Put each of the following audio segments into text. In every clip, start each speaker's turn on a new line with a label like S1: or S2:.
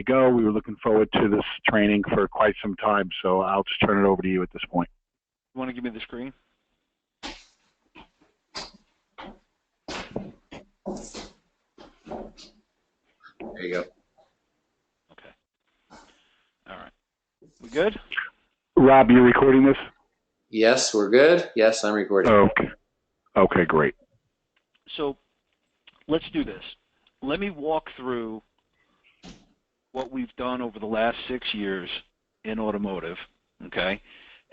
S1: go. We were looking forward to this training for quite some time, so I'll just turn it over to you at this point.
S2: You want to give me the screen?
S3: There you go.
S2: Okay. All right. We good?
S1: Rob, you recording this?
S3: Yes, we're good. Yes, I'm recording.
S1: Okay. Okay, great.
S2: So let's do this. Let me walk through what we've done over the last 6 years in automotive, okay?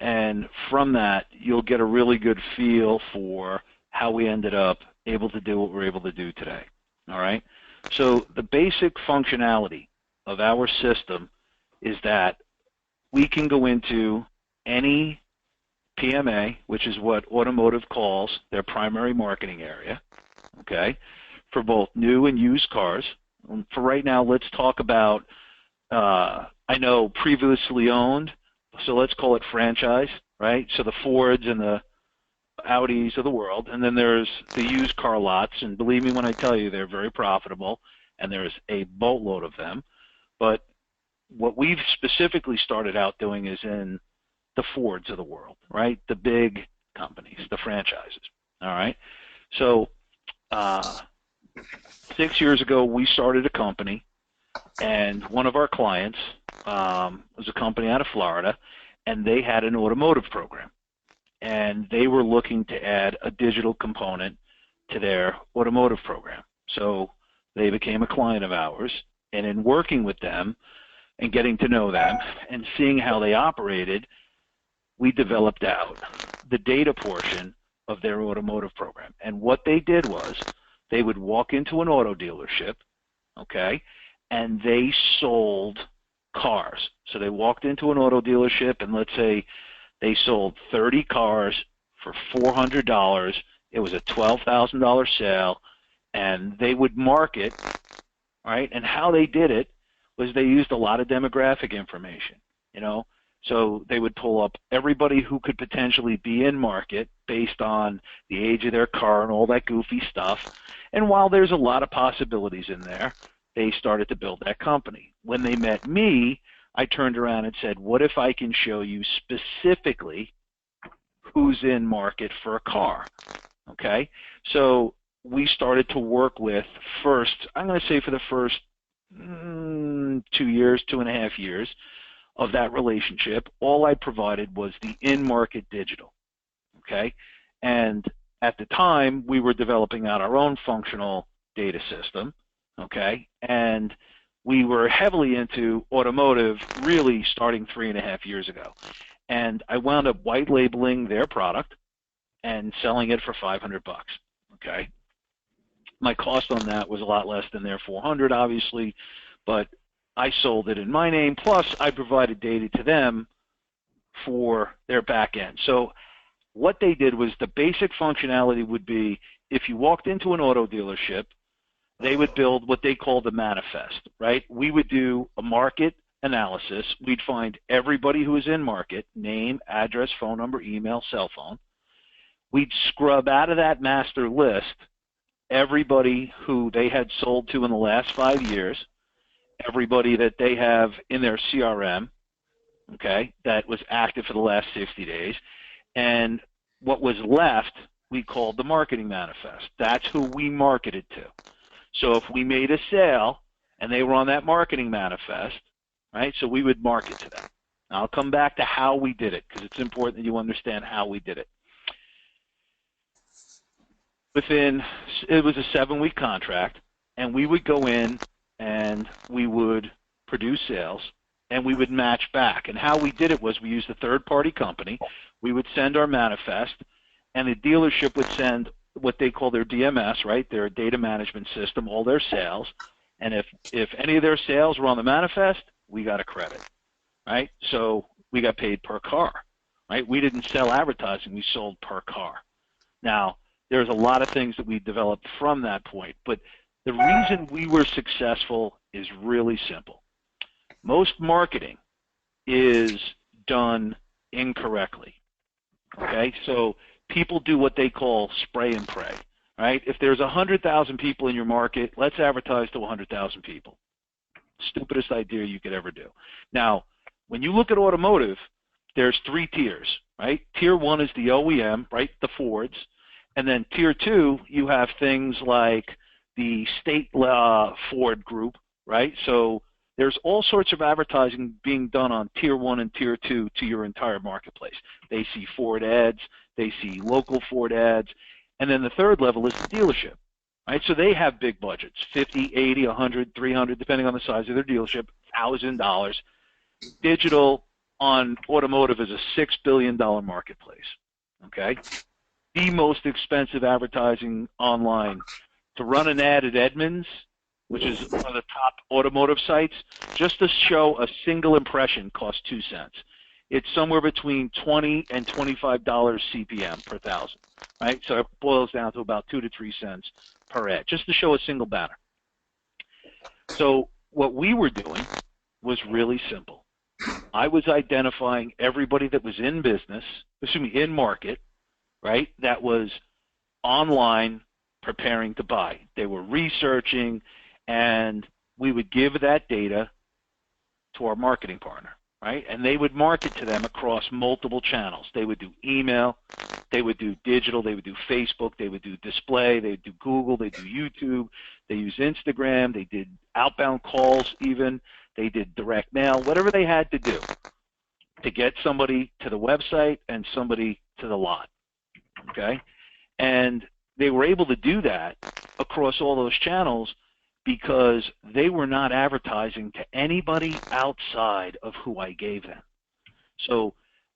S2: And from that, you'll get a really good feel for how we ended up able to do what we're able to do today, all right? So the basic functionality of our system is that we can go into any PMA, which is what automotive calls their primary marketing area, okay, for both new and used cars. For right now, let's talk about, I know previously owned, so let's call it franchise, right? So the Fords and the Audis of the world, and then there's the used car lots, and believe me when I tell you they're very profitable, and there's a boatload of them. But what we've specifically started out doing is in the Fords of the world, right? The big companies, the franchises, all right? So 6 years ago, we started a company, and one of our clients was a company out of Florida, and they had an automotive program. And they were looking to add a digital component to their automotive program. So they became a client of ours, and in working with them and getting to know them and seeing how they operated, we developed out the data portion of their automotive program. And what they did was they would walk into an auto dealership, okay, and they sold cars. So they walked into an auto dealership, and let's say they sold 30 cars for $400. It was a $12,000 sale, and they would market, right? And how they did it was they used a lot of demographic information, you know. So they would pull up everybody who could potentially be in market based on the age of their car and all that goofy stuff. And while there's a lot of possibilities in there, they started to build that company. When they met me, I turned around and said, what if I can show you specifically who's in market for a car, okay? So we started to work with first, I'm going to say for the first 2 years, 2.5 years of that relationship, all I provided was the in-market digital, okay? And at the time, we were developing out our own functional data system, okay? And we were heavily into automotive really starting 3.5 years ago. And I wound up white labeling their product and selling it for $500, okay? My cost on that was a lot less than their $400, obviously, but I sold it in my name, plus I provided data to them for their back end. So what they did was the basic functionality would be if you walked into an auto dealership, they would build what they call the manifest, right? We would do a market analysis. We'd find everybody who was in market, name, address, phone number, email, cell phone. We'd scrub out of that master list everybody who they had sold to in the last 5 years, everybody that they have in their CRM, okay, that was active for the last 60 days, and what was left we called the marketing manifest. That's who we marketed to. So if we made a sale and they were on that marketing manifest, right, so we would market to them. Now, I'll come back to how we did it because it's important that you understand how we did it. It was a 7-week contract, and we would go in and we would produce sales and we would match back. And how we did it was we used a third-party company. We would send our manifest, and the dealership would send what they call their DMS, right, their data management system, all their sales. And if any of their sales were on the manifest, we got a credit, right? So we got paid per car, right? We didn't sell advertising. We sold per car. Now, there's a lot of things that we developed from that point, but the reason we were successful is really simple. Most marketing is done incorrectly, okay? So people do what they call spray and pray, right? If there's 100,000 people in your market, let's advertise to 100,000 people. Stupidest idea you could ever do. Now, when you look at automotive, there's 3 tiers, right? Tier 1 is the OEM, right, the Fords. And then Tier 2, you have things like the state Ford group, right? So there's all sorts of advertising being done on Tier 1 and Tier 2 to your entire marketplace. They see Ford ads, they see local Ford ads, and then the third level is the dealership, right? So they have big budgets, 50, 80, 100, 300, depending on the size of their dealership, $1,000. Digital on automotive is a $6 billion marketplace, okay? The most expensive advertising online. To run an ad at Edmunds, which is one of the top automotive sites, just to show a single impression costs 2 cents. It's somewhere between $20 and $25 CPM per thousand, right? So it boils down to about 2 to 3 cents per ad, just to show a single banner. So what we were doing was really simple. I was identifying everybody that was in business, in market, right, that was online preparing to buy. They were researching, and we would give that data to our marketing partner, right? And they would market to them across multiple channels. They would do email, they would do digital, they would do Facebook, they would do display, they would do Google, they do YouTube, they use Instagram, they did outbound calls even, they did direct mail, whatever they had to do to get somebody to the website and somebody to the lot, okay? And they were able to do that across all those channels because they were not advertising to anybody outside of who I gave them. So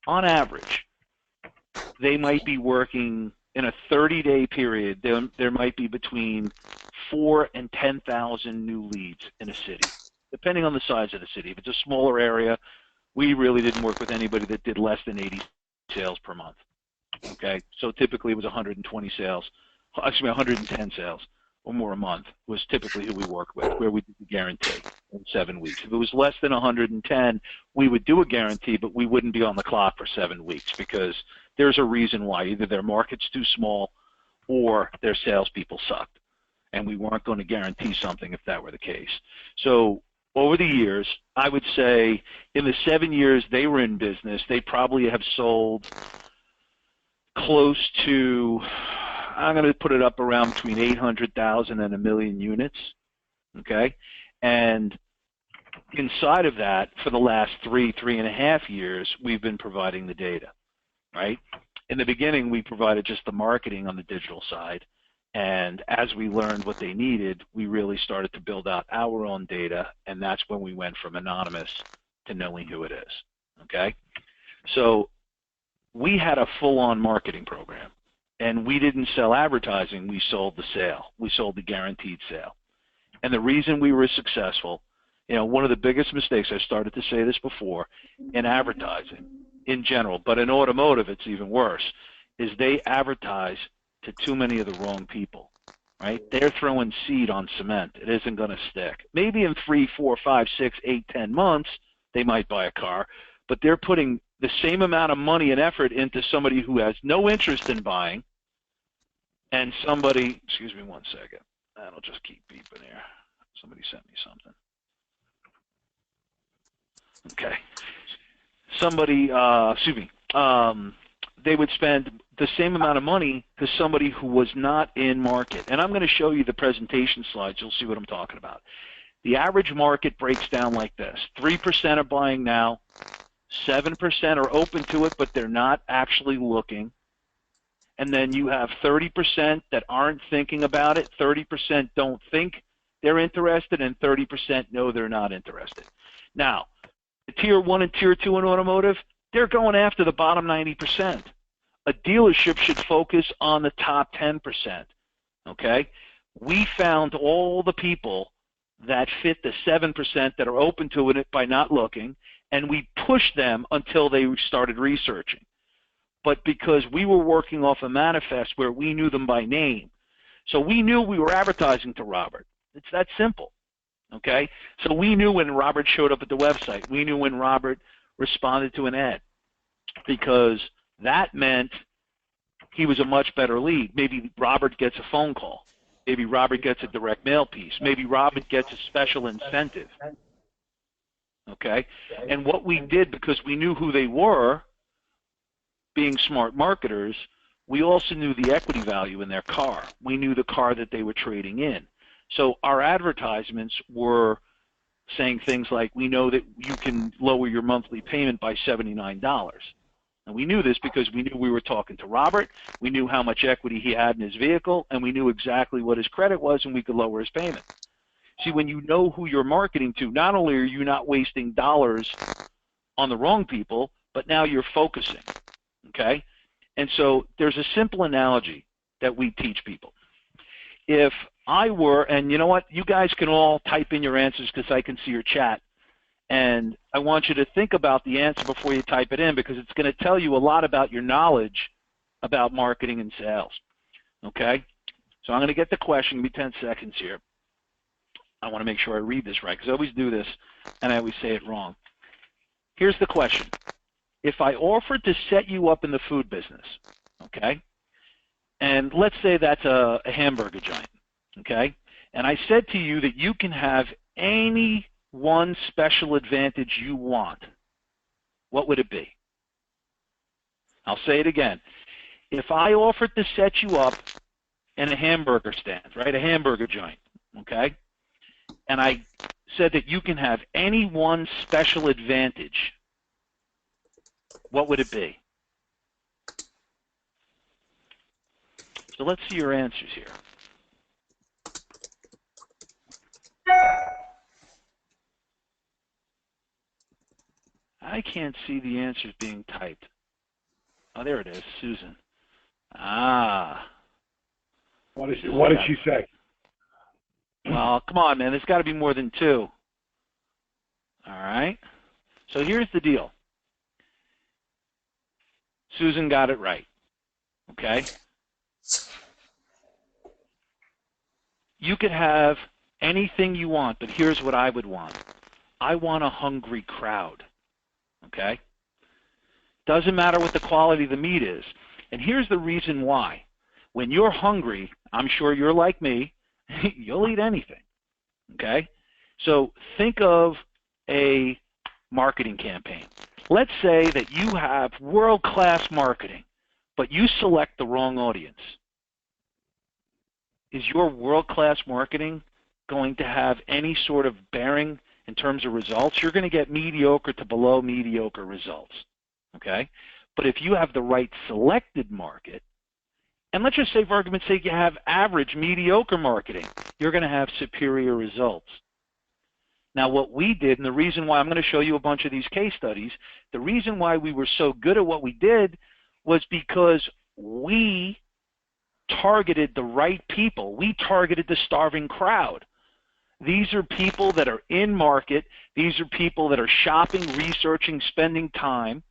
S2: on average, they might be working in a 30-day period. There might be between 4,000 and 10,000 new leads in a city, depending on the size of the city. If it's a smaller area, we really didn't work with anybody that did less than 80 sales per month. Okay, so typically it was 120 sales. 110 sales or more a month was typically who we worked with, where we did the guarantee in 7 weeks. If it was less than 110, we would do a guarantee, but we wouldn't be on the clock for 7 weeks because there's a reason why. Either their market's too small or their salespeople sucked, and we weren't going to guarantee something if that were the case. So over the years, I would say in the 7 years they were in business, they probably have sold close to, I'm going to put it up around between 800,000 and 1 million units, okay? And inside of that, for the last 3.5 years, we've been providing the data, right? In the beginning, we provided just the marketing on the digital side, and as we learned what they needed, we really started to build out our own data, and that's when we went from anonymous to knowing who it is, okay? So we had a full-on marketing program. And we didn't sell advertising, we sold the sale. We sold the guaranteed sale. And the reason we were successful, one of the biggest mistakes, I started to say this before, in advertising in general, but in automotive it's even worse, is they advertise to too many of the wrong people, right? They're throwing seed on cement. It isn't going to stick. Maybe in 3, 4, 5, 6, 8, 10 months, they might buy a car, but they're putting the same amount of money and effort into somebody who has no interest in buying, and somebody, excuse me one second, that'll just keep beeping here. Somebody sent me something. Okay. Somebody, they would spend the same amount of money to somebody who was not in market. And I'm going to show you the presentation slides. You'll see what I'm talking about. The average market breaks down like this. 3% are buying now. 7% are open to it, but they're not actually looking. And then you have 30% that aren't thinking about it, 30% don't think they're interested, and 30% know they're not interested. Now, the Tier 1 and Tier 2 in automotive, they're going after the bottom 90%. A dealership should focus on the top 10%, okay? We found all the people that fit the 7% that are open to it by not looking, and we pushed them until they started researching. But because we were working off a manifest where we knew them by name, so we knew we were advertising to Robert. It's that simple, okay? So we knew when Robert showed up at the website. We knew when Robert responded to an ad because that meant he was a much better lead. Maybe Robert gets a phone call. Maybe Robert gets a direct mail piece. Maybe Robert gets a special incentive, okay? And what we did, because we knew who they were, being smart marketers, we also knew the equity value in their car. We knew the car that they were trading in. So our advertisements were saying things like, we know that you can lower your monthly payment by $79. And we knew this because we knew we were talking to Robert, we knew how much equity he had in his vehicle, and we knew exactly what his credit was, and we could lower his payment. See, when you know who you're marketing to, not only are you not wasting dollars on the wrong people, but now you're focusing, okay? And so there's a simple analogy that we teach people. If I were, and you know what, you guys can all type in your answers because I can see your chat, and I want you to think about the answer before you type it in, because it's going to tell you a lot about your knowledge about marketing and sales, okay? So I'm going to get the question. Give me 10 seconds here. I want to make sure I read this right, because I always do this and I always say it wrong. Here's the question. If I offered to set you up in the food business, okay, and let's say that's a hamburger giant, okay, and I said to you that you can have any one special advantage you want, what would it be? I'll say it again. If I offered to set you up in a hamburger stand, right, a hamburger joint, okay, and I said that you can have any one special advantage, what would it be? So let's see your answers here. I can't see the answers being typed. Oh, there it is, Susan. Ah.
S1: What did she say?
S2: Well, come on, man. There's got to be more than two. All right. So here's the deal. Susan got it right. Okay? You could have anything you want, but here's what I would want. I want a hungry crowd. Okay? Doesn't matter what the quality of the meat is. And here's the reason why. When you're hungry, I'm sure you're like me, you'll eat anything. Okay? So think of a marketing campaign. Let's say that you have world-class marketing, but you select the wrong audience. Is your world-class marketing going to have any sort of bearing in terms of results? You're going to get mediocre to below mediocre results. Okay? But if you have the right selected market, and let's just say, for argument's sake, you have average, mediocre marketing, you're going to have superior results. Now, what we did, and the reason why I'm going to show you a bunch of these case studies, the reason why we were so good at what we did was because we targeted the right people. We targeted the starving crowd. These are people that are in market. These are people that are shopping, researching, spending time,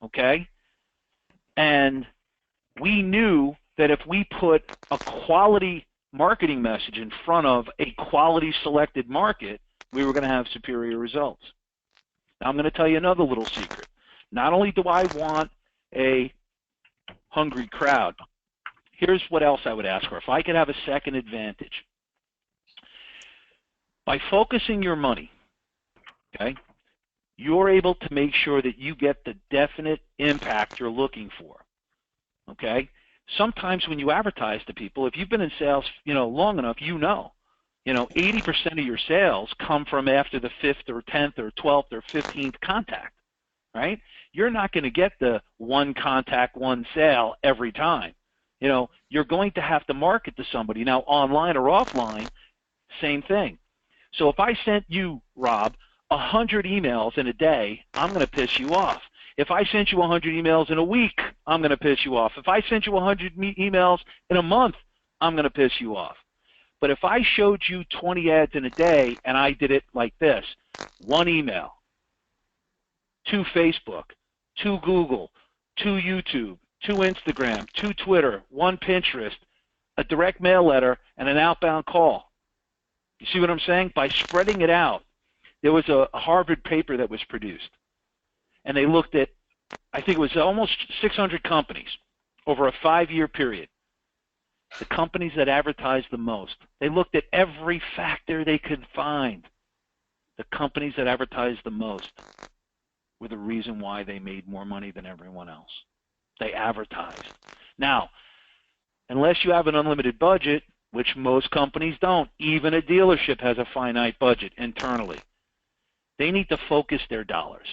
S2: okay? And we knew that if we put a quality marketing message in front of a quality selected market, we were going to have superior results. Now I'm going to tell you another little secret. Not only do I want a hungry crowd, here's what else I would ask for. If I could have a second advantage. By focusing your money, okay, you're able to make sure that you get the definite impact you're looking for, okay? Sometimes when you advertise to people, if you've been in sales, long enough, 80% of your sales come from after the 5th or 10th or 12th or 15th contact, right? You're not going to get the one contact, one sale every time. You're going to have to market to somebody. Now, online or offline, same thing. So if I sent you, Rob, 100 emails in a day, I'm going to piss you off. If I sent you 100 emails in a week, I'm going to piss you off. If I sent you 100 emails in a month, I'm going to piss you off. But if I showed you 20 ads in a day and I did it like this, 1 email, 2 Facebook, 2 Google, 2 YouTube, 2 Instagram, 2 Twitter, 1 Pinterest, a direct mail letter, and an outbound call. You see what I'm saying? By spreading it out, there was a Harvard paper that was produced, and they looked at, I think it was almost 600 companies over a 5-year period. The companies that advertised the most, they looked at every factor they could find the companies that advertised the most were the reason why they made more money than everyone else. They advertised. Now, unless you have an unlimited budget, which most companies don't, even a dealership has a finite budget internally, they need to focus their dollars.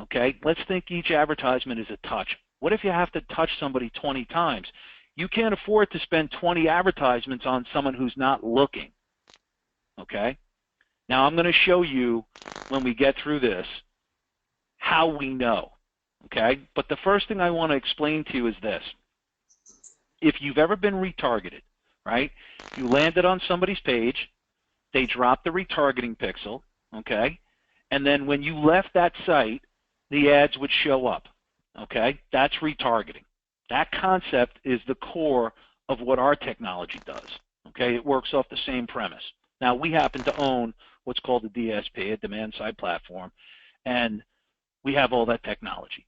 S2: Okay? Let's think each advertisement is a touch. What if you have to touch somebody 20 times? You can't afford to spend 20 advertisements on someone who's not looking. Okay? Now, I'm going to show you, when we get through this, how we know. Okay? But the first thing I want to explain to you is this. If you've ever been retargeted, right? You landed on somebody's page, they dropped the retargeting pixel, okay? And then when you left that site, the ads would show up, okay? That's retargeting. That concept is the core of what our technology does, okay? It works off the same premise. Now, we happen to own what's called a DSP, a demand-side platform, and we have all that technology,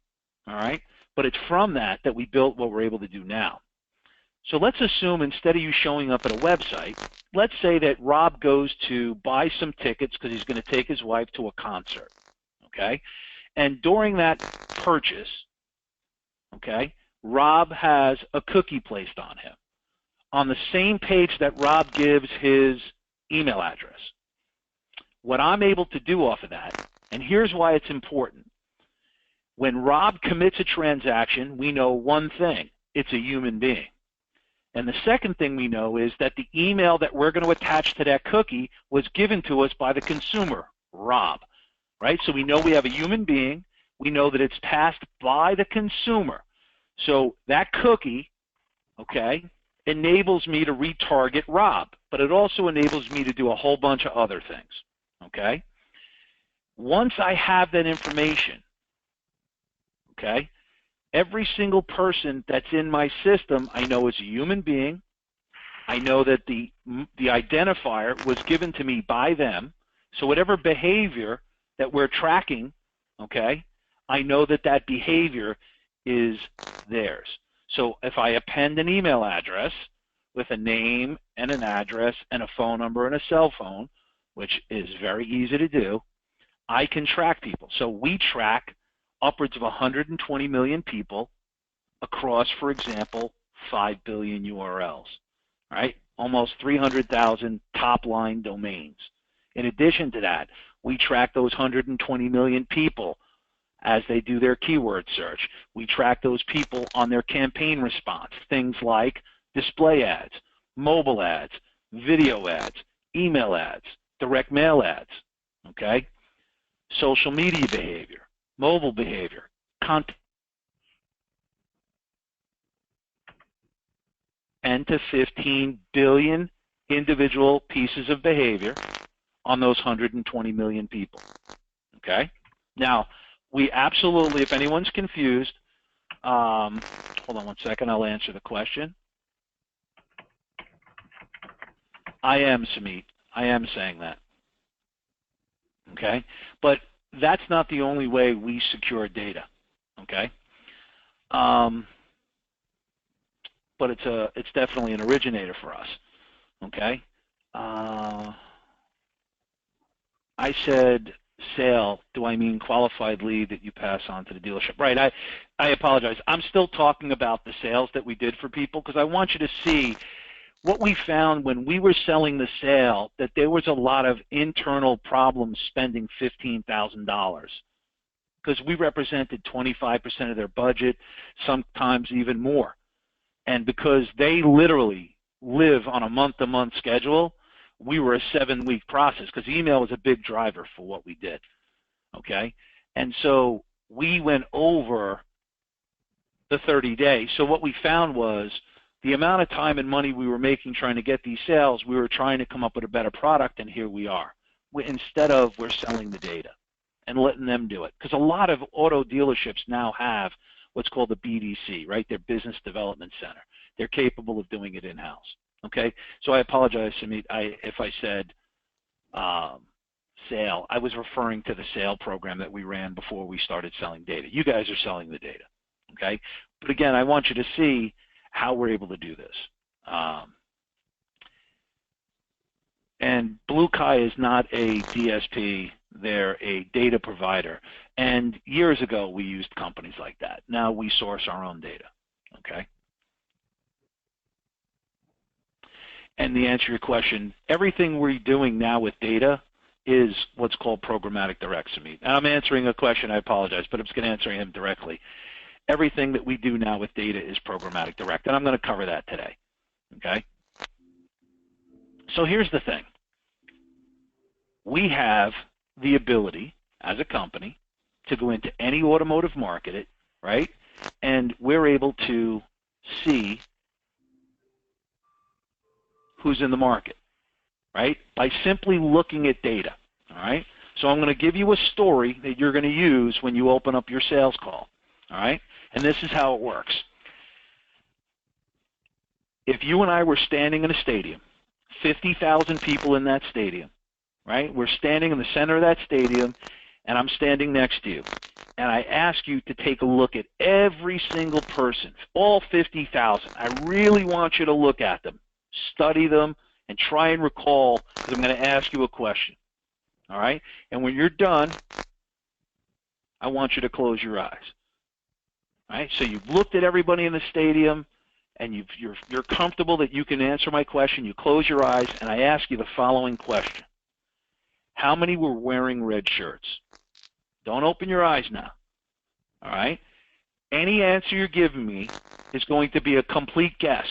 S2: all right? But it's from that that we built what we're able to do now. So let's assume instead of you showing up at a website, let's say that Rob goes to buy some tickets because he's going to take his wife to a concert, okay? And during that purchase, okay, Rob has a cookie placed on him on the same page that Rob gives his email address. What I'm able to do off of that, and here's why it's important. When Rob commits a transaction, we know one thing. It's a human being. And the second thing we know is that the email that we're going to attach to that cookie was given to us by the consumer, Rob, right? So we know we have a human being. We know that it's passed by the consumer. So that cookie, okay, enables me to retarget Rob, but it also enables me to do a whole bunch of other things, okay? Once I have that information, okay, every single person that's in my system, I know is a human being. I know that the identifier was given to me by them. So whatever behavior that we're tracking, okay, I know that that behavior is theirs. So if I append an email address with a name and an address and a phone number and a cell phone, which is very easy to do, I can track people. So we track upwards of 120 million people across, for example, 5 billion URLs, right? Almost 300,000 top-line domains. In addition to that, we track those 120 million people as they do their keyword search. We track those people on their campaign response, things like display ads, mobile ads, video ads, email ads, direct mail ads, okay? Social media behavior, mobile behavior, content, 10 to 15 billion individual pieces of behavior on those 120 million people, okay? Now, we absolutely, if anyone's confused, hold on one second, I'll answer the question. I am, Samit. I am saying that, okay? But that's not the only way we secure data, okay? But it's definitely an originator for us, okay? I said sale. Do I mean qualified lead that you pass on to the dealership? Right, I apologize. I'm still talking about the sales that we did for people because I want you to see what we found when we were selling the sale, that there was a lot of internal problems spending $15,000 because we represented 25% of their budget, sometimes even more. And because they literally live on a month-to-month schedule, we were a 7-week process because email was a big driver for what we did, okay? And so we went over the 30 days. So what we found was the amount of time and money we were making trying to get these sales, we were trying to come up with a better product, and here we are. Instead of we're selling the data and letting them do it. Because a lot of auto dealerships now have what's called the BDC, right? Their Business Development Center. They're capable of doing it in-house. Okay, so I apologize, Samit, if I said sale. I was referring to the sale program that we ran before we started selling data. You guys are selling the data, okay? But again, I want you to see how we're able to do this. And BlueKai is not a DSP They're a data provider. And years ago, we used companies like that. Now we source our own data, okay? And the answer to your question, everything we're doing now with data is what's called programmatic direct, Sumeet. And I'm answering a question, I apologize, but I'm just going to answer him directly. Everything that we do now with data is programmatic direct, and I'm going to cover that today, okay? So here's the thing. We have the ability as a company to go into any automotive market, right? And we're able to see who's in the market, right? By simply looking at data, all right? So I'm going to give you a story that you're going to use when you open up your sales call, all right? And this is how it works. If you and I were standing in a stadium, 50,000 people in that stadium, right? We're standing in the center of that stadium, and I'm standing next to you. And I ask you to take a look at every single person, all 50,000. I really want you to look at them, study them, and try and recall, because I'm going to ask you a question. All right? And when you're done, I want you to close your eyes. All right? So you've looked at everybody in the stadium, and you're comfortable that you can answer my question. You close your eyes, and I ask you the following question. How many were wearing red shirts? Don't open your eyes now. All right? Any answer you're giving me is going to be a complete guess.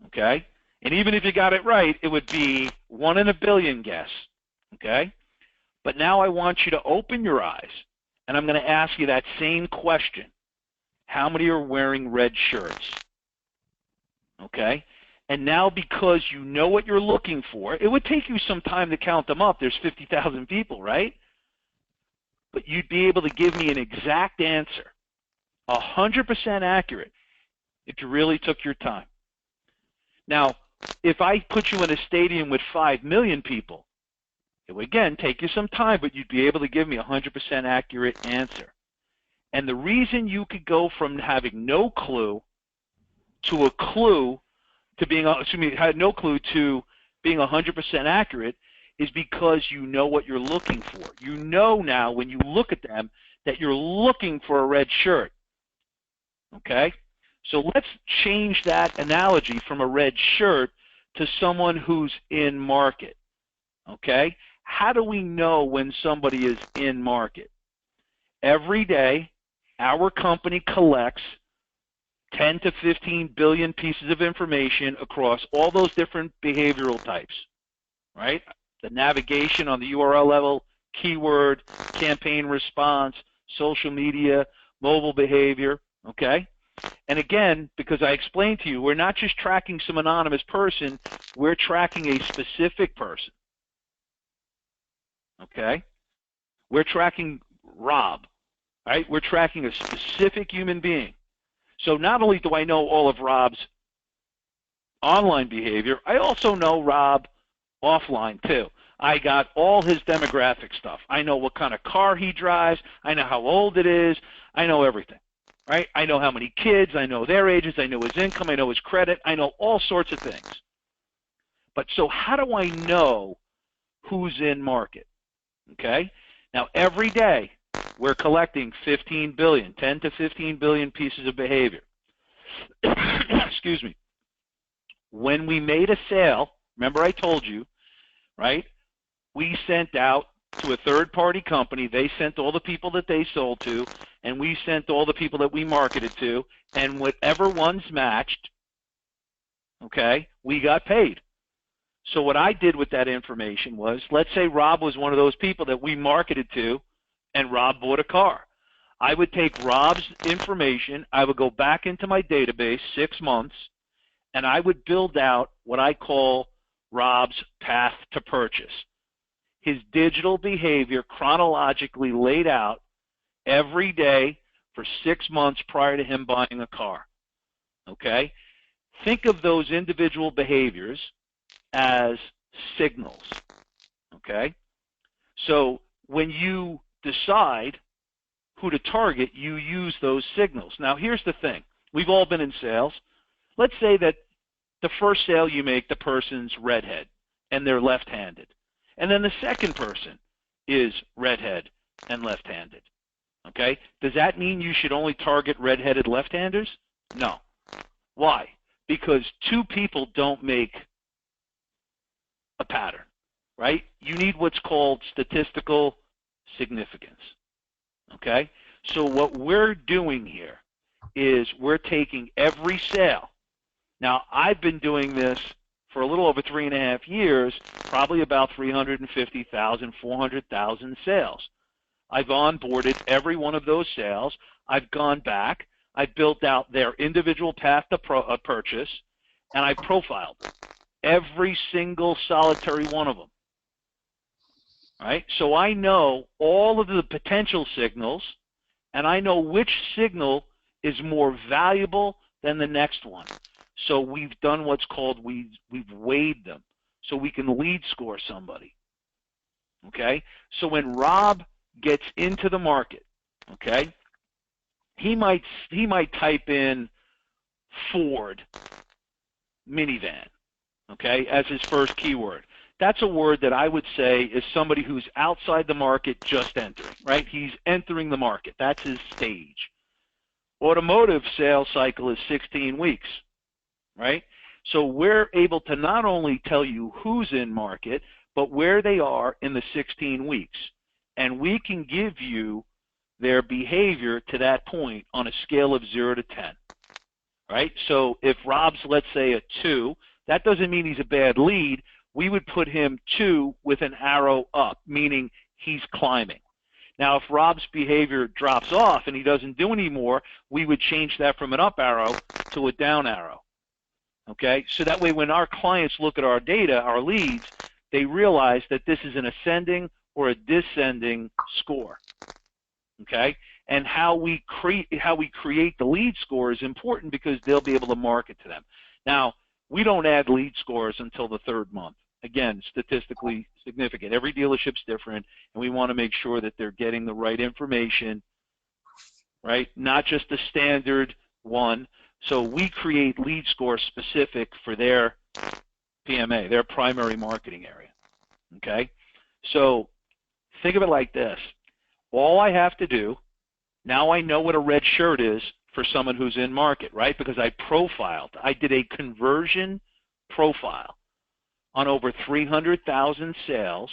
S2: Okay? And even if you got it right, it would be 1 in a billion guess. Okay? But now I want you to open your eyes, and I'm going to ask you that same question. How many are wearing red shirts? Okay? And now because you know what you're looking for, it would take you some time to count them up. There's 50,000 people, right? But you'd be able to give me an exact answer, 100% accurate, if you really took your time. Now, if I put you in a stadium with 5 million people, it would again take you some time, but you'd be able to give me a 100% accurate answer. And the reason you could go from having no clue to a clue to being, had no clue to being 100% accurate is because you know what you're looking for. You know now when you look at them that you're looking for a red shirt. Okay? So let's change that analogy from a red shirt to someone who's in market. Okay? How do we know when somebody is in market? Every day, our company collects 10 to 15 billion pieces of information across all those different behavioral types, right? The navigation on the URL level, keyword, campaign response, social media, mobile behavior, okay? And again, because I explained to you, we're not just tracking some anonymous person, we're tracking a specific person, okay? We're tracking Rob, right? We're tracking a specific human being. So not only do I know all of Rob's online behavior, I also know Rob offline too. I got all his demographic stuff. I know what kind of car he drives. I know how old it is. I know everything, right? I know how many kids. I know their ages. I know his income. I know his credit. I know all sorts of things. But so how do I know who's in market? Okay? Now, every day, we're collecting 15 billion, 10 to 15 billion pieces of behavior. Excuse me. When we made a sale, remember I told you, right? We sent out to a third-party company. They sent all the people that they sold to, and we sent all the people that we marketed to, and whatever ones matched, okay, we got paid. So what I did with that information was, let's say Rob was one of those people that we marketed to, and Rob bought a car. I would take Rob's information, I would go back into my database 6 months, and I would build out what I call Rob's path to purchase. His digital behavior chronologically laid out every day for 6 months prior to him buying a car. Okay? Think of those individual behaviors as signals. Okay? So when you decide who to target, you use those signals. Now, here's the thing. We've all been in sales. Let's say that the first sale you make, the person's redhead, and they're left-handed. And then the second person is redhead and left-handed. Okay? Does that mean you should only target red-headed left-handers? No. Why? Because two people don't make a pattern, right? You need what's called statistical significance. Okay? So what we're doing here is we're taking every sale. Now, I've been doing this for a little over 3.5 years, probably about 350,000, 400,000 sales. I've onboarded every one of those sales. I've gone back. I've built out their individual path to purchase, and I've profiled every single solitary one of them. Right? So I know all of the potential signals, and I know which signal is more valuable than the next one. So we've done what's called, we've weighed them so we can lead score somebody. Okay? So when Rob gets into the market, okay, he might type in Ford minivan, okay, as his first keyword. That's a word that I would say is somebody who's outside the market just entering, right? He's entering the market. That's his stage. Automotive sales cycle is 16 weeks, right? So we're able to not only tell you who's in market, but where they are in the 16 weeks. And we can give you their behavior to that point on a scale of 0 to 10, right? So if Rob's, let's say, a 2, that doesn't mean he's a bad lead. We would put him 2 with an arrow up, meaning he's climbing. Now, if Rob's behavior drops off and he doesn't do any more, we would change that from an up arrow to a down arrow, okay? So that way when our clients look at our data, our leads, they realize that this is an ascending or a descending score, okay? And how we create the lead score is important because they'll be able to market to them. Now, we don't add lead scores until the 3rd month. Again, statistically significant. Every dealership's different, and we want to make sure that they're getting the right information, right? Not just the standard one. So we create lead scores specific for their PMA, their primary marketing area, okay? So think of it like this. All I have to do, now I know what a red shirt is for someone who's in market, right? Because I profiled. I did a conversion profile on over 300,000 sales.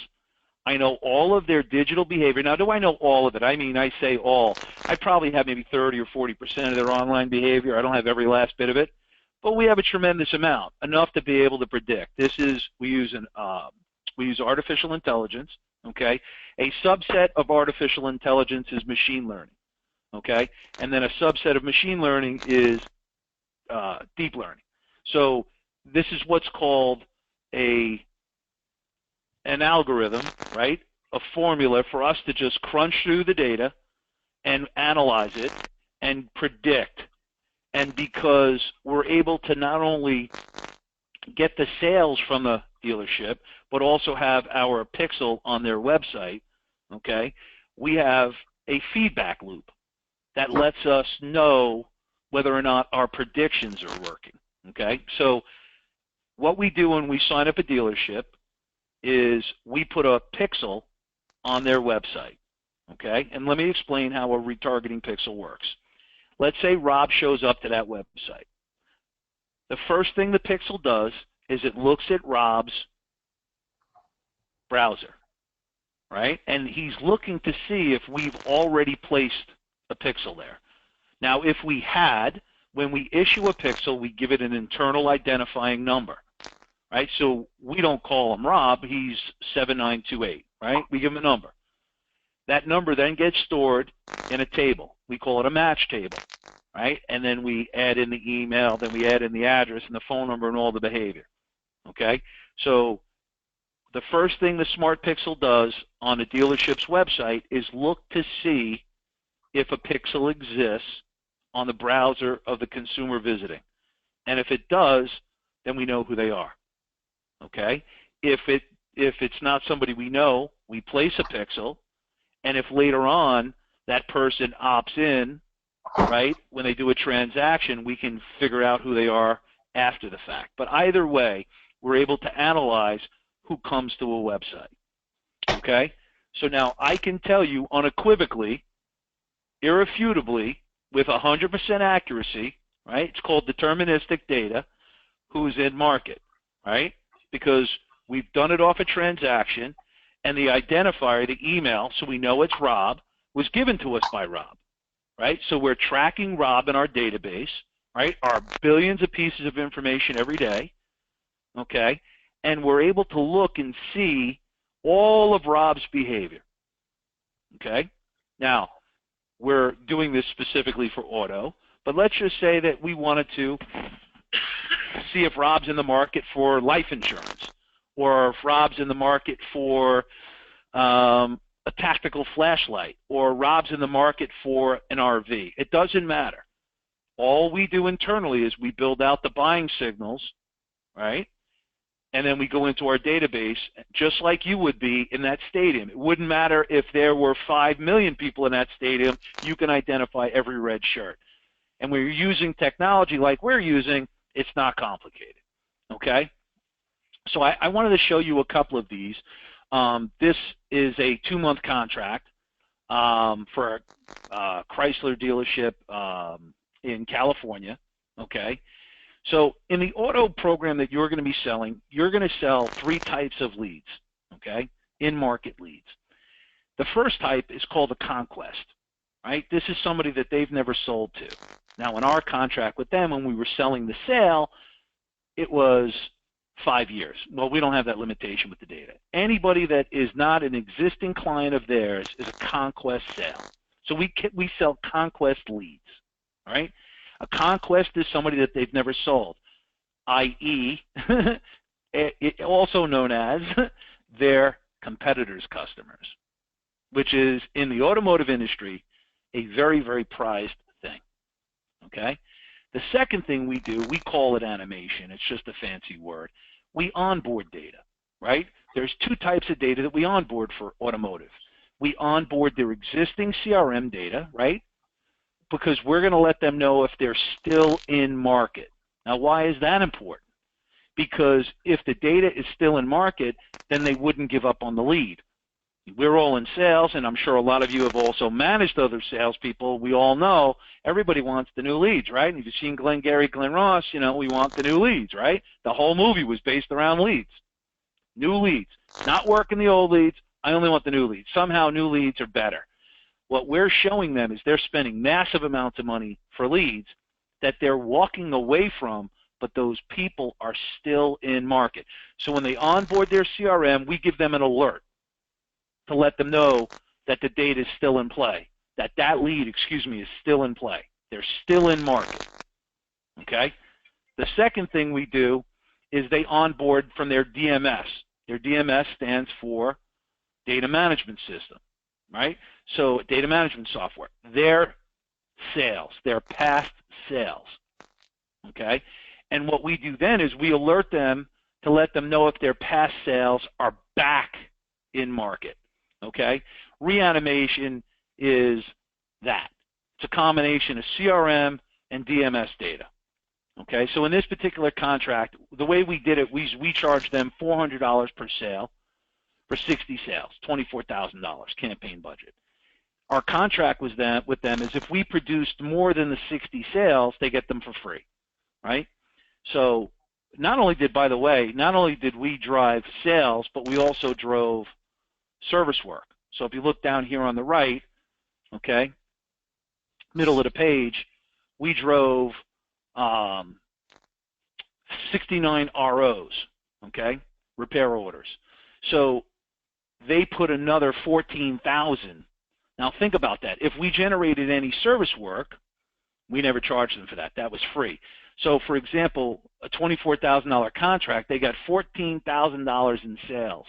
S2: I know all of their digital behavior. Now, do I know all of it? I mean, I say all. I probably have maybe 30 or 40% of their online behavior. I don't have every last bit of it, but we have a tremendous amount, enough to be able to predict. We use artificial intelligence, okay? A subset of artificial intelligence is machine learning, okay? And then a subset of machine learning is deep learning. So this is what's called an algorithm, right? A formula for us to just crunch through the data and analyze it and predict. And because we're able to not only get the sales from the dealership, but also have our pixel on their website, okay, we have a feedback loop that lets us know whether or not our predictions are working, okay? So what we do when we sign up a dealership is we put a pixel on their website, okay? And let me explain how a retargeting pixel works. Let's say Rob shows up to that website. The first thing the pixel does is it looks at Rob's browser, right? And he's looking to see if we've already placed a pixel there. Now, if we had, when we issue a pixel, we give it an internal identifying number, right? So we don't call him Rob, he's 7928, right? We give him a number. That number then gets stored in a table. We call it a match table, right? And then we add in the email, then we add in the address and the phone number and all the behavior, okay? So the first thing the Smart Pixel does on a dealership's website is look to see if a pixel exists on the browser of the consumer visiting. And if it does, then we know who they are, okay? If it's not somebody we know, we place a pixel, and if later on that person opts in, right, when they do a transaction, we can figure out who they are after the fact. But either way, we're able to analyze who comes to a website, okay? So now I can tell you unequivocally, irrefutably, with 100% accuracy, right? It's called deterministic data, who's in market, right? Because we've done it off a transaction, and the identifier, the email, so we know it's Rob, was given to us by Rob, right? So we're tracking Rob in our database, right? Our billions of pieces of information every day, okay? And we're able to look and see all of Rob's behavior, okay? Now, we're doing this specifically for auto, but let's just say that we wanted to see if Rob's in the market for life insurance, or if Rob's in the market for a tactical flashlight, or Rob's in the market for an RV. It doesn't matter. All we do internally is we build out the buying signals, right? And then we go into our database, just like you would be in that stadium. It wouldn't matter if there were 5 million people in that stadium. You can identify every red shirt. And when you're using technology like we're using, it's not complicated, okay? So I wanted to show you a couple of these. This is a 2-month contract for a Chrysler dealership in California, okay? So in the auto program that you're going to be selling, you're going to sell 3 types of leads, okay, in-market leads. The first type is called a conquest, right? This is somebody that they've never sold to. Now, in our contract with them, when we were selling the sale, it was 5 years. Well, we don't have that limitation with the data. Anybody that is not an existing client of theirs is a conquest sale. So we sell conquest leads, all right? A conquest is somebody that they've never sold, i.e., also known as their competitors' customers, which is, in the automotive industry, a very, very prized thing, okay? The second thing we do, we call it animation. It's just a fancy word. We onboard data, right? There's 2 types of data that we onboard for automotive. We onboard their existing CRM data, right? Because we're going to let them know if they're still in market. Now, why is that important? Because if the data is still in market, then they wouldn't give up on the lead. We're all in sales, and I'm sure a lot of you have also managed other salespeople. We all know everybody wants the new leads, right? And if you've seen Glengarry Glen Ross, you know, we want the new leads, right? The whole movie was based around leads. New leads. Not working the old leads. I only want the new leads. Somehow new leads are better. What we're showing them is they're spending massive amounts of money for leads that they're walking away from, but those people are still in market. So when they onboard their CRM, we give them an alert to let them know that the data is still in play, that lead, is still in play. They're still in market, okay? The second thing we do is they onboard from their DMS. Their DMS stands for Data Management System, right? So data management software, their sales, their past sales, okay? And what we do then is we alert them to let them know if their past sales are back in market, okay? Reanimation is that. It's a combination of CRM and DMS data, okay? So in this particular contract, the way we did it, we charged them $400 per sale for 60 sales, $24,000 campaign budget. Our contract with them is if we produced more than the 60 sales, they get them for free, right? So not only did we drive sales, but we also drove service work. So if you look down here on the right, okay, middle of the page, we drove 69 ROs, okay, repair orders. So they put another 14,000. Now think about that. If we generated any service work, we never charged them for that. That was free. So for example, a $24,000 contract, they got $14,000 in sales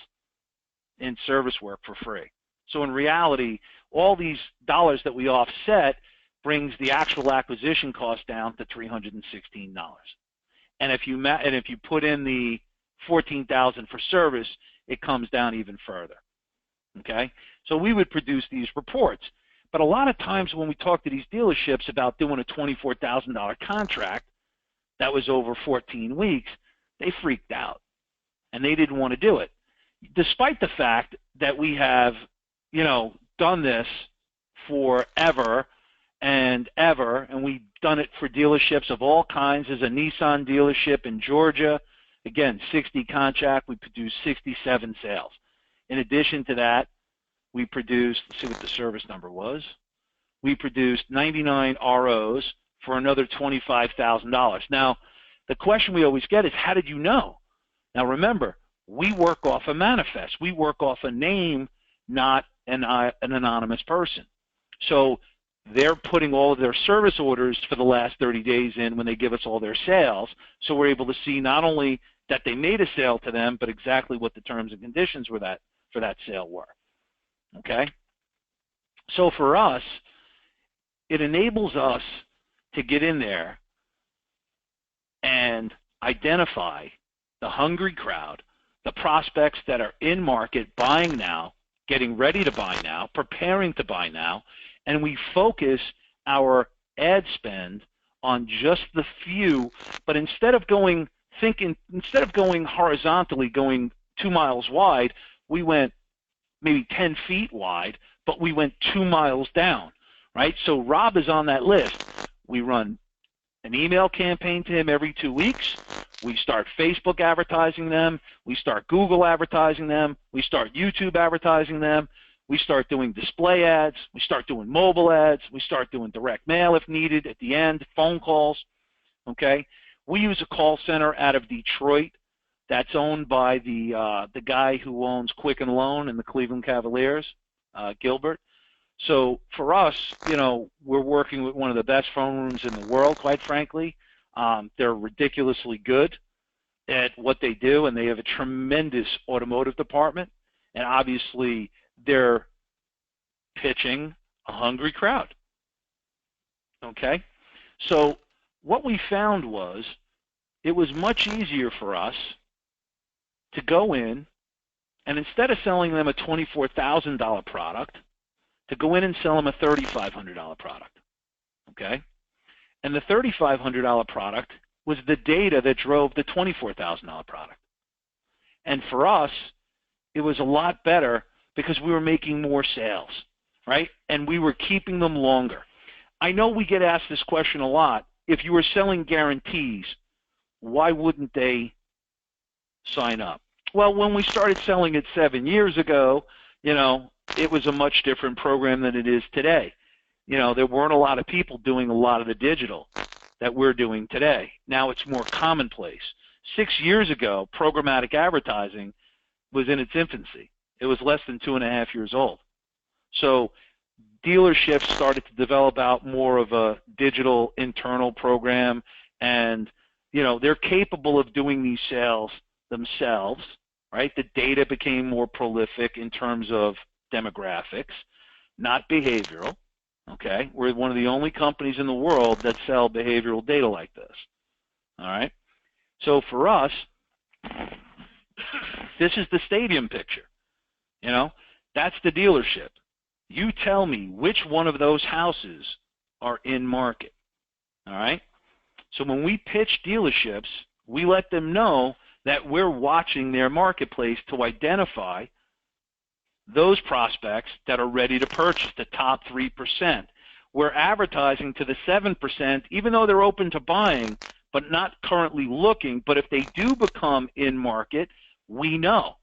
S2: in service work for free. So in reality, all these dollars that we offset brings the actual acquisition cost down to $316. And if you put in the $14,000 for service, it comes down even further. Okay? So we would produce these reports. But a lot of times when we talk to these dealerships about doing a $24,000 contract that was over 14 weeks, they freaked out and they didn't want to do it, despite the fact that we have done this forever and ever, and we've done it for dealerships of all kinds. There's a Nissan dealership in Georgia. Again, 60 contract. We produced 67 sales. In addition to that, we produced, let's see what the service number was. We produced 99 ROs for another $25,000. Now, the question we always get is, how did you know? Now, remember, we work off a manifest. We work off a name, not an anonymous person. So they're putting all of their service orders for the last 30 days in when they give us all their sales. So we're able to see not only that they made a sale to them, but exactly what the terms and conditions for that sale were. Okay? So for us, it enables us to get in there and identify the hungry crowd, the prospects that are in market, buying now, getting ready to buy now, preparing to buy now, and we focus our ad spend on just the few, but instead of going horizontally, going 2 miles wide, we went maybe 10 feet wide, but we went 2 miles down, right? So Rob is on that list. We run an email campaign to him every 2 weeks. We start Facebook advertising them. We start Google advertising them. We start YouTube advertising them. We start doing display ads. We start doing mobile ads. We start doing direct mail if needed at the end, phone calls, okay? We use a call center out of Detroit that's owned by the guy who owns Quicken Loan and the Cleveland Cavaliers, Gilbert. So for us, we're working with one of the best phone rooms in the world, quite frankly. They're ridiculously good at what they do, and they have a tremendous automotive department, and obviously they're pitching a hungry crowd. Okay? So what we found was it was much easier for us to go in and instead of selling them a $24,000 product, to go in and sell them a $3,500 product. Okay? And the $3,500 product was the data that drove the $24,000 product. And for us, it was a lot better because we were making more sales, right? And we were keeping them longer. I know we get asked this question a lot. If you were selling guarantees, why wouldn't they sign up? Well, when we started selling it 7 years ago, it was a much different program than it is today. There weren't a lot of people doing a lot of the digital that we're doing today. Now it's more commonplace. 6 years ago, programmatic advertising was in its infancy. It was less than 2.5 years old. So dealerships started to develop out more of a digital internal program, and they're capable of doing these sales themselves, right? The data became more prolific in terms of demographics, not behavioral. Okay, we're one of the only companies in the world that sell behavioral data like this. All right, so for us, this is the stadium picture. That's the dealership. You tell me which one of those houses are in market. All right, so when we pitch dealerships, we let them know that we're watching their marketplace to identify those prospects that are ready to purchase, the top 3%. We're advertising to the 7%, even though they're open to buying, but not currently looking. But if they do become in market, we know,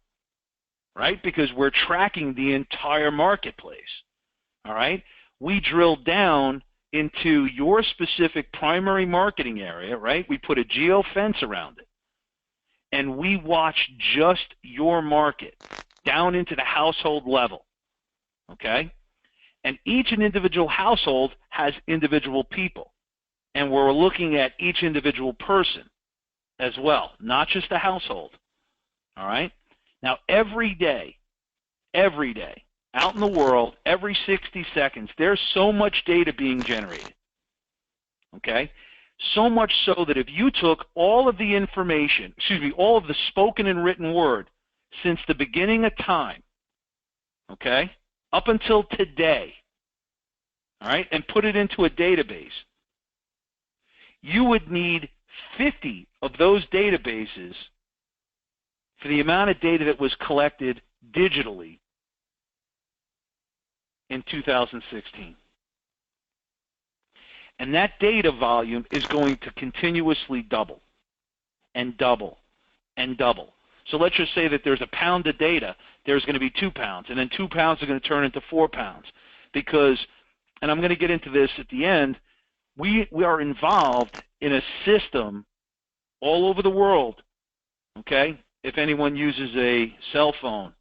S2: right? Because we're tracking the entire marketplace, all right? We drill down into your specific primary marketing area, right? We put a geo fence around it, and we watch just your market down into the household level, okay? And each individual household has individual people, and we're looking at each individual person as well, not just the household, all right? Now, every day, out in the world, every 60 seconds, there's so much data being generated, okay? So much so that if you took all of the information, all of the spoken and written word since the beginning of time, okay, up until today, all right, and put it into a database, you would need 50 of those databases for the amount of data that was collected digitally in 2016. And that data volume is going to continuously double and double and double. So let's just say that there's a pound of data, there's going to be 2 pounds, and then 2 pounds are going to turn into 4 pounds. Because, and I'm going to get into this at the end, we are involved in a system all over the world, okay? If anyone uses a cell phone,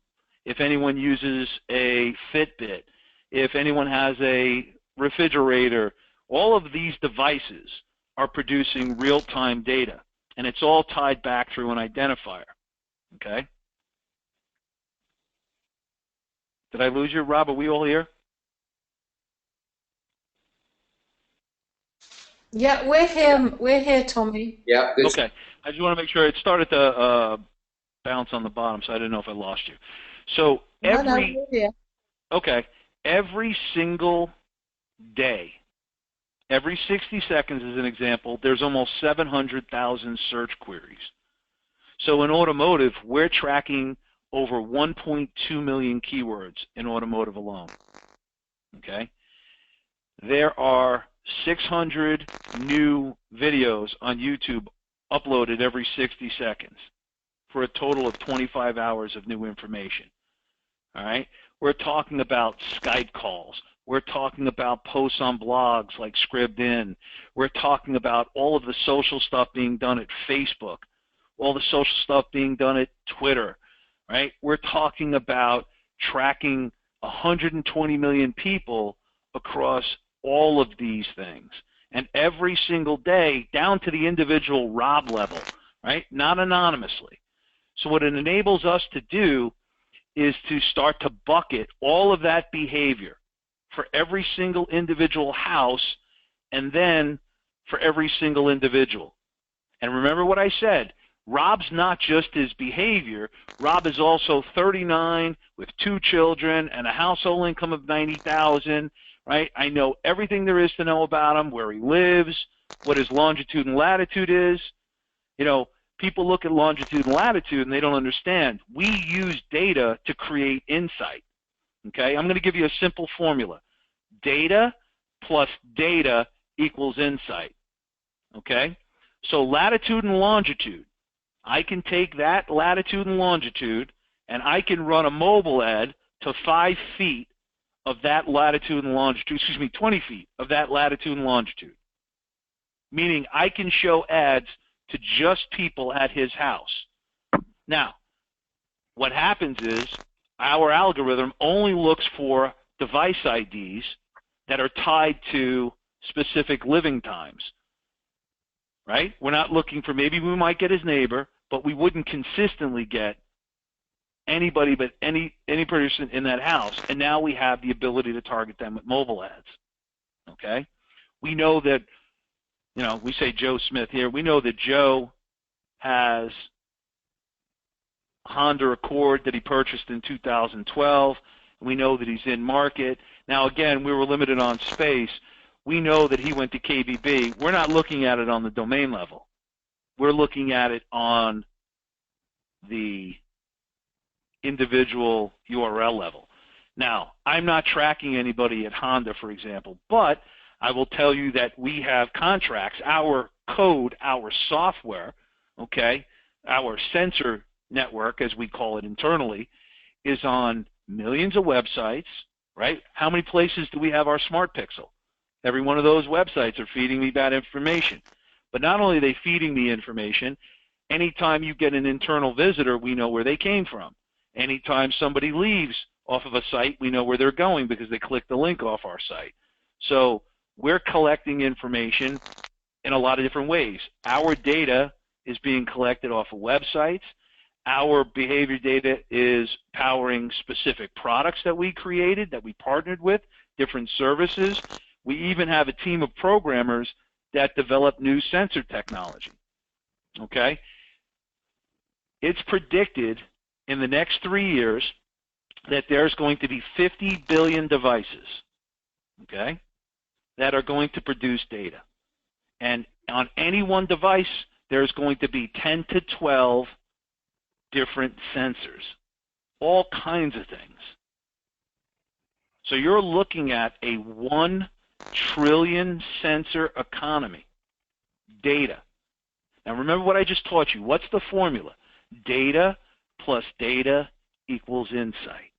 S2: if anyone uses a Fitbit, if anyone has a refrigerator, all of these devices are producing real-time data, and it's all tied back through an identifier, okay? Did I lose you, Rob? Are we all here?
S4: Yeah, we're here. We're here, Tommy.
S3: Yeah, good.
S2: Okay. I just want to make sure it started to bounce on the bottom, so I didn't know if I lost you. So
S4: No, we're here.
S2: okay, every single day, every 60 seconds as an example, there's almost 700,000 search queries. So in automotive, we're tracking over 1.2 million keywords in automotive alone. Okay? There are 600 new videos on YouTube uploaded every 60 seconds for a total of 25 hours of new information. All right? We're talking about Skype calls. We're talking about posts on blogs like Scribd-In. We're talking about all of the social stuff being done at Facebook, all the social stuff being done at Twitter, right? We're talking about tracking 120 million people across all of these things. And every single day, down to the individual Rob level, right? Not anonymously. So what it enables us to do is to start to bucket all of that behavior for every single individual house and then for every single individual. And remember what I said, Rob's not just his behavior. Rob is also 39 with 2 children and a household income of 90,000, right? I know everything there is to know about him, where he lives, what his longitude and latitude is. You know, people look at longitude and latitude and they don't understand. We use data to create insight, okay? I'm going to give you a simple formula. Data plus data equals insight, okay? So latitude and longitude. I can take that latitude and longitude and I can run a mobile ad to 5 feet of that latitude and longitude, 20 feet of that latitude and longitude. Meaning I can show ads to just people at his house. Now, what happens is our algorithm only looks for device IDs that are tied to specific living times, right? We're not looking for, maybe we might get his neighbor, but we wouldn't consistently get anybody but any person in that house. And now we have the ability to target them with mobile ads, okay? We know that, you know, we say Joe Smith here. We know that Joe has a Honda Accord that he purchased in 2012. We know that he's in market. Now, again, we were limited on space. We know that he went to KBB. We're not looking at it on the domain level. We're looking at it on the individual URL level. Now, I'm not tracking anybody at Honda, for example, but I will tell you that we have contracts, our code, our software, okay, our sensor network, as we call it internally, is on millions of websites, right? How many places do we have our Smart Pixel? Every one of those websites are feeding me that information. But not only are they feeding me information, anytime you get an internal visitor, we know where they came from. Anytime somebody leaves off of a site, we know where they're going because they clicked the link off our site. So we're collecting information in a lot of different ways. Our data is being collected off of websites. Our behavior data is powering specific products that we created, that we partnered with, different services. We even have a team of programmers that develop new sensor technology, okay? It's predicted in the next 3 years that there's going to be 50 billion devices, okay, that are going to produce data. And on any one device, there's going to be 10 to 12 different sensors, all kinds of things. So you're looking at a 1 trillion sensor economy. Data. Now remember what I just taught you. What's the formula? Data plus data equals insight.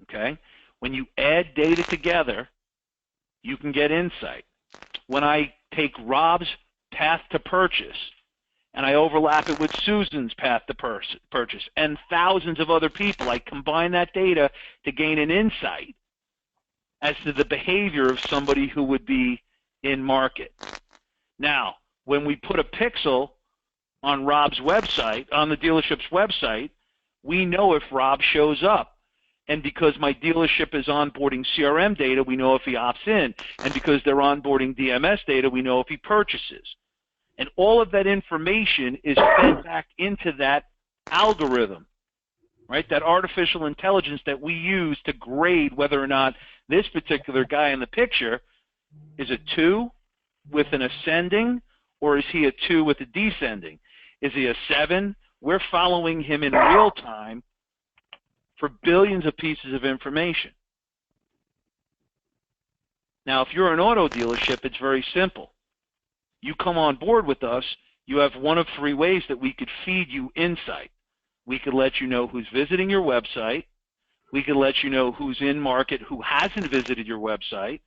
S2: Okay? When you add data together, you can get insight. When I take Rob's path to purchase and I overlap it with Susan's path to purchase and thousands of other people, I combine that data to gain an insight as to the behavior of somebody who would be in market. Now, when we put a pixel on Rob's website, on the dealership's website, we know if Rob shows up. And because my dealership is onboarding CRM data, we know if he opts in. And because they're onboarding DMS data, we know if he purchases. And all of that information is fed back into that algorithm, right? That artificial intelligence that we use to grade whether or not this particular guy in the picture is a 2 with an ascending, or is he a 2 with a descending? Is he a 7? We're following him in real time for billions of pieces of information. Now, if you're an auto dealership, it's very simple. You come on board with us, you have one of 3 ways that we could feed you insight. We could let you know who's visiting your website. We could let you know who's in market who hasn't visited your website.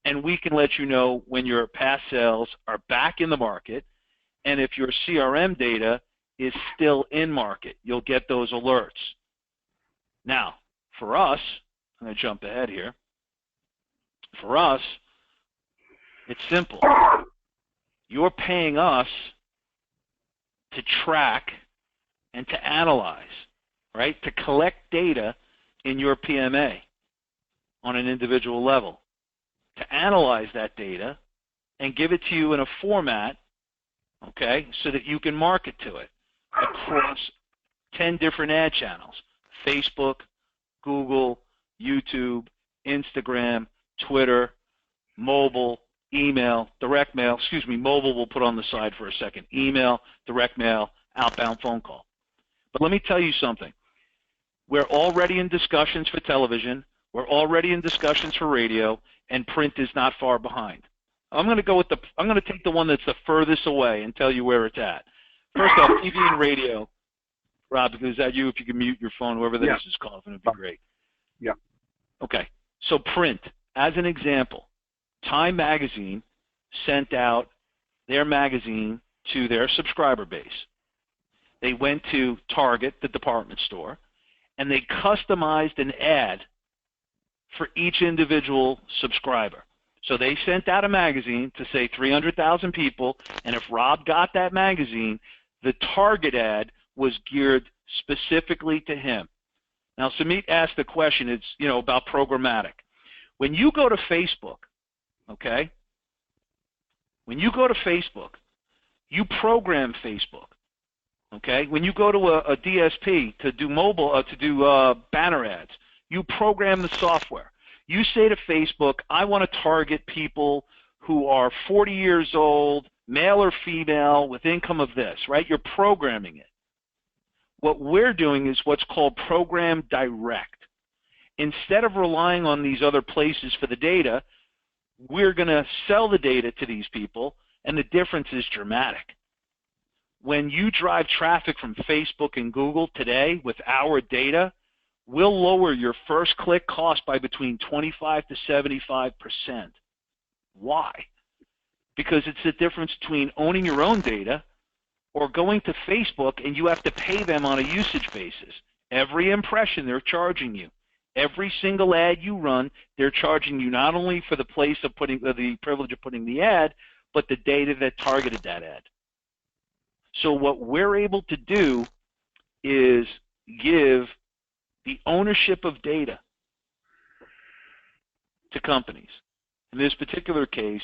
S2: And we can let you know when your past sales are back in the market and if your CRM data is still in market. You'll get those alerts. Now, for us, I'm going to jump ahead here. For us, it's simple. You're paying us to track and to analyze, right? To collect data in your PMA on an individual level, to analyze that data and give it to you in a format, okay, so that you can market to it across 10 different ad channels: Facebook, Google, YouTube, Instagram, Twitter, mobile, email, direct mail. Excuse me, mobile we'll put on the side for a second. Email, direct mail, outbound phone call. But let me tell you something. We're already in discussions for television. We're already in discussions for radio, and print is not far behind. I'm going to take the one that's the furthest away and tell you where it's at. First off, TV and radio. Rob, is that you? If you can mute your phone, whoever this is coughing, it'd be great.
S1: Yeah.
S2: Okay. So print, as an example, Time Magazine sent out their magazine to their subscriber base. They went to Target, the department store, and they customized an ad for each individual subscriber. So they sent out a magazine to say 300,000 people, and if Rob got that magazine, the target ad was geared specifically to him. Now, Samit asked the question, it's, about programmatic. When you go to Facebook, okay, when you go to Facebook, you program Facebook, okay? When you go to a DSP to do mobile, to do banner ads, you program the software. You say to Facebook, I want to target people who are 40 years old, male or female, with income of this, right? You're programming it. What we're doing is what's called program direct. Instead of relying on these other places for the data, we're going to sell the data to these people, and the difference is dramatic. When you drive traffic from Facebook and Google today with our data, we'll lower your first click cost by between 25 to 75%. Why? Because it's the difference between owning your own data or going to Facebook and you have to pay them on a usage basis. Every impression they're charging you. Every single ad you run, they're charging you not only for the place of putting the privilege of putting the ad, but the data that targeted that ad. So what we're able to do is give the ownership of data to companies. In this particular case,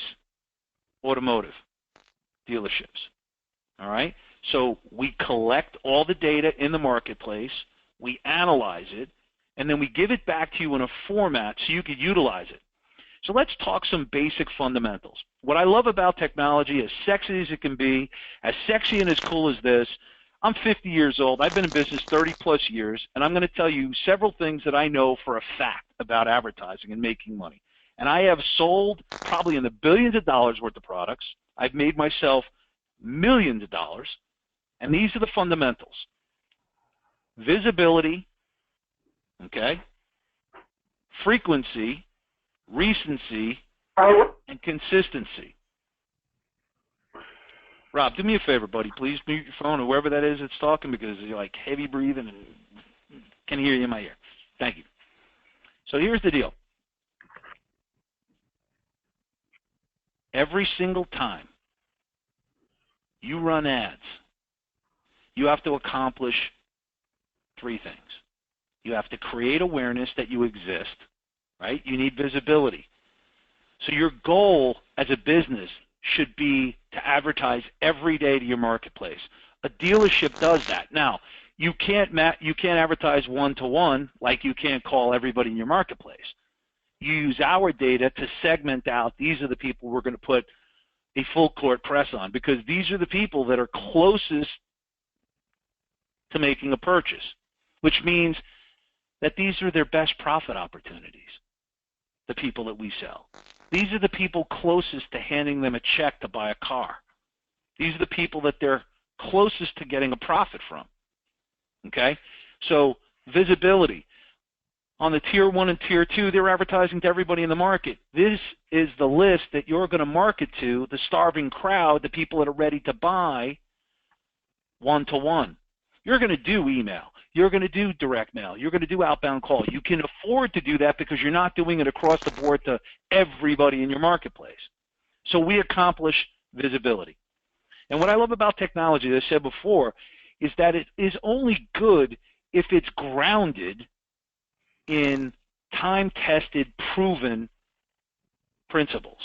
S2: automotive dealerships. All right? So we collect all the data in the marketplace, we analyze it, and then we give it back to you in a format so you could utilize it. So let's talk some basic fundamentals. What I love about technology, as sexy as it can be, as sexy and as cool as this, I'm 50 years old. I've been in business 30 plus years, and I'm going to tell you several things that I know for a fact about advertising and making money. And I have sold probably in the billions of dollars worth of products. I've made myself millions of dollars, and these are the fundamentals. Visibility, okay, frequency, recency, and consistency. Rob, do me a favor, buddy. Please mute your phone, or whoever that is that's talking, because you're like heavy breathing and can hear you in my ear. Thank you. So here's the deal. Every single time you run ads, you have to accomplish three things. You have to create awareness that you exist, right? You need visibility. So your goal as a business should be to advertise every day to your marketplace. A dealership does that. Now, you can't advertise one-to-one like you can't call everybody in your marketplace. You use our data to segment out, these are the people we're going to put a full court press on, because these are the people that are closest to making a purchase, which means that these are their best profit opportunities, the people that we sell. These are the people closest to handing them a check to buy a car. These are the people that they're closest to getting a profit from. Okay? So visibility. On the tier 1 and tier 2, they're advertising to everybody in the market. This is the list that you're going to market to, the starving crowd, the people that are ready to buy one-to-one. You're going to do email. You're going to do direct mail. You're going to do outbound call. You can afford to do that because you're not doing it across the board to everybody in your marketplace. So we accomplish visibility. And what I love about technology, as I said before, is that it is only good if it's grounded in time-tested, proven principles.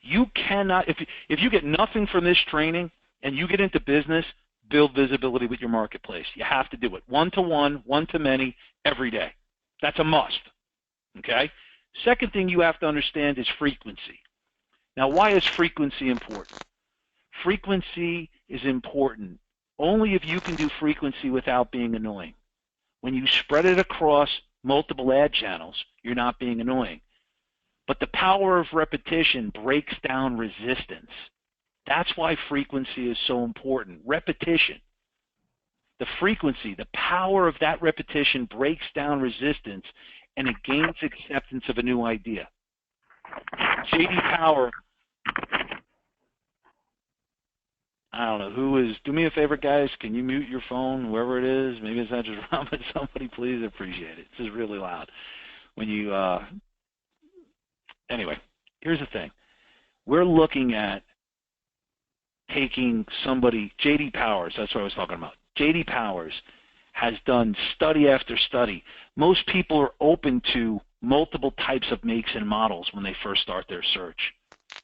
S2: You cannot, if you get nothing from this training and you get into business, build visibility with your marketplace. You have to do it one-to-one, one-to-many, every day. That's a must, okay? Second thing you have to understand is frequency. Now, why is frequency important? Frequency is important only if you can do frequency without being annoying. When you spread it across multiple ad channels, you're not being annoying. But the power of repetition breaks down resistance. That's why frequency is so important. Repetition. The frequency, the power of that repetition breaks down resistance, and it gains acceptance of a new idea. J.D. Power, I don't know who is, do me a favor, guys, can you mute your phone, whoever it is? Maybe it's not just Rob, but somebody, please, appreciate it. This is really loud. When you, anyway, here's the thing. We're looking at taking somebody, J.D. Powers, that's what I was talking about. J.D. Powers has done study after study. Most people are open to multiple types of makes and models when they first start their search.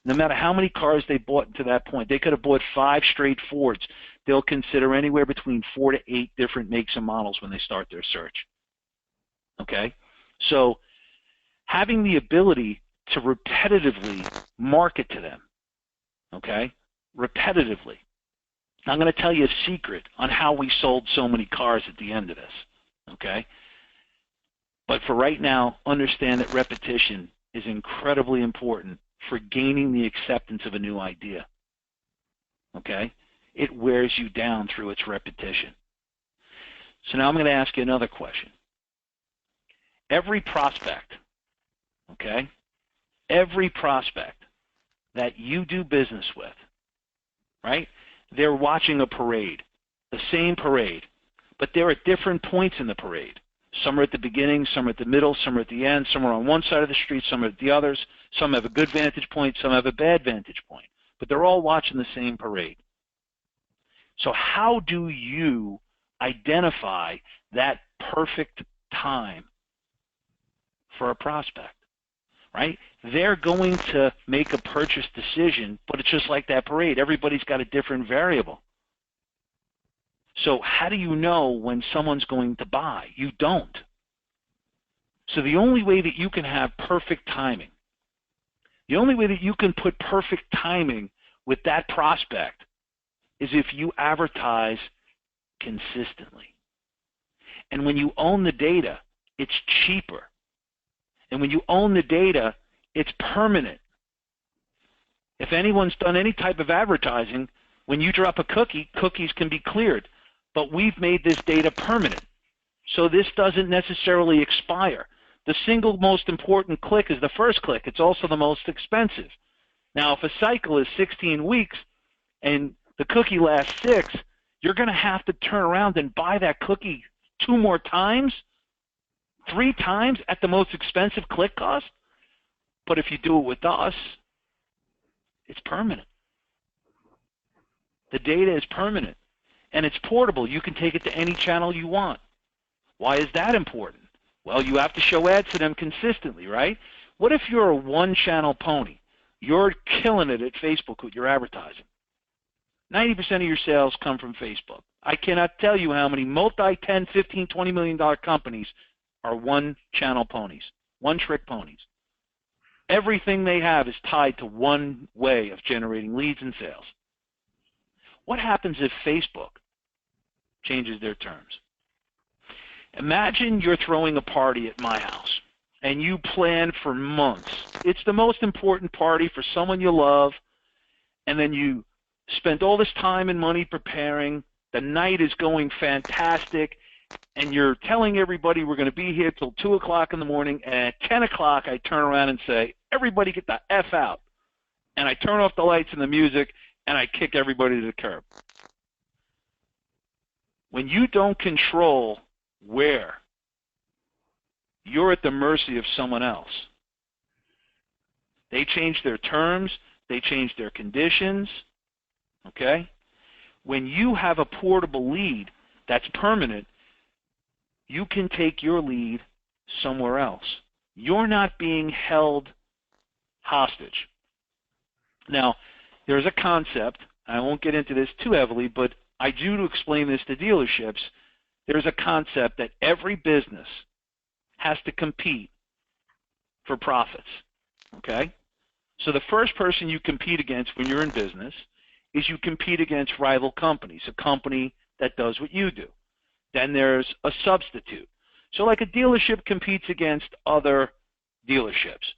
S2: No matter how many cars they bought to that point, they could have bought 5 straight Fords. They'll consider anywhere between 4 to 8 different makes and models when they start their search. Okay? So having the ability to repetitively market to them, okay, repetitively. I'm going to tell you a secret on how we sold so many cars at the end of this, okay? But for right now, understand that repetition is incredibly important for gaining the acceptance of a new idea, okay? It wears you down through its repetition. So now I'm going to ask you another question. Every prospect, okay, every prospect that you do business with, right, they're watching a parade, the same parade, but they're at different points in the parade. Some are at the beginning, some are at the middle, some are at the end, some are on one side of the street, some are at the others, some have a good vantage point, some have a bad vantage point, but they're all watching the same parade. So how do you identify that perfect time for a prospect, right? They're going to make a purchase decision, but it's just like that parade. Everybody's got a different variable. So how do you know when someone's going to buy? You don't. So the only way that you can have perfect timing, the only way that you can put perfect timing with that prospect is if you advertise consistently. And when you own the data, it's cheaper. And when you own the data, it's permanent. If anyone's done any type of advertising, when you drop a cookie, cookies can be cleared. But we've made this data permanent. So this doesn't necessarily expire. The single most important click is the first click. It's also the most expensive. Now, if a cycle is 16 weeks and the cookie lasts 6, you're going to have to turn around and buy that cookie 2 more times, 3 times at the most expensive click cost. But if you do it with us, it's permanent. The data is permanent, and it's portable. You can take it to any channel you want. Why is that important? Well, you have to show ads to them consistently, right? What if you're a one-channel pony? You're killing it at Facebook with your advertising. 90% of your sales come from Facebook. I cannot tell you how many multi-10, 15, $20 million companies are one-channel ponies, one-trick ponies. Everything they have is tied to one way of generating leads and sales. What happens if Facebook changes their terms? Imagine you're throwing a party at my house, and you plan for months. It's the most important party for someone you love, and then you spend all this time and money preparing. The night is going fantastic, and you're telling everybody we're going to be here till 2 o'clock in the morning, and at 10 o'clock I turn around and say, everybody get the F out. And I turn off the lights and the music, and I kick everybody to the curb. When you don't control where, you're at the mercy of someone else. They change their terms, they change their conditions, okay? When you have a portable lead that's permanent, you can take your lead somewhere else. You're not being held hostage. Now, there's a concept, I won't get into this too heavily, but I do to explain this to dealerships. There's a concept that every business has to compete for profits, okay? So the first person you compete against when you're in business is you compete against rival companies, a company that does what you do. Then there's a substitute. So like a dealership competes against other dealerships.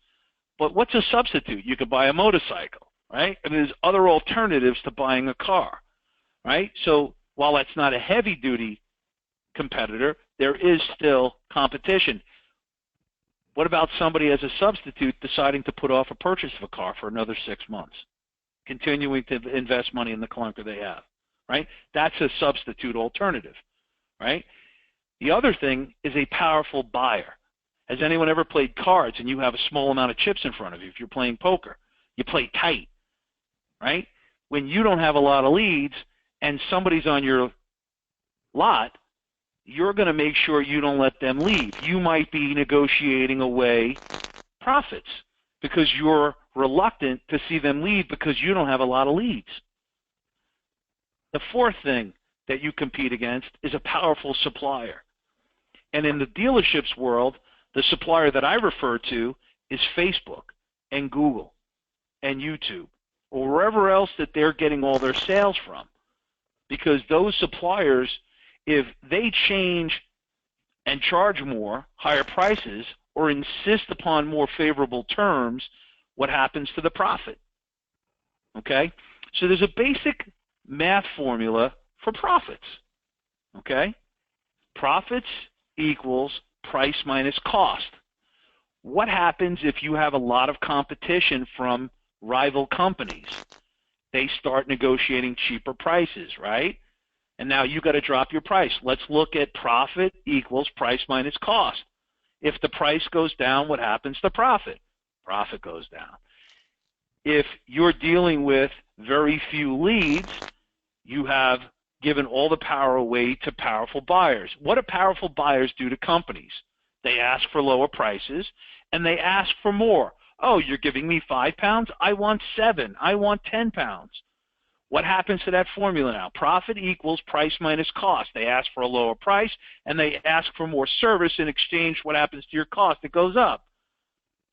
S2: But what's a substitute? You could buy a motorcycle, right? And there's other alternatives to buying a car, right? So while that's not a heavy-duty competitor, there is still competition. What about somebody as a substitute deciding to put off a purchase of a car for another 6 months, continuing to invest money in the clunker they have, right? That's a substitute alternative, right? The other thing is a powerful buyer. Has anyone ever played cards and you have a small amount of chips in front of you? If you're playing poker, you play tight, right? When you don't have a lot of leads and somebody's on your lot, you're going to make sure you don't let them leave. You might be negotiating away profits because you're reluctant to see them leave because you don't have a lot of leads. The fourth thing that you compete against is a powerful supplier. And in the dealerships world, the supplier that I refer to is Facebook and Google and YouTube or wherever else that they're getting all their sales from. Because those suppliers, if they change and charge more, higher prices, or insist upon more favorable terms, what happens to the profit? Okay? So there's a basic math formula for profits. Okay? Profits equals price minus cost. What happens if you have a lot of competition from rival companies? They start negotiating cheaper prices, right? And now you got to drop your price. Let's look at profit equals price minus cost. If the price goes down, what happens to profit? Profit goes down. If you're dealing with very few leads, you have given all the power away to powerful buyers. What do powerful buyers do to companies? They ask for lower prices, and they ask for more. Oh, you're giving me 5 pounds? I want 7. I want 10 pounds. What happens to that formula now? Profit equals price minus cost. They ask for a lower price, and they ask for more service. In exchange, what happens to your cost? It goes up.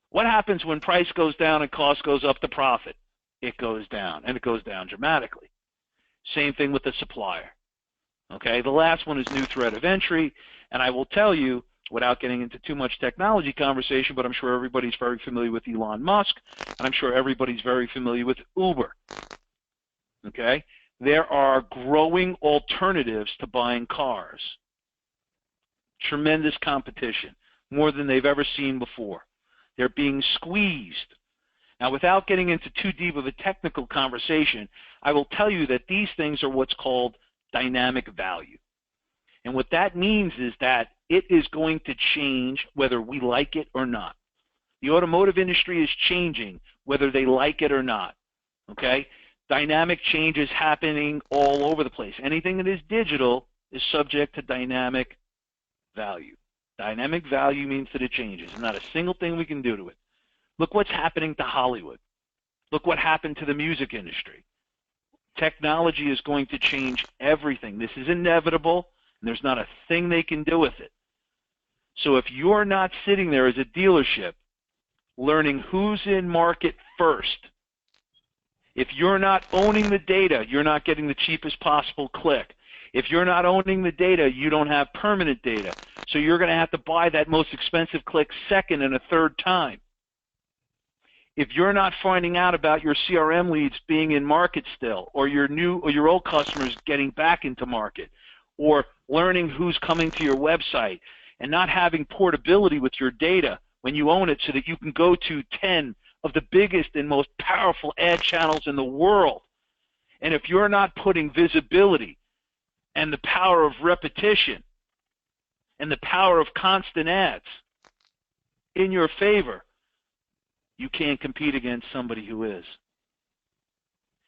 S2: What happens when price goes down and cost goes up to profit? It goes down, and it goes down dramatically. Same thing with the supplier. Okay, the last one is new threat of entry, and I will tell you, without getting into too much technology conversation, but I'm sure everybody's very familiar with Elon Musk, and I'm sure everybody's very familiar with Uber. Okay, there are growing alternatives to buying cars. Tremendous competition, more than they've ever seen before. They're being squeezed. Now, without getting into too deep of a technical conversation, I will tell you that these things are what's called dynamic value. And what that means is that it is going to change whether we like it or not. The automotive industry is changing whether they like it or not. Okay? Dynamic change is happening all over the place. Anything that is digital is subject to dynamic value. Dynamic value means that it changes. There's not a single thing we can do to it. Look what's happening to Hollywood. Look what happened to the music industry. Technology is going to change everything. This is inevitable, and there's not a thing they can do with it. So if you're not sitting there as a dealership learning who's in market first, if you're not owning the data, you're not getting the cheapest possible click. If you're not owning the data, you don't have permanent data. So you're going to have to buy that most expensive click second and a third time. If you're not finding out about your CRM leads being in market still, or your new or your old customers getting back into market, or learning who's coming to your website, and not having portability with your data when you own it so that you can go to 10 of the biggest and most powerful ad channels in the world. And if you're not putting visibility and the power of repetition and the power of constant ads in your favor, you can't compete against somebody who is.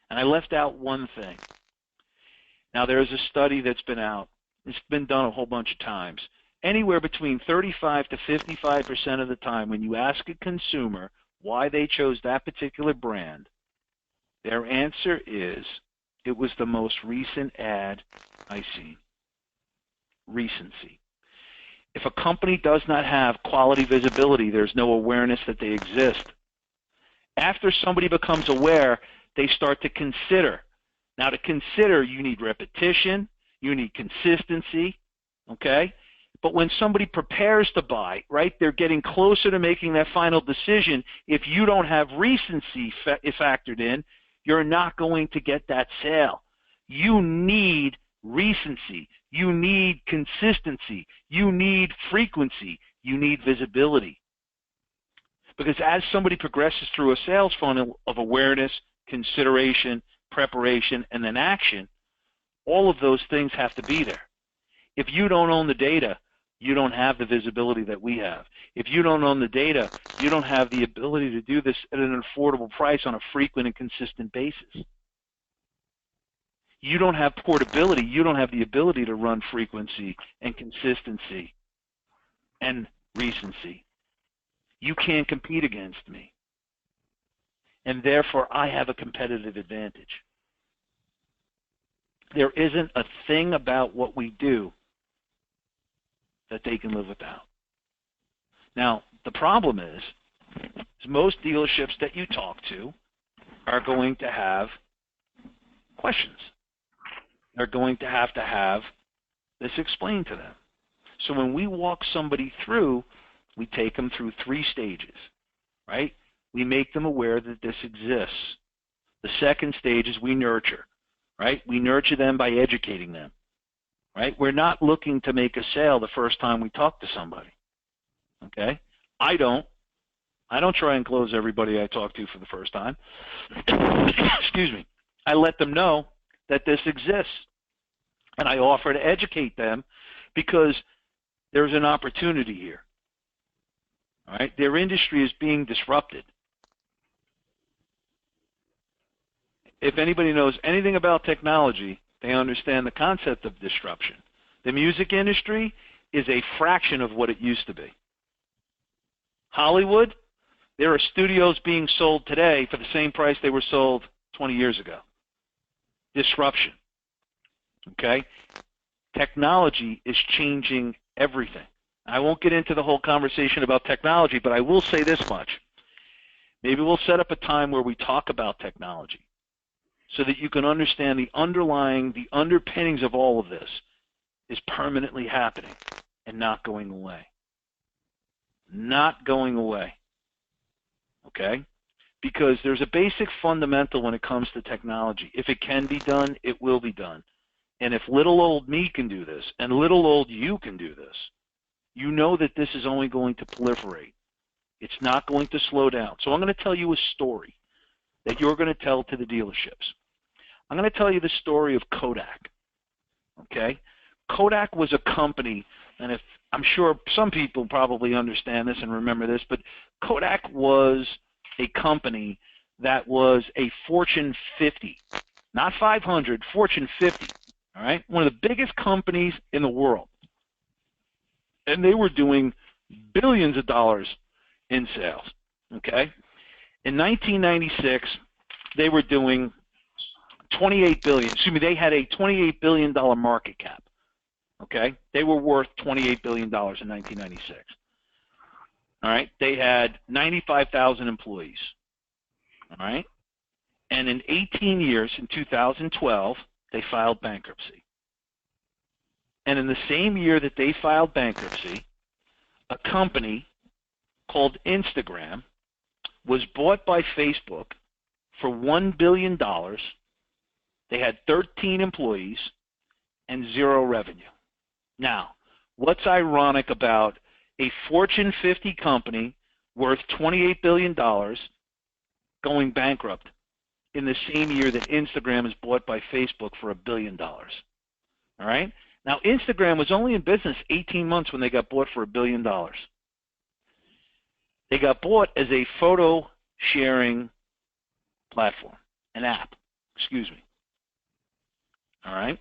S2: And I left out one thing. Now, there's a study that's been out. It's been done a whole bunch of times. Anywhere between 35 to 55% of the time when you ask a consumer why they chose that particular brand, their answer is, it was the most recent ad I seen. Recency. If a company does not have quality visibility, there's no awareness that they exist. After somebody becomes aware, they start to consider. Now, to consider, you need repetition, you need consistency, okay? But when somebody prepares to buy, right, they're getting closer to making that final decision. If you don't have recency factored in, you're not going to get that sale. You need recency. You need consistency. You need frequency. You need visibility. Because as somebody progresses through a sales funnel of awareness, consideration, preparation, and then action, all of those things have to be there. If you don't own the data, you don't have the visibility that we have. If you don't own the data, you don't have the ability to do this at an affordable price on a frequent and consistent basis. You don't have portability. You don't have the ability to run frequency and consistency and recency. You can't compete against me. And therefore, I have a competitive advantage. There isn't a thing about what we do that they can live without. Now, the problem is most dealerships that you talk to are going to have questions. They're going to have this explained to them. So when we walk somebody through, we take them through 3 stages, right? We make them aware that this exists. The second stage is we nurture, right? We nurture them by educating them, right? We're not looking to make a sale the first time we talk to somebody, okay? I don't try and close everybody I talk to for the first time. Excuse me. I let them know that this exists, and I offer to educate them because there's an opportunity here. All right? Their industry is being disrupted. If anybody knows anything about technology, they understand the concept of disruption. The music industry is a fraction of what it used to be. Hollywood, there are studios being sold today for the same price they were sold 20 years ago. Disruption. Okay? Technology is changing everything. I won't get into the whole conversation about technology, but I will say this much. Maybe we'll set up a time where we talk about technology so that you can understand the underpinnings of all of this. is permanently happening and not going away. Not going away. Okay? Because there's a basic fundamental when it comes to technology. If it can be done, it will be done. And if little old me can do this, and little old you can do this, you know that this is only going to proliferate. It's not going to slow down. So I'm going to tell you a story that you're going to tell to the dealerships. I'm going to tell you the story of Kodak. Okay? Kodak was a company, and if I'm sure some people probably understand this and remember this, but Kodak was a company that was a Fortune 50, not 500, Fortune 50, all right? One of the biggest companies in the world. And they were doing billions of dollars in sales, okay? In 1996, they were doing $28 billion. Excuse me, they had a $28 billion market cap, okay? They were worth $28 billion in 1996. All right, they had 95,000 employees. All right, and in 18 years, in 2012, they filed bankruptcy. And in the same year that they filed bankruptcy, a company called Instagram was bought by Facebook for $1 billion. They had 13 employees and 0 revenue. Now, what's ironic about a Fortune 50 company worth $28 billion going bankrupt in the same year that Instagram is bought by Facebook for $1 billion? All right? Now, Instagram was only in business 18 months when they got bought for $1 billion. They got bought as a photo sharing platform, an app, excuse me. All right?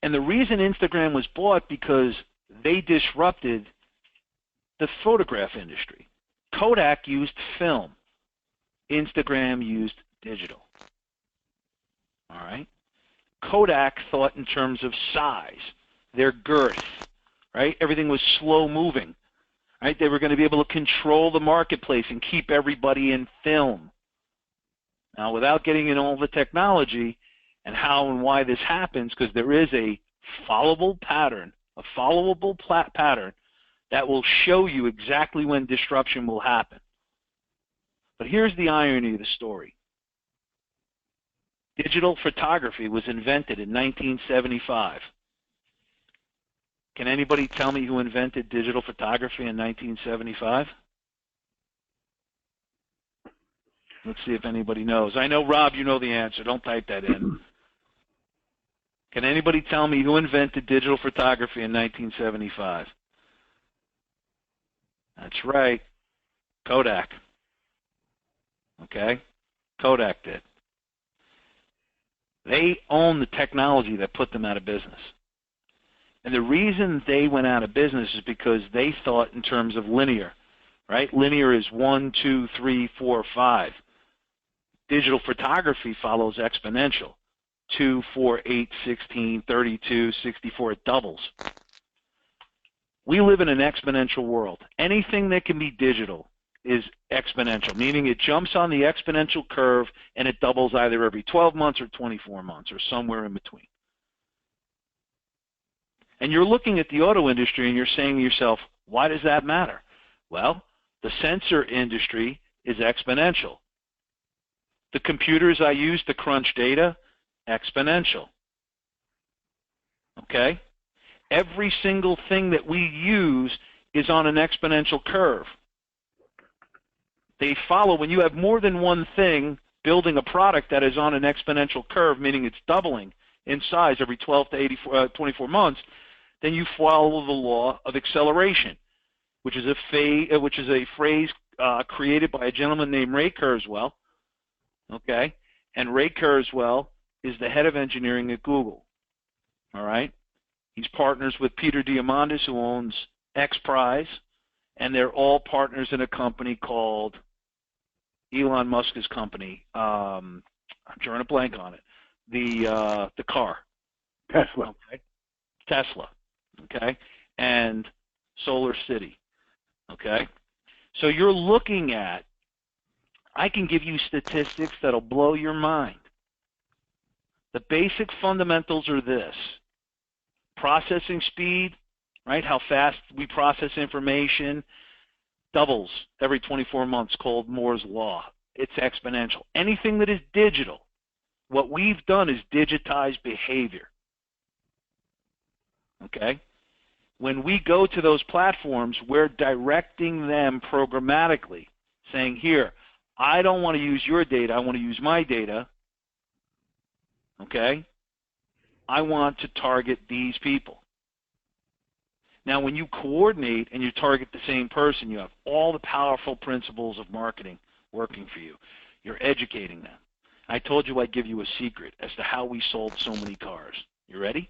S2: And the reason Instagram was bought because they disrupted the photograph industry. Kodak used film. Instagram used digital. All right? Kodak thought in terms of size, their girth, right? Everything was slow moving, right? They were going to be able to control the marketplace and keep everybody in film. Now, without getting into all the technology and how and why this happens, because there is a followable pattern, pattern that will show you exactly when disruption will happen. But here's the irony of the story. Digital photography was invented in 1975. Can anybody tell me who invented digital photography in 1975? Let's see if anybody knows. I know, Rob, you know the answer. Don't type that in. Can anybody tell me who invented digital photography in 1975? That's right, Kodak. Okay? Kodak did. They own the technology that put them out of business. And the reason they went out of business is because they thought in terms of linear, right? Linear is 1, 2, 3, 4, 5. Digital photography follows exponential. 2, 4, 8, 16, 32, 64, it doubles. We live in an exponential world. Anything that can be digital is exponential, meaning it jumps on the exponential curve and it doubles either every 12 months or 24 months or somewhere in between. And you're looking at the auto industry and you're saying to yourself, why does that matter? Well, the sensor industry is exponential. The computers I use to crunch data, exponential. Okay? Every single thing that we use is on an exponential curve. They follow, when you have more than one thing building a product that is on an exponential curve, meaning it's doubling in size every 12 to 24 months, then you follow the law of acceleration, which is a phrase created by a gentleman named Ray Kurzweil. Okay? And Ray Kurzweil is the head of engineering at Google. All right? He's partners with Peter Diamandis, who owns XPRIZE, and they're all partners in a company called Elon Musk's company. I'm drawing a blank on it. The car.
S1: Tesla.
S2: Okay. Tesla. Okay. And Solar City. Okay. So you're looking at, I can give you statistics that'll blow your mind. The basic fundamentals are this. processing speed, right? How fast we process information doubles every 24 months, called Moore's Law. It's exponential. Anything that is digital, what we've done is digitize behavior. Okay? When we go to those platforms, we're directing them programmatically, saying, here, I don't want to use your data, I want to use my data. Okay? I want to target these people. Now, when you coordinate and you target the same person, you have all the powerful principles of marketing working for you. You're educating them. I told you I'd give you a secret as to how we sold so many cars. You ready?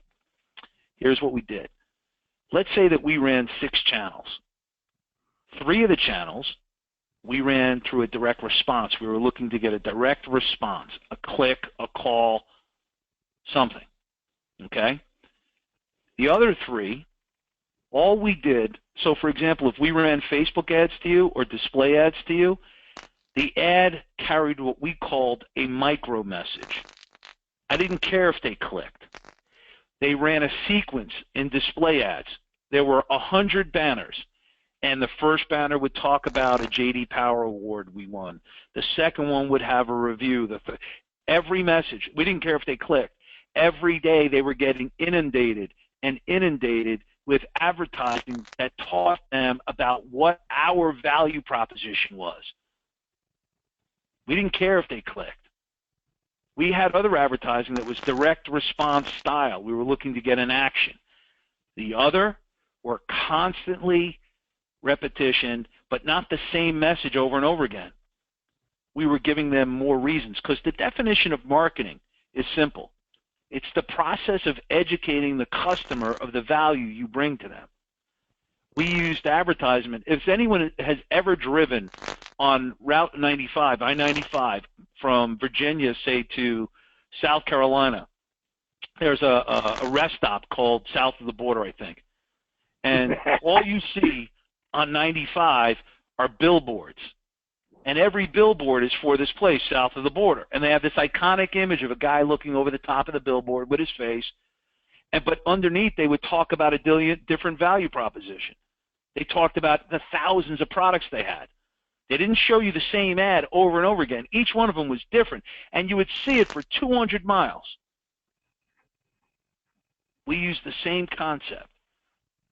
S2: Here's what we did. Let's say that we ran 6 channels. 3 of the channels we ran through a direct response. We were looking to get a direct response, a click, a call, something. Okay? The other 3, all we did, so for example, if we ran Facebook ads to you or display ads to you, the ad carried what we called a micro message. I didn't care if they clicked. They ran a sequence in display ads. There were 100 banners, and the first banner would talk about a J.D. Power Award we won. The second one would have a review. Every message, we didn't care if they clicked. Every day they were getting inundated and inundated with advertising that taught them about what our value proposition was. We didn't care if they clicked. We had other advertising that was direct response style. We were looking to get an action. The other were constantly repetition, but not the same message over and over again. We were giving them more reasons, because the definition of marketing is simple. It's the process of educating the customer of the value you bring to them. We used advertisement. If anyone has ever driven on Route 95, I-95, from Virginia, say, to South Carolina, there's a rest stop called South of the Border, I think. And all you see on 95 are billboards. And every billboard is for this place, South of the Border. And they have this iconic image of a guy looking over the top of the billboard with his face. But underneath, they would talk about a different value proposition. They talked about the thousands of products they had. They didn't show you the same ad over and over again. Each one of them was different, and you would see it for 200 miles. We used the same concept.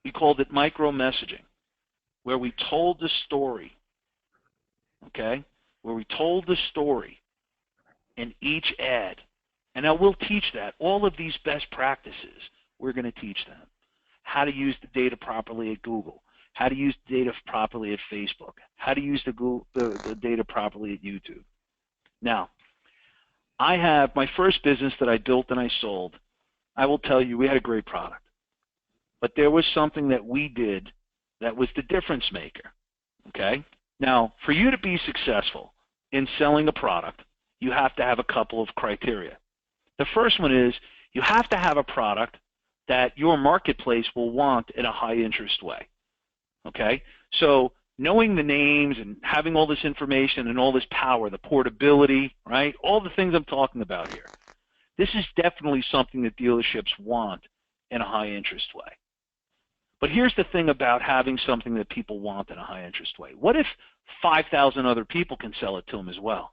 S2: We called it micro-messaging, where we told the story, okay? Where we told the story in each ad. And now we'll teach that. All of these best practices, we're going to teach them. How to use the data properly at Google. How to use the data properly at Facebook. How to use the data properly at YouTube. Now, I have my first business that I built and I sold. I will tell you, we had a great product. But there was something that we did that was the difference maker. Okay? Now, for you to be successful in selling a product, you have to have a couple of criteria. The first one is you have to have a product that your marketplace will want in a high-interest way. Okay? So knowing the names and having all this information and all this power, the portability, right? All the things I'm talking about here. This is definitely something that dealerships want in a high-interest way. But here's the thing about having something that people want in a high-interest way. What if 5,000 other people can sell it to them as well?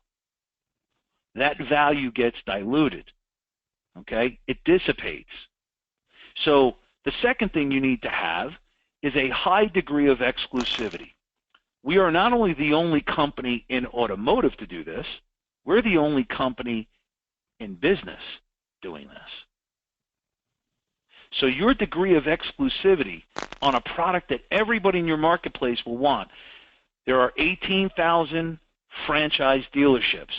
S2: That value gets diluted. Okay? It dissipates. So the second thing you need to have is a high degree of exclusivity. We are not only the only company in automotive to do this, we're the only company in business doing this. So your degree of exclusivity on a product that everybody in your marketplace will want. There are 18,000 franchise dealerships.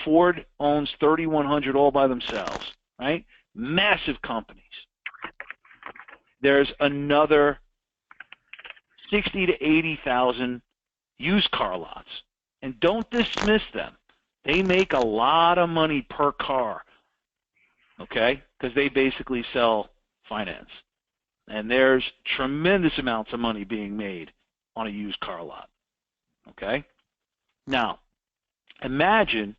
S2: Ford owns 3,100 all by themselves, right? Massive companies. There's another 60 to 80,000 used car lots. And don't dismiss them. They make a lot of money per car, okay? Because they basically sell finance. And there's tremendous amounts of money being made on a used car lot, okay? Now, imagine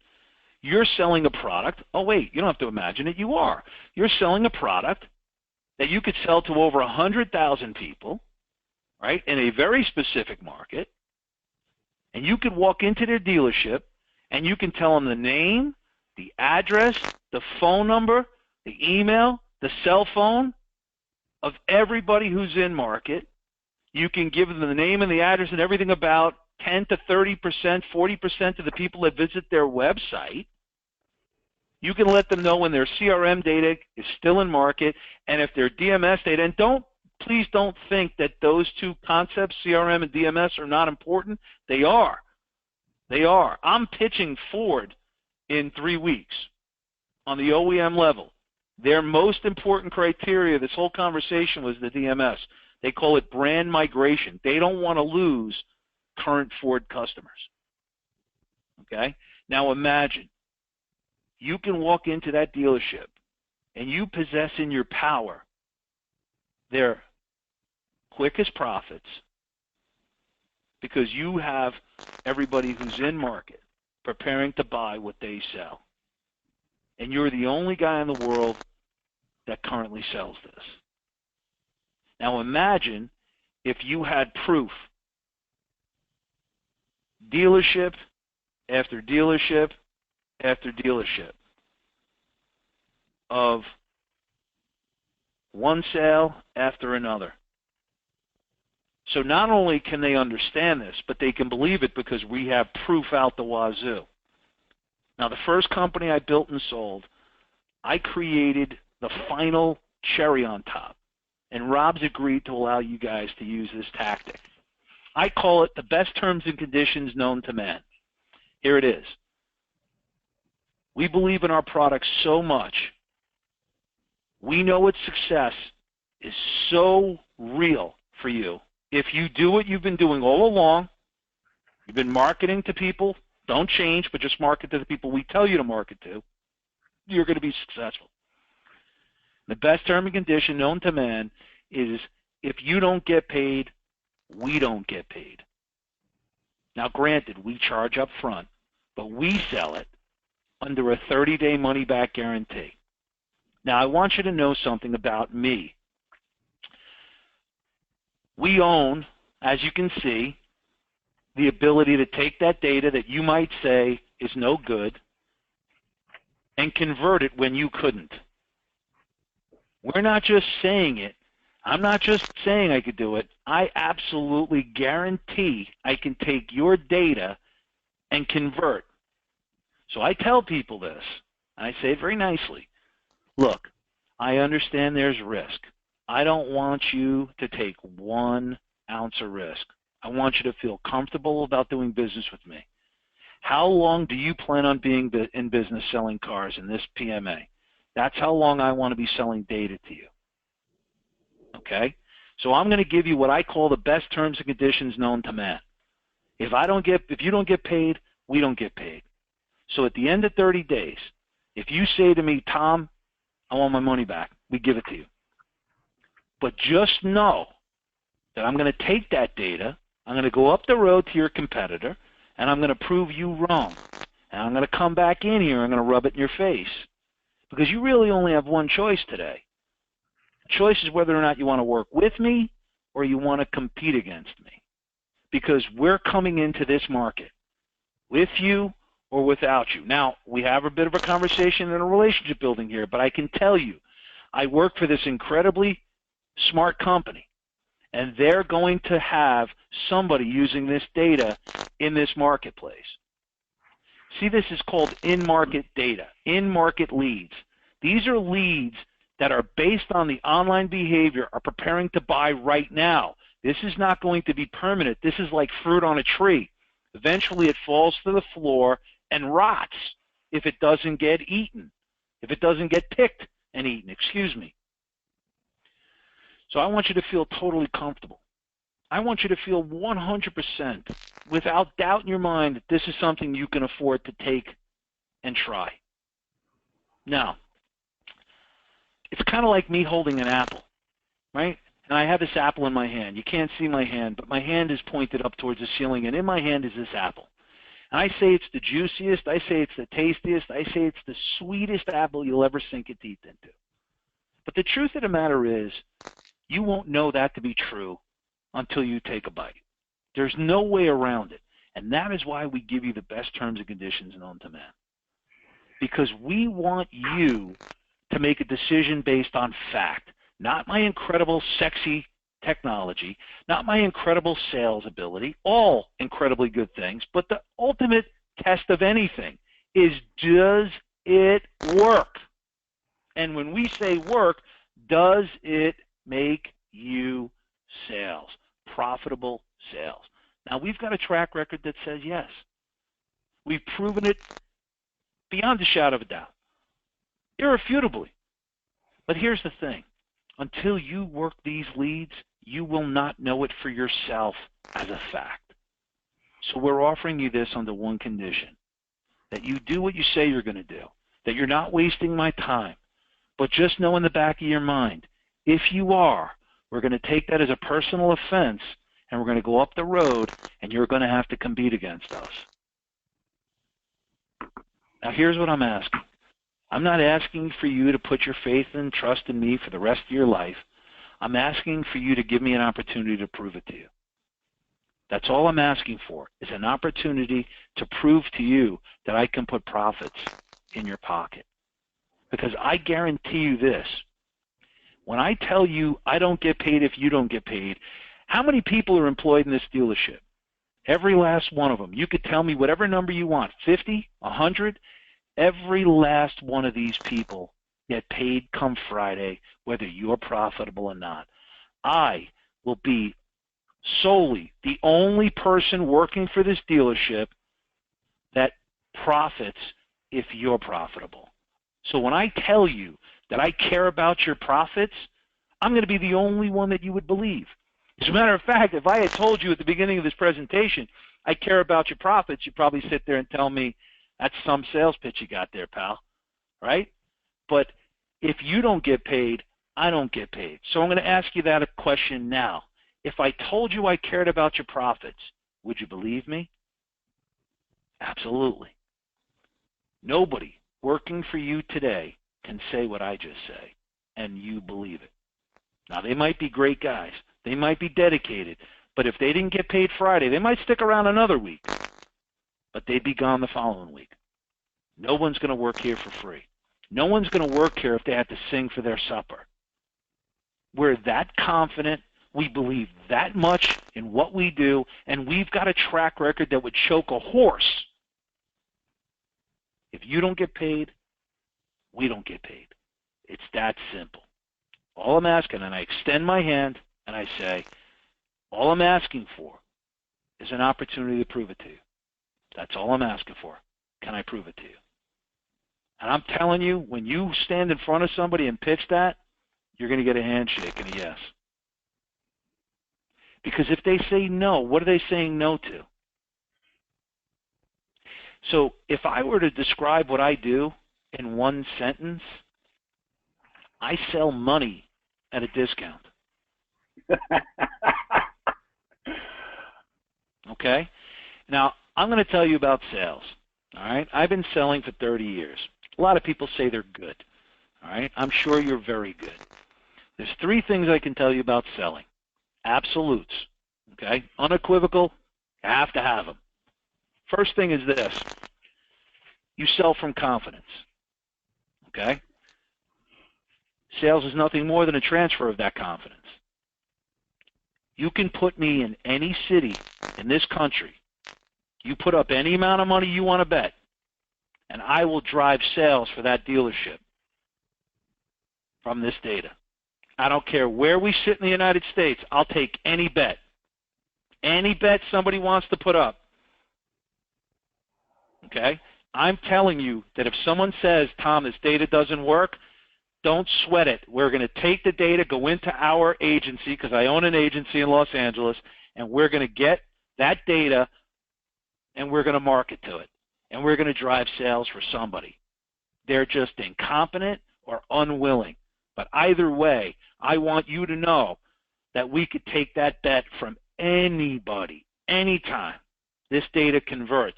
S2: you're selling a product. Oh, wait, you don't have to imagine it. You are. You're selling a product that you could sell to over 100,000 people, right, in a very specific market, and you could walk into their dealership and you can tell them the name, the address, the phone number, the email, the cell phone of everybody who's in market. You can give them the name and the address and everything about 10 to 30%, 40% of the people that visit their website. You can let them know when their CRM data is still in market and if their DMS data, and please don't think that those two concepts, CRM and DMS, are not important. They are. They are. I'm pitching Ford in 3 weeks on the OEM level. Their most important criteria, this whole conversation, was the DMS. They call it brand migration. They don't want to lose current Ford customers. Okay? Now imagine you can walk into that dealership and you possess in your power their quickest profits because you have everybody who's in market preparing to buy what they sell. And you're the only guy in the world that currently sells this. Now imagine if you had proof, dealership after dealership after dealership, of one sale after another. So not only can they understand this, but they can believe it because we have proof out the wazoo. Now, the first company I built and sold, I created the final cherry on top, and Rob's agreed to allow you guys to use this tactic. I call it the best terms and conditions known to man. Here it is. We believe in our products so much. We know its success is so real for you. If you do what you've been doing all along, you've been marketing to people, don't change, but just market to the people we tell you to market to, you're going to be successful. The best term and condition known to man is if you don't get paid, we don't get paid. Now, granted, we charge up front, but we sell it under a 30-day money-back guarantee. Now, I want you to know something about me. We own, as you can see, the ability to take that data that you might say is no good and convert it when you couldn't. We're not just saying it. I'm not just saying I could do it. I absolutely guarantee I can take your data and convert. So I tell people this, and I say it very nicely. Look, I understand there's risk. I don't want you to take 1 ounce of risk. I want you to feel comfortable about doing business with me. How long do you plan on being in business selling cars in this PMA? That's how long I want to be selling data to you. Okay? So I'm going to give you what I call the best terms and conditions known to man. If you don't get paid, we don't get paid. So at the end of 30 days, if you say to me, Tom, I want my money back, we give it to you. But just know that I'm going to take that data, I'm going to go up the road to your competitor, and I'm going to prove you wrong. And I'm going to come back in here and I'm going to rub it in your face. Because you really only have one choice today. The choice is whether or not you want to work with me or you want to compete against me. Because we're coming into this market with you or without you. Now, we have a bit of a conversation and a relationship building here, but I can tell you, I work for this incredibly smart company, and they're going to have somebody using this data in this marketplace. See, this is called in-market data, in-market leads. These are leads that are based on the online behavior, are preparing to buy right now. This is not going to be permanent. This is like fruit on a tree. Eventually it falls to the floor and rots if it doesn't get eaten, if it doesn't get picked and eaten, excuse me. So I want you to feel totally comfortable. I want you to feel 100% without doubt in your mind that this is something you can afford to take and try. Now, it's kind of like me holding an apple, right? And I have this apple in my hand. You can't see my hand, but my hand is pointed up towards the ceiling, and in my hand is this apple. And I say it's the juiciest, I say it's the tastiest, I say it's the sweetest apple you'll ever sink your teeth into. But the truth of the matter is, you won't know that to be true until you take a bite. There's no way around it. And that is why we give you the best terms and conditions known to man. Because we want you to make a decision based on fact, not my incredible, sexy technology, not my incredible sales ability, all incredibly good things, but the ultimate test of anything is, does it work? And when we say work, does it make you sales, profitable sales? Now, we've got a track record that says yes. We've proven it beyond a shadow of a doubt, irrefutably. But here's the thing. Until you work these leads, you will not know it for yourself as a fact. So we're offering you this under one condition, that you do what you say you're going to do, that you're not wasting my time. But just know in the back of your mind, if you are, we're going to take that as a personal offense, and we're going to go up the road, and you're going to have to compete against us. Now, here's what I'm asking. I'm not asking for you to put your faith and trust in me for the rest of your life. I'm asking for you to give me an opportunity to prove it to you. That's all I'm asking for, is an opportunity to prove to you that I can put profits in your pocket. Because I guarantee you this. When I tell you I don't get paid if you don't get paid, how many people are employed in this dealership? Every last one of them. You could tell me whatever number you want, 50, 100. Every last one of these people get paid come Friday, whether you're profitable or not. I will be solely the only person working for this dealership that profits if you're profitable. So when I tell you that I care about your profits, I'm going to be the only one that you would believe. As a matter of fact, if I had told you at the beginning of this presentation, I care about your profits, you'd probably sit there and tell me, that's some sales pitch you got there, pal, right? But if you don't get paid, I don't get paid. So I'm going to ask you that question now. If I told you I cared about your profits, would you believe me? Absolutely. Nobody working for you today can say what I just say, and you believe it. Now, they might be great guys. They might be dedicated. But if they didn't get paid Friday, they might stick around another week. But they'd be gone the following week. No one's going to work here for free. No one's going to work here if they had to sing for their supper. We're that confident. We believe that much in what we do, and we've got a track record that would choke a horse. If you don't get paid, we don't get paid. It's that simple. All I'm asking, and I extend my hand and I say, all I'm asking for is an opportunity to prove it to you. That's all I'm asking for. Can I prove it to you? And I'm telling you, when you stand in front of somebody and pitch that, you're going to get a handshake and a yes. Because if they say no, what are they saying no to? So if I were to describe what I do in one sentence, I sell money at a discount. Okay? Now, I'm going to tell you about sales. All right? I've been selling for 30 years. A lot of people say they're good. All right? I'm sure you're very good. There's three things I can tell you about selling. Absolutes. Okay? Unequivocal. You have to have them. First thing is this. You sell from confidence. Okay? Sales is nothing more than a transfer of that confidence. You can put me in any city in this country. You put up any amount of money you want to bet, and I will drive sales for that dealership from this data. I don't care where we sit in the United States. I'll take any bet. Any bet somebody wants to put up. Okay? I'm telling you that if someone says, Tom, this data doesn't work, don't sweat it. We're going to take the data, go into our agency, because I own an agency in Los Angeles, and we're going to get that data, and we're going to market to it. And we're going to drive sales for somebody. They're just incompetent or unwilling. But either way, I want you to know that we could take that bet from anybody, anytime. This data converts.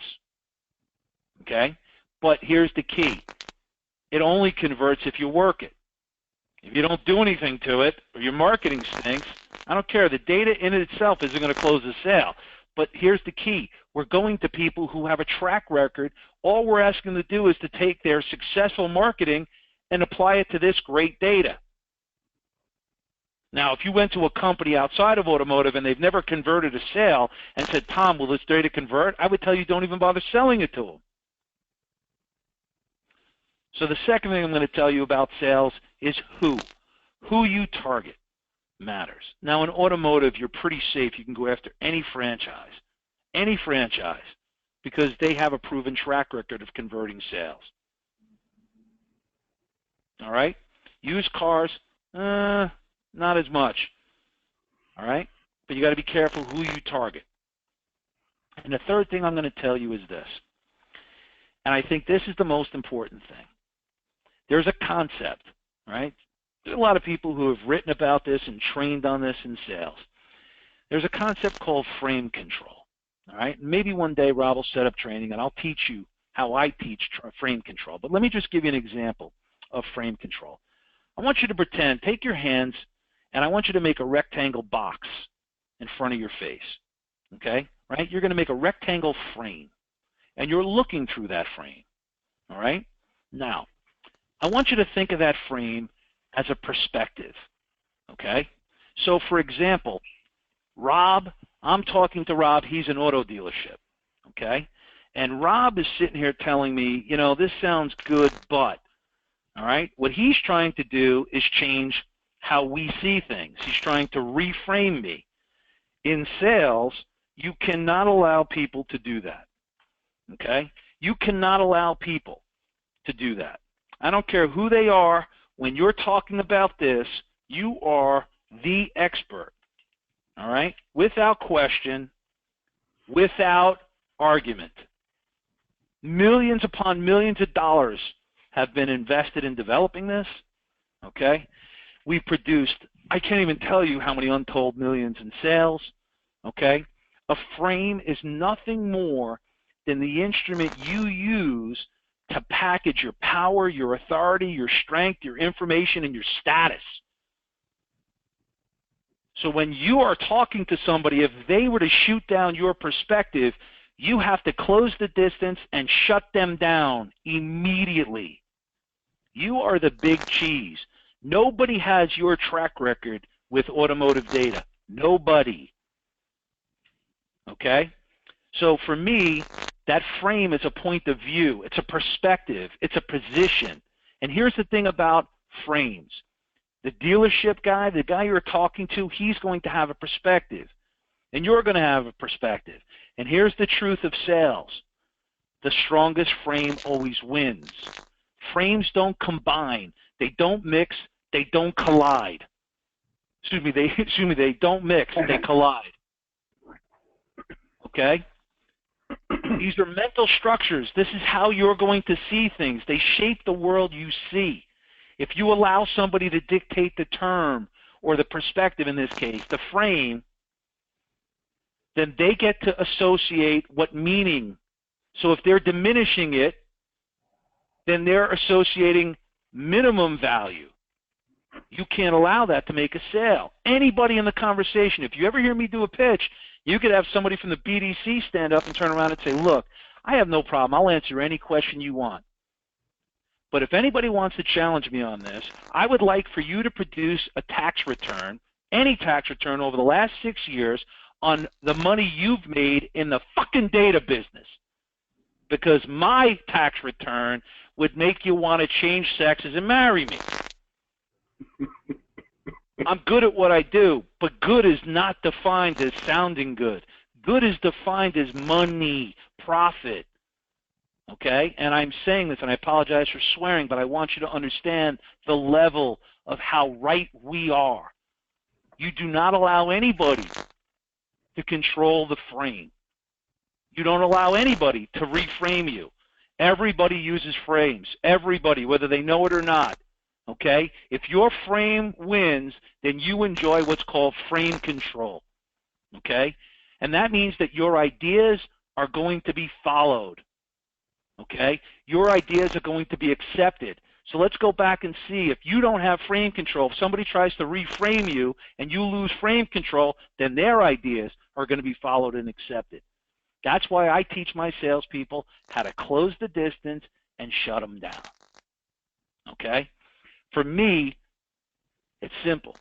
S2: Okay? But here's the key. It only converts if you work it. If you don't do anything to it, or your marketing stinks, I don't care. The data in itself isn't going to close the sale. But here's the key. We're going to people who have a track record. All we're asking them to do is to take their successful marketing and apply it to this great data. Now, if you went to a company outside of automotive and they've never converted a sale and said, Tom, will this data convert? I would tell you don't even bother selling it to them. So the second thing I'm going to tell you about sales is who. Who you target matters. Now, in automotive, you're pretty safe. You can go after any franchise, because they have a proven track record of converting sales. All right? Used cars, not as much. All right? But you got to be careful who you target. And the third thing I'm going to tell you is this. And I think this is the most important thing. There's a concept, right? There's a lot of people who have written about this and trained on this in sales. There's a concept called frame control. All right? Maybe one day Rob will set up training and I'll teach you how I teach frame control. But let me just give you an example of frame control. I want you to pretend, take your hands, and I want you to make a rectangle box in front of your face, okay? Right? You're going to make a rectangle frame, and you're looking through that frame, all right? Now, I want you to think of that frame as a perspective, okay? So, for example, Rob, I'm talking to Rob. He's an auto dealership, okay? And Rob is sitting here telling me, you know, this sounds good, but, all right? What he's trying to do is change how we see things. He's trying to reframe me. In sales, you cannot allow people to do that, okay? You cannot allow people to do that. I don't care who they are. When you're talking about this, you are the expert, all right? Without question, without argument. Millions upon millions of dollars have been invested in developing this, okay? We've produced, I can't even tell you how many untold millions in sales, okay? A frame is nothing more than the instrument you use to package your power, your authority, your strength, your information, and your status. So when you are talking to somebody, if they were to shoot down your perspective, you have to close the distance and shut them down immediately. You are the big cheese. Nobody has your track record with automotive data. Nobody. Okay? So for me, that frame is a point of view. It's a perspective. It's a position. And here's the thing about frames. The dealership guy, the guy you're talking to, he's going to have a perspective. And you're going to have a perspective. And here's the truth of sales. The strongest frame always wins. Frames don't combine. They don't mix. They don't collide. They don't mix. They collide. Okay? These are mental structures. This is how you're going to see things. They shape the world you see. If you allow somebody to dictate the term, or the perspective in this case, the frame, then they get to associate what meaning. So if they're diminishing it, then they're associating minimum value. You can't allow that to make a sale. Anybody in the conversation, if you ever hear me do a pitch, you could have somebody from the BDC stand up and turn around and say, look, I have no problem. I'll answer any question you want. But if anybody wants to challenge me on this, I would like for you to produce a tax return, any tax return over the last 6 years on the money you've made in the fucking data business. Because my tax return would make you want to change sexes and marry me. I'm good at what I do, but good is not defined as sounding good. Good is defined as money, profit. Okay? And I'm saying this, and I apologize for swearing, but I want you to understand the level of how right we are. You do not allow anybody to control the frame. You don't allow anybody to reframe you. Everybody uses frames. Everybody, whether they know it or not. Okay? If your frame wins, then you enjoy what's called frame control. Okay? And that means that your ideas are going to be followed. Okay? Your ideas are going to be accepted. So let's go back and see if you don't have frame control. If somebody tries to reframe you and you lose frame control, then their ideas are going to be followed and accepted. That's why I teach my salespeople how to close the distance and shut them down. Okay? For me, it's simple.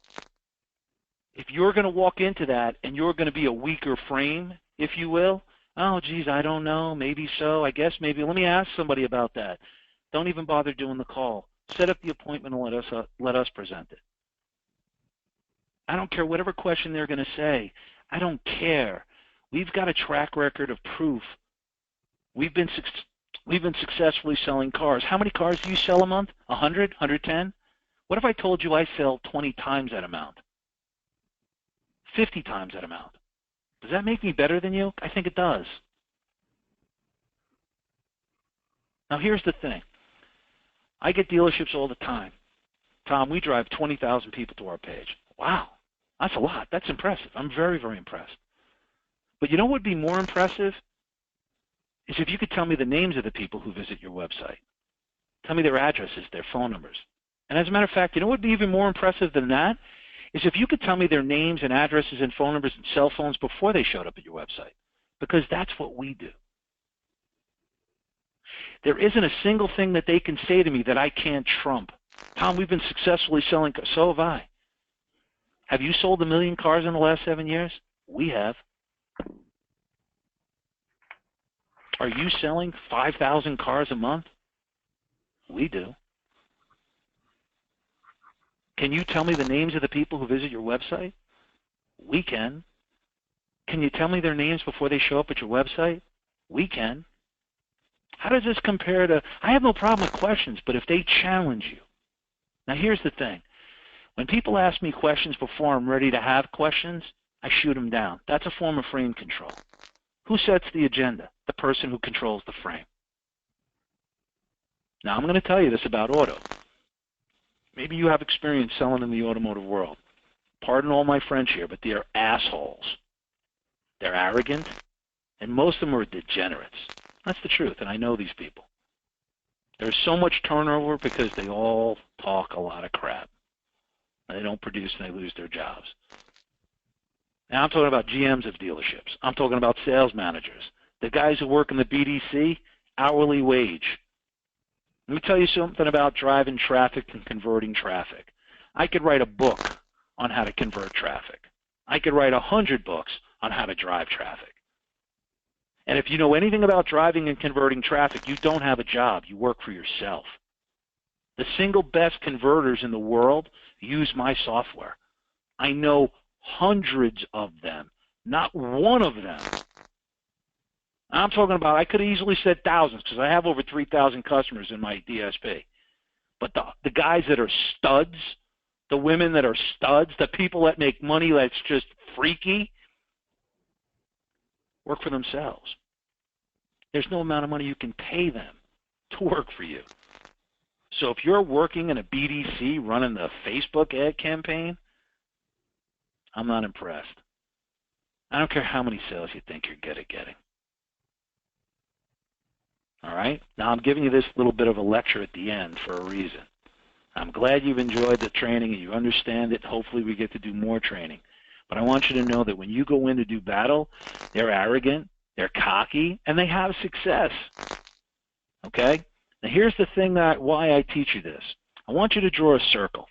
S2: If you're going to walk into that and you're going to be a weaker frame, if you will, oh, geez, I don't know, maybe so, I guess maybe, let me ask somebody about that. Don't even bother doing the call. Set up the appointment and let us present it. I don't care whatever question they're going to say. I don't care. We've got a track record of proof. We've been successfully selling cars. How many cars do you sell a month? 100? 110? What if I told you I sell 20 times that amount? 50 times that amount? Does that make me better than you? I think it does. Now here's the thing. I get dealerships all the time. Tom, we drive 20,000 people to our page. Wow, that's a lot. That's impressive. I'm very, very impressed. But you know what would be more impressive? Is if you could tell me the names of the people who visit your website. Tell me their addresses, their phone numbers. And as a matter of fact, you know what would be even more impressive than that? Is if you could tell me their names and addresses and phone numbers and cell phones before they showed up at your website. Because that's what we do. There isn't a single thing that they can say to me that I can't trump. Tom, we've been successfully selling cars. So have I. Have you sold 1 million cars in the last 7 years? We have. Are you selling 5,000 cars a month? We do. Can you tell me the names of the people who visit your website? We can. Can you tell me their names before they show up at your website? We can. How does this compare to, I have no problem with questions, but if they challenge you. Now here's the thing. When people ask me questions before I'm ready to have questions, I shoot them down. That's a form of frame control. Who sets the agenda? The person who controls the frame. Now I'm going to tell you this about auto. Maybe you have experience selling in the automotive world. Pardon all my French here, but they're assholes. They're arrogant, and most of them are degenerates. That's the truth, and I know these people. There's so much turnover because they all talk a lot of crap. And they don't produce and they lose their jobs. Now I'm talking about GMs of dealerships. I'm talking about sales managers. The guys who work in the BDC, hourly wage. Let me tell you something about driving traffic and converting traffic. I could write a book on how to convert traffic. I could write 100 books on how to drive traffic. And if you know anything about driving and converting traffic, you don't have a job. You work for yourself. The single best converters in the world use my software. I know hundreds of them, not one of them. I'm talking about, I could have easily said thousands because I have over 3,000 customers in my DSP. But the guys that are studs, the women that are studs, the people that make money that's just freaky, work for themselves. There's no amount of money you can pay them to work for you. So if you're working in a BDC running the Facebook ad campaign, I'm not impressed. I don't care how many sales you think you're good at getting. All right? Now I'm giving you this little bit of a lecture at the end for a reason. I'm glad you've enjoyed the training and you understand it. Hopefully we get to do more training. But I want you to know that when you go in to do battle, they're arrogant, they're cocky, and they have success. Okay? Now here's the thing why I teach you this. I want you to draw a circle.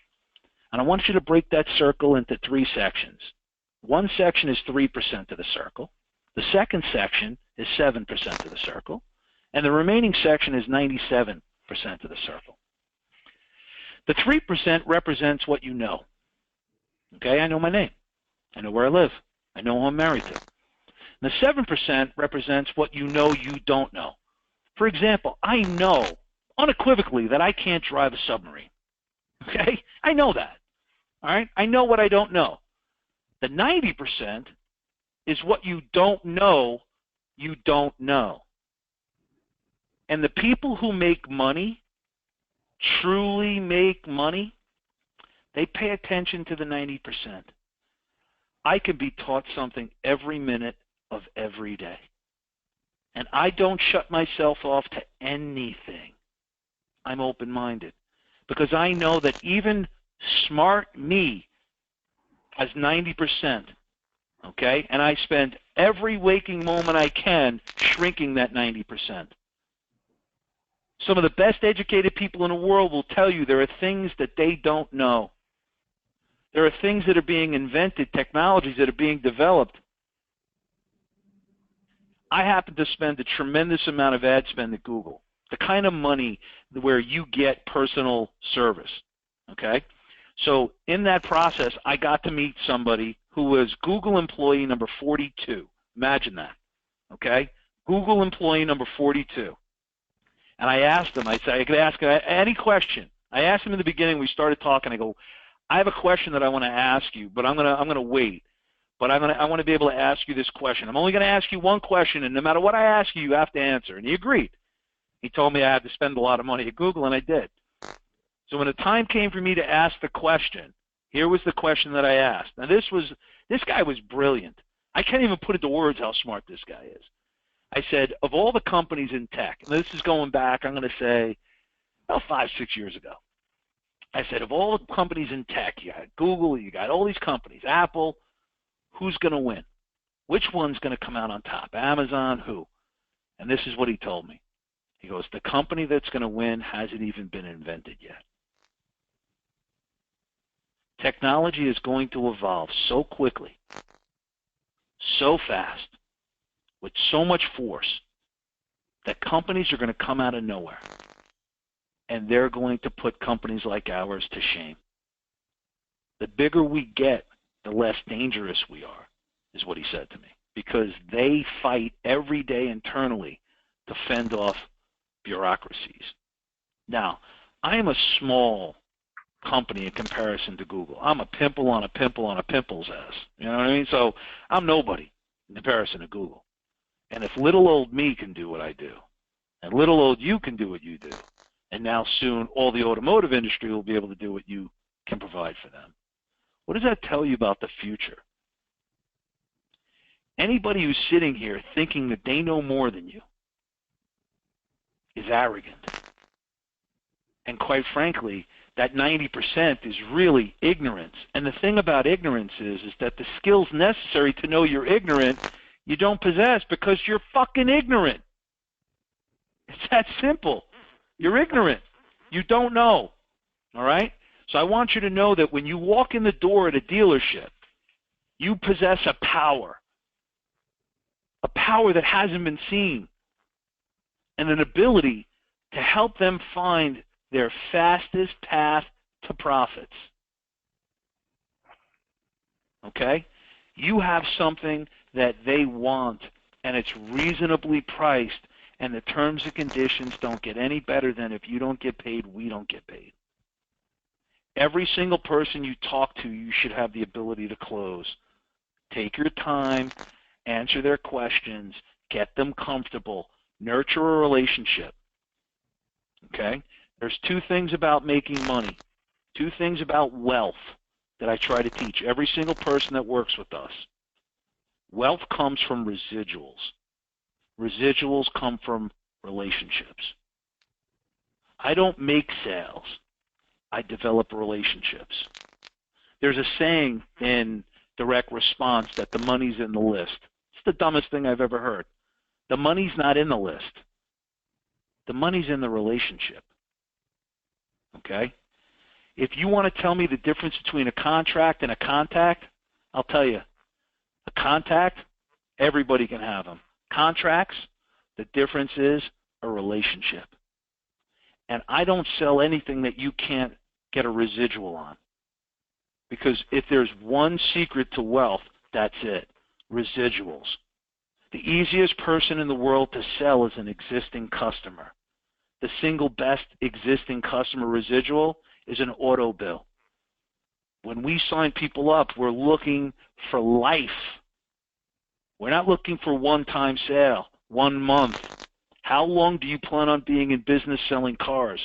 S2: And I want you to break that circle into 3 sections. One section is 3% of the circle. The second section is 7% of the circle. And the remaining section is 97% of the circle. The 3% represents what you know. Okay? I know my name. I know where I live. I know who I'm married to. And the 7% represents what you know you don't know. For example, I know unequivocally that I can't drive a submarine. Okay? I know that. All right? I know what I don't know. The 90% is what you don't know you don't know. And the people who make money, truly make money, they pay attention to the 90%. I can be taught something every minute of every day. And I don't shut myself off to anything. I'm open-minded. because I know that even smart me has 90%, okay? And I spend every waking moment I can shrinking that 90%. Some of the best educated people in the world will tell you there are things that they don't know. There are things that are being invented, technologies that are being developed. I happen to spend a tremendous amount of ad spend at Google, the kind of money where you get personal service, okay? So in that process, I got to meet somebody who was Google employee number 42. Imagine that, okay? Google employee number 42. And I asked him, I said, I could ask him any question. I asked him in the beginning, we started talking, I go, I have a question that I want to ask you, but I'm gonna wait. But I want to be able to ask you this question. I'm only going to ask you one question, and no matter what I ask you, you have to answer. And he agreed. He told me I had to spend a lot of money at Google, and I did. So when the time came for me to ask the question, here was the question that I asked. Now this guy was brilliant. I can't even put into words how smart this guy is. I said, of all the companies in tech, and this is going back, I'm going to say, about 5-6 years ago. I said, of all the companies in tech, you got Google, you got all these companies, Apple, who's going to win? Which one's going to come out on top? Amazon, who? And this is what he told me. He goes, the company that's going to win hasn't even been invented yet. Technology is going to evolve so quickly, so fast, with so much force, that companies are going to come out of nowhere. And they're going to put companies like ours to shame. The bigger we get, the less dangerous we are, is what he said to me. Because they fight every day internally to fend off bureaucracies. Now, I am a small company in comparison to Google. I'm a pimple on a pimple on a pimple's ass. You know what I mean? So I'm nobody in comparison to Google. And if little old me can do what I do, and little old you can do what you do, and now soon all the automotive industry will be able to do what you can provide for them. What does that tell you about the future? Anybody who's sitting here thinking that they know more than you is arrogant. And quite frankly, that 90% is really ignorance. And the thing about ignorance is that the skills necessary to know you're ignorant, you don't possess because you're fucking ignorant. It's that simple. You're ignorant. You don't know. All right? So I want you to know that when you walk in the door at a dealership, you possess a power that hasn't been seen, and an ability to help them find their fastest path to profits. Okay? You have something that they want, and it's reasonably priced, and the terms and conditions don't get any better than if you don't get paid, we don't get paid. Every single person you talk to, you should have the ability to close. Take your time, answer their questions, get them comfortable, nurture a relationship. Okay? There's two things about making money, two things about wealth that I try to teach every single person that works with us. Wealth comes from residuals. Residuals come from relationships. I don't make sales. I develop relationships. There's a saying in direct response that the money's in the list. It's the dumbest thing I've ever heard. The money's not in the list. The money's in the relationship. Okay? If you want to tell me the difference between a contract and a contact, I'll tell you. A contact, everybody can have them. Contracts, the difference is a relationship. And I don't sell anything that you can't get a residual on. Because if there's one secret to wealth, that's it. Residuals. The easiest person in the world to sell is an existing customer. The single best existing customer residual is an auto bill. When we sign people up, we're looking for life. We're not looking for one-time sale, 1 month. How long do you plan on being in business selling cars?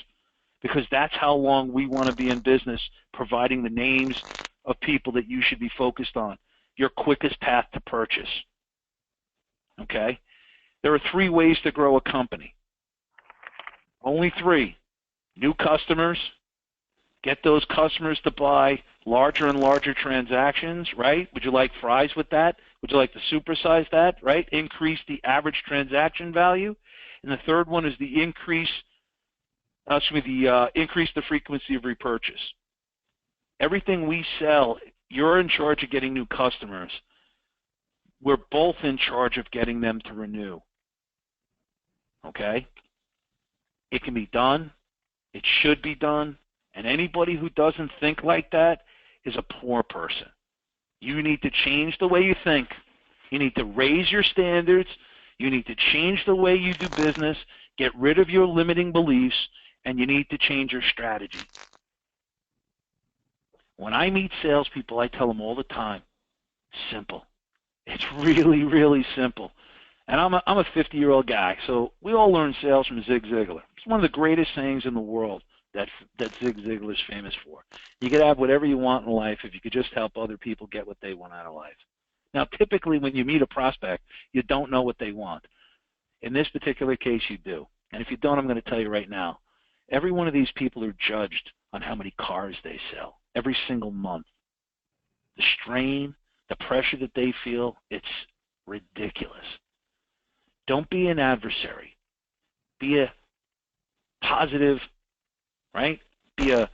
S2: Because that's how long we want to be in business, providing the names of people that you should be focused on. Your quickest path to purchase. Okay? There are 3 ways to grow a company. Only 3. New customers, Get those customers to buy larger and larger transactions, right? Would you like fries with that? Would you like to supersize that, right? Increase the average transaction value. And the third one is the increase the frequency of repurchase. Everything we sell, you're in charge of getting new customers. We're both in charge of getting them to renew. Okay? It can be done. It should be done. And anybody who doesn't think like that is a poor person. You need to change the way you think. You need to raise your standards. You need to change the way you do business, get rid of your limiting beliefs, and you need to change your strategy. When I meet salespeople, I tell them all the time, simple. It's really, really simple. And I'm a 50-year-old guy, so we all learn sales from Zig Ziglar. It's one of the greatest sayings in the world that Zig Ziglar is famous for. You could have whatever you want in life if you could just help other people get what they want out of life. Now, typically when you meet a prospect, you don't know what they want. In this particular case, you do. And if you don't, I'm going to tell you right now, every one of these people are judged on how many cars they sell every single month. The strain, the pressure that they feel, it's ridiculous. Don't be an adversary. Be a positive, right? Be an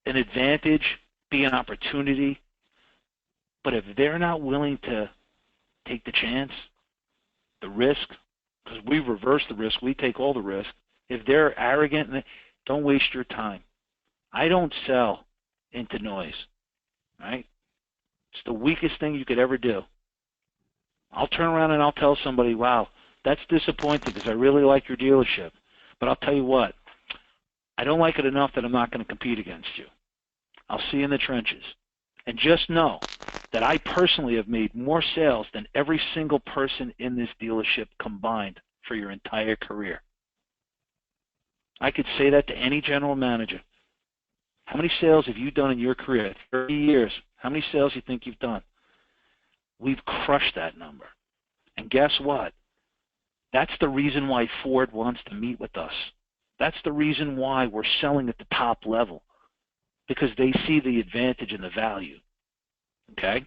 S2: advantage, be an opportunity. But if they're not willing to take the chance, the risk, because we reverse the risk, we take all the risk. If they're arrogant, don't waste your time. I don't sell into noise, right? It's the weakest thing you could ever do. I'll turn around and I'll tell somebody, wow, that's disappointing because I really like your dealership. But I'll tell you what, I don't like it enough that I'm not going to compete against you. I'll see you in the trenches. And just know that I personally have made more sales than every single person in this dealership combined for your entire career. I could say that to any general manager. How many sales have you done in your career? 30 years. How many sales do you think you've done? We've crushed that number. And guess what? That's the reason why Ford wants to meet with us. That's the reason why we're selling at the top level, because they see the advantage and the value. Okay?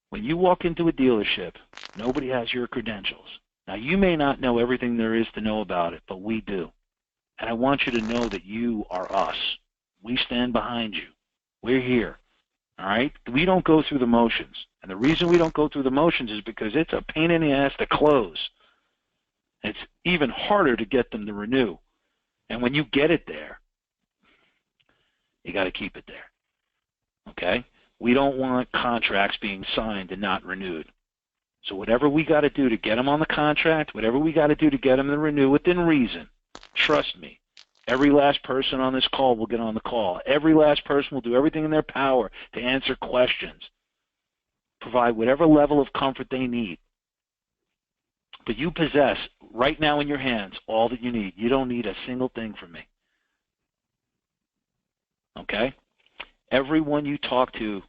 S2: When you walk into a dealership, nobody has your credentials. Now, you may not know everything there is to know about it, but we do. And I want you to know that you are us. We stand behind you. We're here. All right? We don't go through the motions. And the reason we don't go through the motions is because it's a pain in the ass to close. It's even harder to get them to renew. And when you get it there, you got to keep it there. Okay? We don't want contracts being signed and not renewed. So whatever we got to do to get them on the contract, whatever we got to do to get them to renew within reason, trust me, every last person on this call will get on the call. Every last person will do everything in their power to answer questions, provide whatever level of comfort they need. But you possess right now in your hands all that you need. You don't need a single thing from me. Okay? Everyone you talk to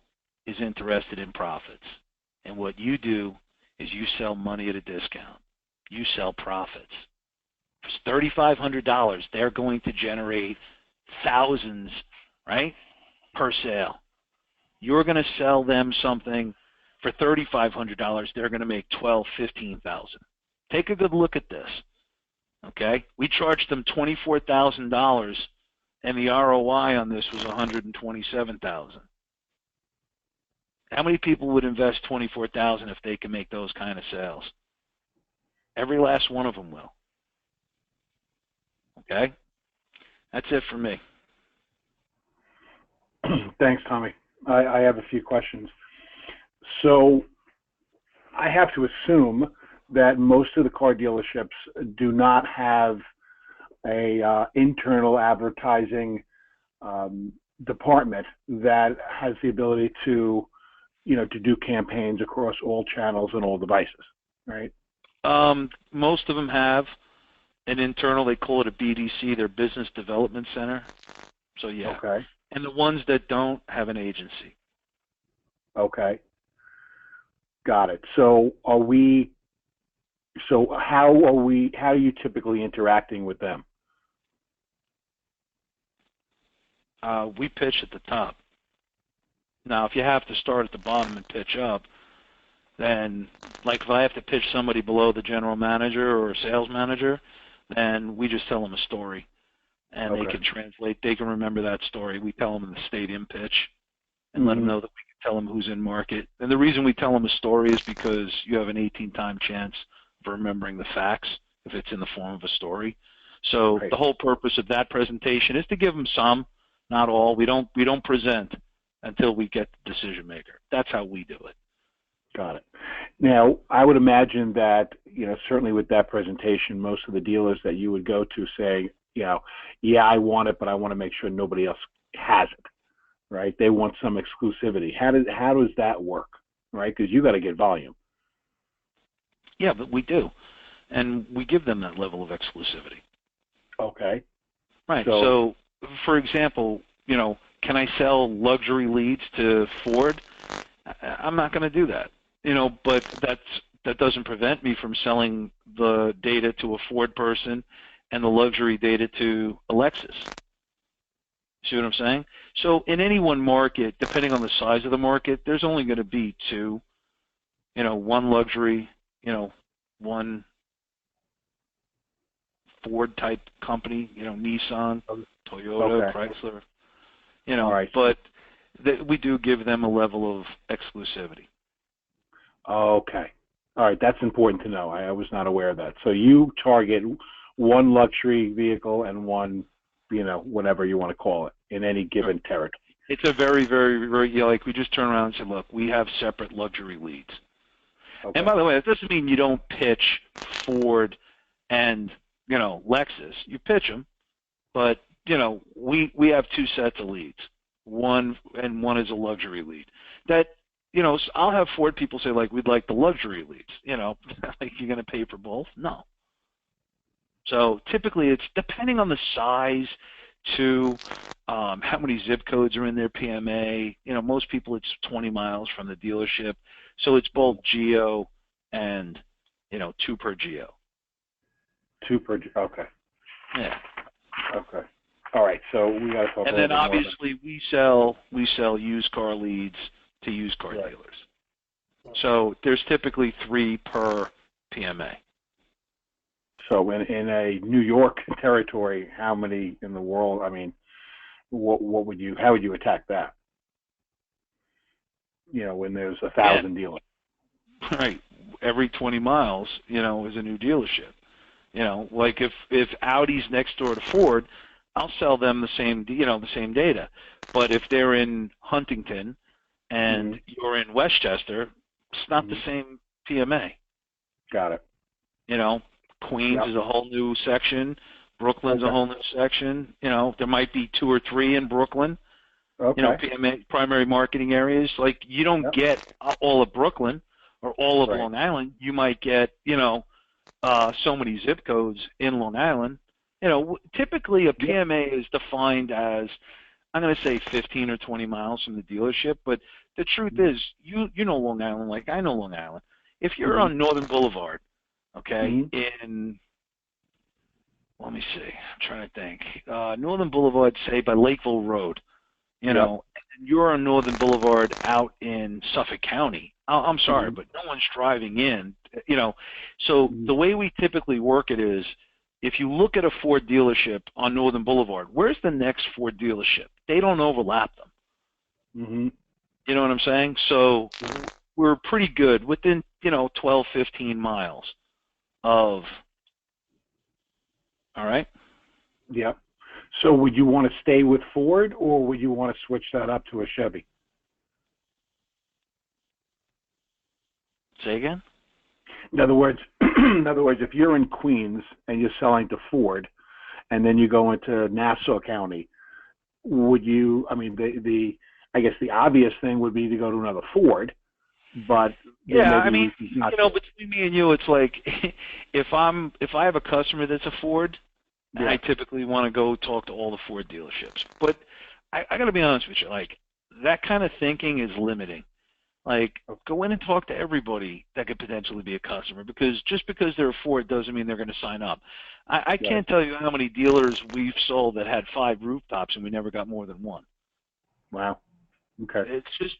S2: is interested in profits. And what you do is you sell money at a discount. You sell profits. For $3,500, they're going to generate thousands, right, per sale. You're going to sell them something for $3,500. They're going to make $12,000, $15,000. Take a good look at this. Okay? We charged them $24,000, and the ROI on this was $127,000. How many people would invest $24,000 if they can make those kind of sales? Every last one of them will. Okay? That's it for me.
S1: Thanks, Tommy. I have a few questions. So I have to assume that most of the car dealerships do not have a internal advertising department that has the ability to, to do campaigns across all channels and all devices, right?
S2: Most of them have an internal, they call it a BDC, their Business Development Center. So, yeah.
S1: Okay.
S2: And the ones that don't have an agency.
S1: Okay. Got it. So how are you typically interacting with them?
S2: we pitch at the top. Now, if you have to start at the bottom and pitch up, then, like if I have to pitch somebody below the general manager or sales manager, then we just tell them a story, and they can translate. They can remember that story. We tell them in the stadium pitch, and let them know that we can tell them who's in market. And the reason we tell them a story is because you have an 18-time chance of remembering the facts if it's in the form of a story. So the whole purpose of that presentation is to give them some, not all. We don't present until we get the decision maker. That's how we do it.
S1: Got it. Now, I would imagine that, certainly with that presentation, most of the dealers that you would go to say, yeah, I want it, but I want to make sure nobody else has it, right? They want some exclusivity. How does that work, right? Because you got to get volume.
S2: Yeah, but we do, and we give them that level of exclusivity.
S1: Okay.
S2: Right. So for example, can I sell luxury leads to Ford? I'm not going to do that. But that doesn't prevent me from selling the data to a Ford person and the luxury data to a Lexus. See what I'm saying? So in any one market, depending on the size of the market, there's only going to be two, one luxury, one Ford type company, Nissan, Toyota, Chrysler, but we do give them a level of exclusivity.
S1: Okay. All right. That's important to know. I was not aware of that. So you target one luxury vehicle and one, whatever you want to call it in any given territory. It's
S2: a very, very, very, like we just turn around and say, look, we have separate luxury leads. Okay. And by the way, that doesn't mean you don't pitch Ford and, Lexus. You pitch them, but, we have two sets of leads. One is a luxury lead. That, I'll have Ford people say, like, we'd like the luxury leads, like you're going to pay for both? No. So typically it's depending on the size to how many zip codes are in their PMA. Most people it's 20 miles from the dealership. So it's both geo and, 2 per geo.
S1: 2 per, okay.
S2: Yeah.
S1: Okay. All right. So we got to talk.
S2: And then obviously we sell used car leads to used car dealers. So there's typically 3 per PMA.
S1: So in a New York territory, how many in the world? I mean, how would you attack that? When there's 1,000 dealers.
S2: Right. Every 20 miles, is a new dealership. Like if Audi's next door to Ford, I'll sell them the same data. But if they're in Huntington and you're in Westchester, it's not the same PMA.
S1: Got it.
S2: Queens is a whole new section. Brooklyn's a whole new section. There might be 2 or 3 in Brooklyn. Okay. PMA, primary marketing areas. Like you don't get all of Brooklyn or all of Long Island. You might get, so many zip codes in Long Island. Typically a PMA is defined as, I'm going to say 15 or 20 miles from the dealership, but the truth is, you know Long Island like I know Long Island. If you're on Northern Boulevard, in, let me see, I'm trying to think, Northern Boulevard, say by Lakeville Road, and you're on Northern Boulevard out in Suffolk County. I'm sorry, but no one's driving in, So the way we typically work it is, if you look at a Ford dealership on Northern Boulevard, where's the next Ford dealership? They don't overlap them. You know what I'm saying? So we're pretty good within, 12, 15 miles of, all right?
S1: Yeah. So would you want to stay with Ford or would you want to switch that up to a Chevy?
S2: Say again?
S1: In other words, if you're in Queens and you're selling to Ford, and then you go into Nassau County, would you? I mean, I guess the obvious thing would be to go to another Ford, but
S2: between me and you, it's like if I have a customer that's a Ford, I typically want to go talk to all the Ford dealerships. But I got to be honest with you, like that kind of thinking is limiting. Like, go in and talk to everybody that could potentially be a customer, because just because they're a Ford doesn't mean they're going to sign up. I can't tell you how many dealers we've sold that had 5 rooftops and we never got more than 1.
S1: Wow. Okay.
S2: It's just,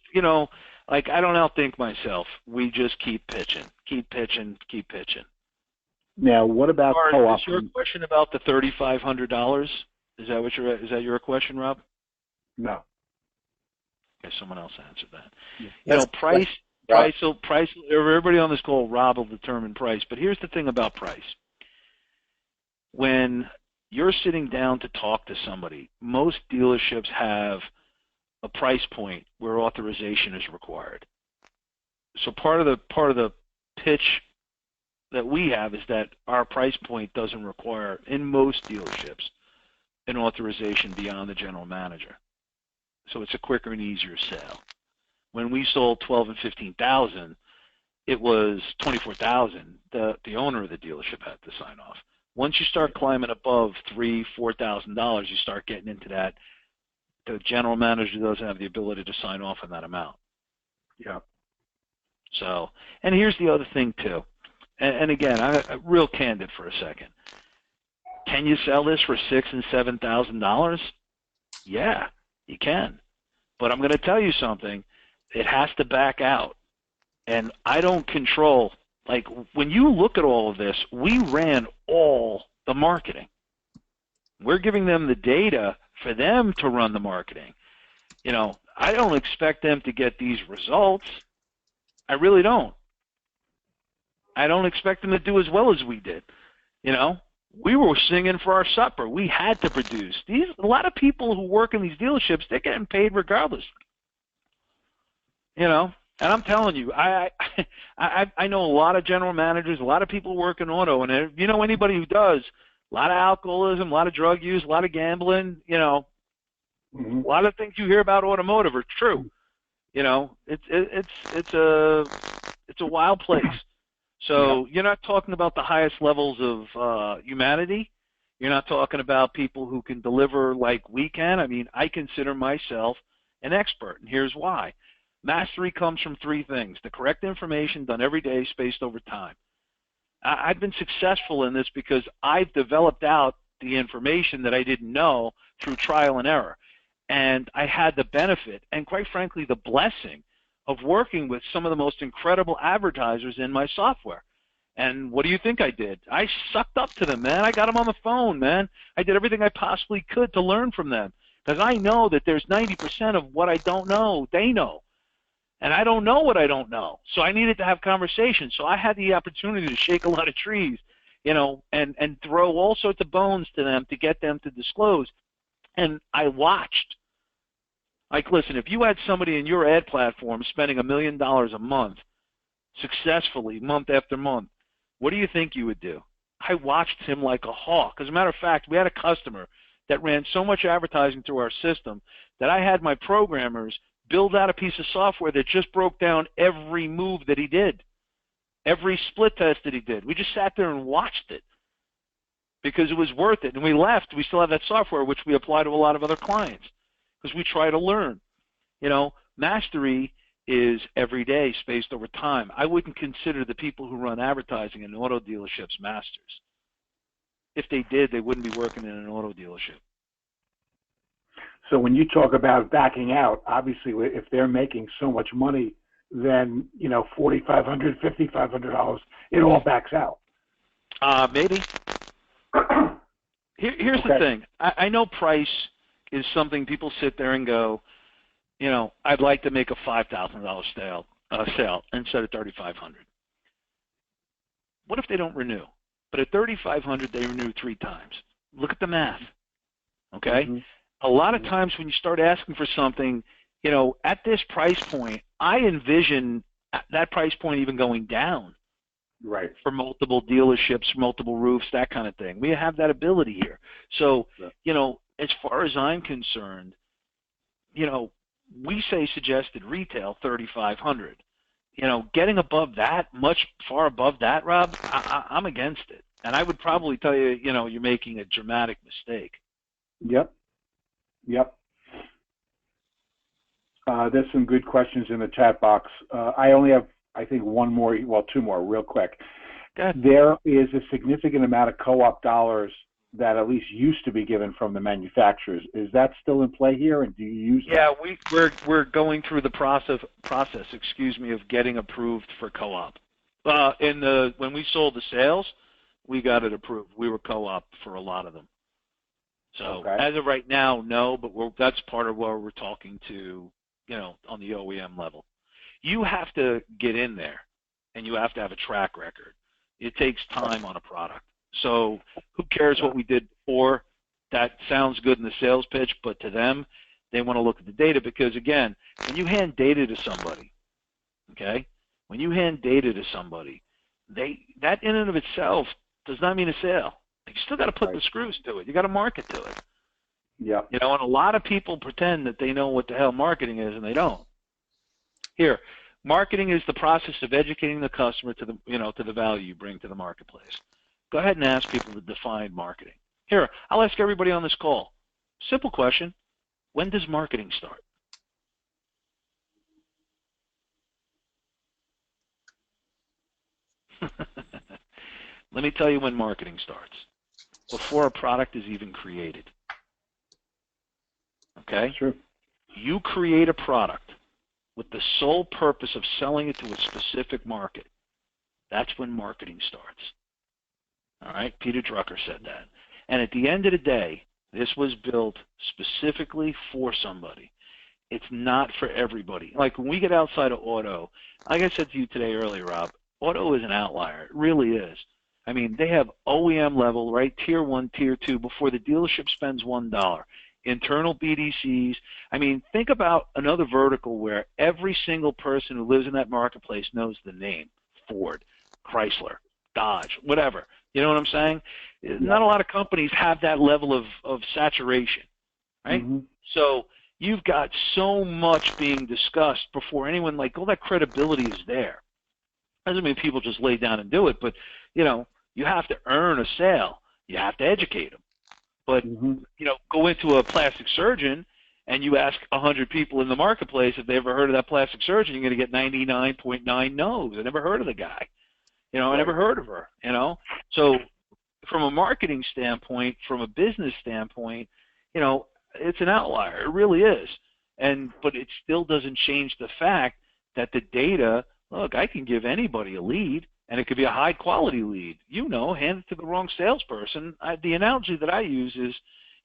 S2: like, I don't outthink myself. We just keep pitching.
S1: Now, what about co-op?
S2: Is your question about the $3,500? Is that your question, Rob?
S1: No.
S2: Okay, someone else answered that.
S3: Yeah.
S2: Price. Everybody on this call, Rob will determine price. But here's the thing about price. When you're sitting down to talk to somebody, most dealerships have a price point where authorization is required. So part of the pitch that we have is that our price point doesn't require, in most dealerships, an authorization beyond the general manager. So it's a quicker and easier sale. When we sold 12 and 15,000, it was 24,000. The owner of the dealership had to sign off. Once you start climbing above $3,000-$4,000, you start getting into that. The general manager doesn't have the ability to sign off on that amount.
S1: Yeah.
S2: So, and here's the other thing too. And again, I'm real candid for a second. Can you sell this for $6,000 and $7,000? Yeah, you can. But I'm going to tell you something. It has to back out. And I don't control. Like, when you look at all of this, we ran all the marketing. We're giving them the data for them to run the marketing. I don't expect them to get these results. I really don't. I don't expect them to do as well as we did. We were singing for our supper. We had to produce. A lot of people who work in these dealerships, they're getting paid regardless. And I'm telling you, I know a lot of general managers, a lot of people who work in auto, and anybody who does, a lot of alcoholism, a lot of drug use, a lot of gambling, a lot of things you hear about automotive are true. It's a wild place. So you're not talking about the highest levels of humanity. You're not talking about people who can deliver like we can. I mean, I consider myself an expert, and here's why. Mastery comes from 3 things: the correct information done every day, spaced over time. I've been successful in this because I've developed out the information that I didn't know through trial and error. And I had the benefit and, quite frankly, the blessing of working with some of the most incredible advertisers in my software. And what do you think I did? I sucked up to them, man. I got them on the phone, man. I did everything I possibly could to learn from them, because I know that there's 90% of what I don't know, they know. And I don't know what I don't know. So I needed to have conversations. So I had the opportunity to shake a lot of trees, and throw all sorts of bones to them to get them to disclose. And I watched. Like, listen, if you had somebody in your ad platform spending $1 million a month successfully, month after month, what do you think you would do? I watched him like a hawk. As a matter of fact, we had a customer that ran so much advertising through our system that I had my programmers build out a piece of software that just broke down every move that he did, every split test that he did. We just sat there and watched it because it was worth it. And we left. We still have that software, which we apply to a lot of other clients because we try to learn. Mastery is every day, spaced over time. I wouldn't consider the people who run advertising in auto dealerships masters. If they did, they wouldn't be working in an auto dealership.
S1: So when you talk about backing out, obviously, if they're making so much money, then $4,500, $5,500, it all backs out.
S2: Maybe. Here's the thing. I know price is something people sit there and go, I'd like to make a $5,000 sale instead of $3,500. What if they don't renew? But at $3,500, they renew 3 times. Look at the math. Okay? Mm-hmm. A lot of times when you start asking for something, at this price point, I envision that price point even going down.
S1: Right.
S2: For multiple dealerships, multiple roofs, that kind of thing. We have that ability here. So, as far as I'm concerned, we say suggested retail $3,500. Getting above that, much far above that, Rob, I'm against it. And I would probably tell you, you're making a dramatic mistake.
S1: Yep. There's some good questions in the chat box. I only have, I think, two more, real quick. There is a significant amount of co-op dollars that at least used to be given from the manufacturers. Is that still in play here, and do you use that?
S2: Yeah, we're going through the process, of getting approved for co-op. When we sold the sales, we got it approved. We were co-op for a lot of them. So as of right now, no, but that's part of where we're talking to, on the OEM level. You have to get in there, and you have to have a track record. It takes time on a product. So who cares what we did before? That sounds good in the sales pitch, but to them, they want to look at the data because, again, when you hand data to somebody, when you hand data to somebody, that in and of itself does not mean a sale. You still got to put the screws to it. You got to market to it.
S1: Yeah.
S2: And a lot of people pretend that they know what the hell marketing is, and they don't. Here, marketing is the process of educating the customer to the value you bring to the marketplace. Go ahead and ask people to define marketing. Here, I'll ask everybody on this call. Simple question. When does marketing start? Let me tell you when marketing starts. Before a product is even created. Okay?
S1: True.
S2: You create a product with the sole purpose of selling it to a specific market. That's when marketing starts. All right? Peter Drucker said that. And at the end of the day, this was built specifically for somebody. It's not for everybody. Like when we get outside of auto, like I said to you today earlier, Rob, auto is an outlier. It really is. I mean, they have OEM level, right? Tier 1, Tier 2, before the dealership spends $1. Internal BDCs. I mean, think about another vertical where every single person who lives in that marketplace knows the name. Ford, Chrysler, Dodge, whatever. You know what I'm saying? Yeah. Not a lot of companies have that level of saturation, right? Mm-hmm. So you've got so much being discussed before anyone, all that credibility is there. Doesn't mean people just lay down and do it, but, you have to earn a sale. You have to educate them. But, go into a plastic surgeon and you ask 100 people in the marketplace if they ever heard of that plastic surgeon, you're going to get 99.9 no's. I never heard of the guy. I never heard of her, So from a marketing standpoint, from a business standpoint, it's an outlier. It really is. But it still doesn't change the fact that the data, look, I can give anybody a lead, and it could be a high-quality lead. Hand it to the wrong salesperson. The analogy that I use is,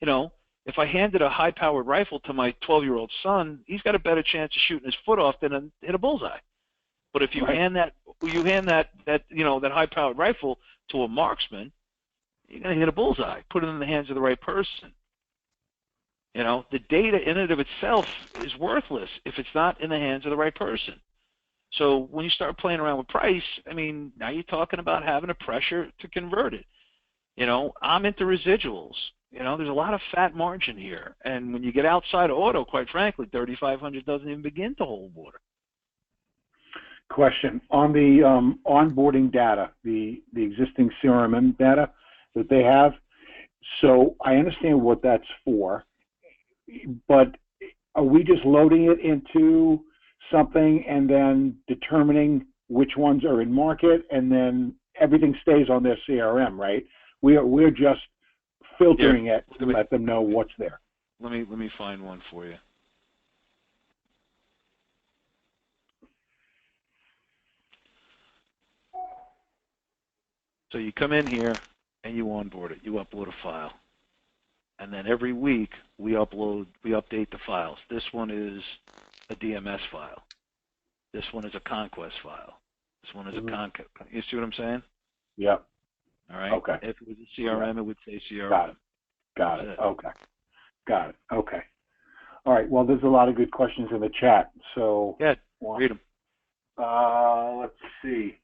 S2: if I handed a high-powered rifle to my 12-year-old son, he's got a better chance of shooting his foot off than hit a bullseye. But if you hand that high-powered rifle to a marksman, you're going to hit a bullseye. Put it in the hands of the right person. The data in and of itself is worthless if it's not in the hands of the right person. So when you start playing around with price, now you're talking about having a pressure to convert it. I'm into residuals. There's a lot of fat margin here. And when you get outside of auto, quite frankly, 3,500 doesn't even begin to hold water.
S1: Question. On the onboarding data, the existing CRM data that they have, so I understand what that's for, but are we just loading it into something and then determining which ones are in market, and then everything stays on their CRM, right? We're just filtering it to let them know what's there.
S2: Let me find one for you. So you come in here and you onboard it. You upload a file. And then every week we update the files. This one is a DMS file. This one is a Conquest file. This one is a Conquest. You see what I'm saying?
S1: Yep.
S2: All right.
S1: Okay.
S2: If it was a CRM, it would say CRM.
S1: Got it. Okay. Got it. Okay. All right. Well, there's a lot of good questions in the chat. So
S2: yeah, read them.
S1: Let's see.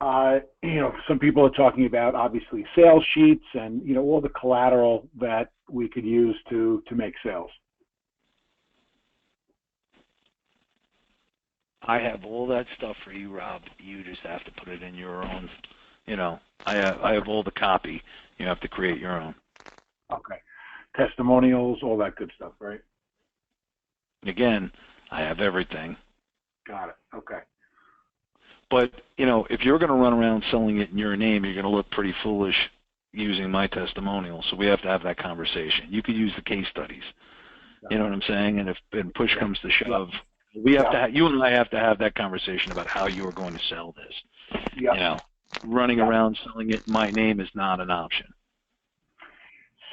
S1: Some people are talking about obviously sales sheets and all the collateral that we could use to make sales.
S2: I have all that stuff for you, Rob. You just have to put it in your own. I have all the copy. You have to create your own.
S1: Okay. Testimonials, all that good stuff, right?
S2: Again, I have everything.
S1: Got it. Okay.
S2: But, if you're going to run around selling it in your name, you're going to look pretty foolish using my testimonial. So we have to have that conversation. You could use the case studies. You know what I'm saying? And if push comes to shove, we have to. You and I have to have that conversation about how you are going to sell this.
S1: Yeah.
S2: Running around selling it in my name is not an option.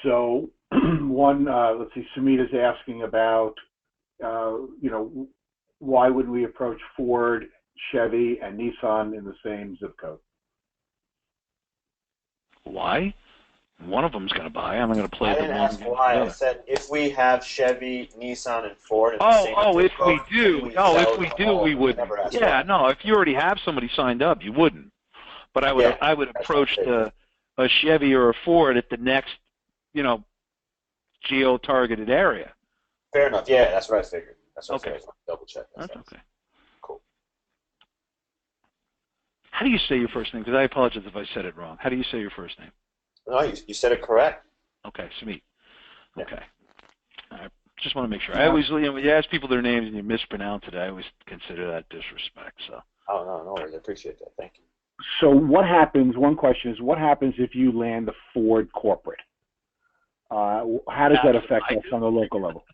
S1: So let's see, Sumita's asking about, why would we approach Ford, Chevy, and Nissan in the same zip code?
S2: Why? One of them's going to buy. I'm going to play
S5: I
S2: the
S5: didn't
S2: one
S5: ask why. I said if we have Chevy, Nissan, and Ford in the same
S2: if
S5: zip code,
S2: we do. We wouldn't. Yeah, no, if you already have somebody signed up, you wouldn't. But I would approach a Chevy or a Ford at the next, geo-targeted area.
S5: Fair enough. Yeah, that's what I figured. That's what I figured. Double check.
S2: That's okay.
S5: Cool.
S2: How do you say your first name? Because I apologize if I said it wrong. How do you say your first name?
S5: No, you said it correct.
S2: Okay, Sumit.
S5: Yeah.
S2: Okay. I just want to make sure. I always, when you ask people their names and you mispronounce it, I always consider that disrespect. So.
S5: Oh, no worries. I appreciate that. Thank you.
S1: So what happens, one question is, what happens if you land the Ford corporate? How does that affect us on the local level?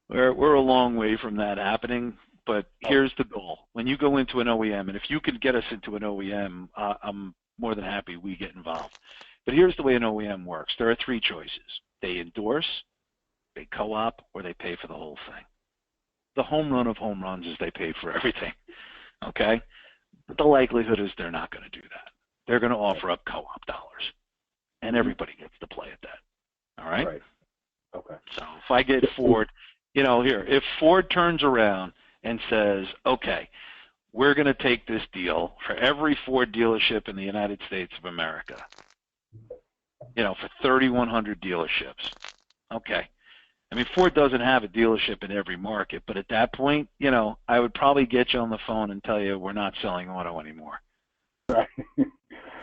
S2: We're a long way from that happening, but here's the goal. When you go into an OEM, and if you could get us into an OEM, I'm more than happy we get involved. But here's the way an OEM works. There are three choices. They endorse, they co-op, or they pay for the whole thing. The home run of home runs is they pay for everything, okay? But the likelihood is they're not going to do that. They're going to offer up co-op dollars, and everybody gets to play at that, all right?
S1: Right. Okay.
S2: So if I get Ford, if Ford turns around and says, okay, we're going to take this deal for every Ford dealership in the United States of America, for 3,100 dealerships. Okay. I mean, Ford doesn't have a dealership in every market, but at that point, I would probably get you on the phone and tell you we're not selling auto anymore.
S1: Right.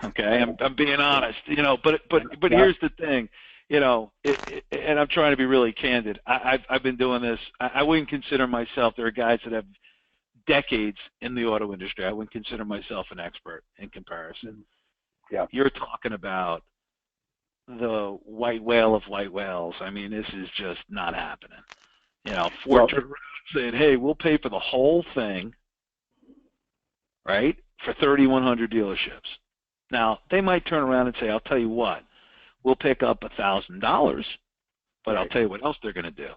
S2: Okay, I'm being honest, but here's the thing, and I'm trying to be really candid. I've been doing this. I wouldn't consider myself. There are guys that have decades in the auto industry. I wouldn't consider myself an expert in comparison.
S1: Yeah.
S2: You're talking about the white whale of white whales. I mean, this is just not happening. Ford turned around saying, hey, we'll pay for the whole thing, right, for 3,100 dealerships. Now, they might turn around and say, I'll tell you what, we'll pick up $1,000, but I'll tell you what else they're going to do.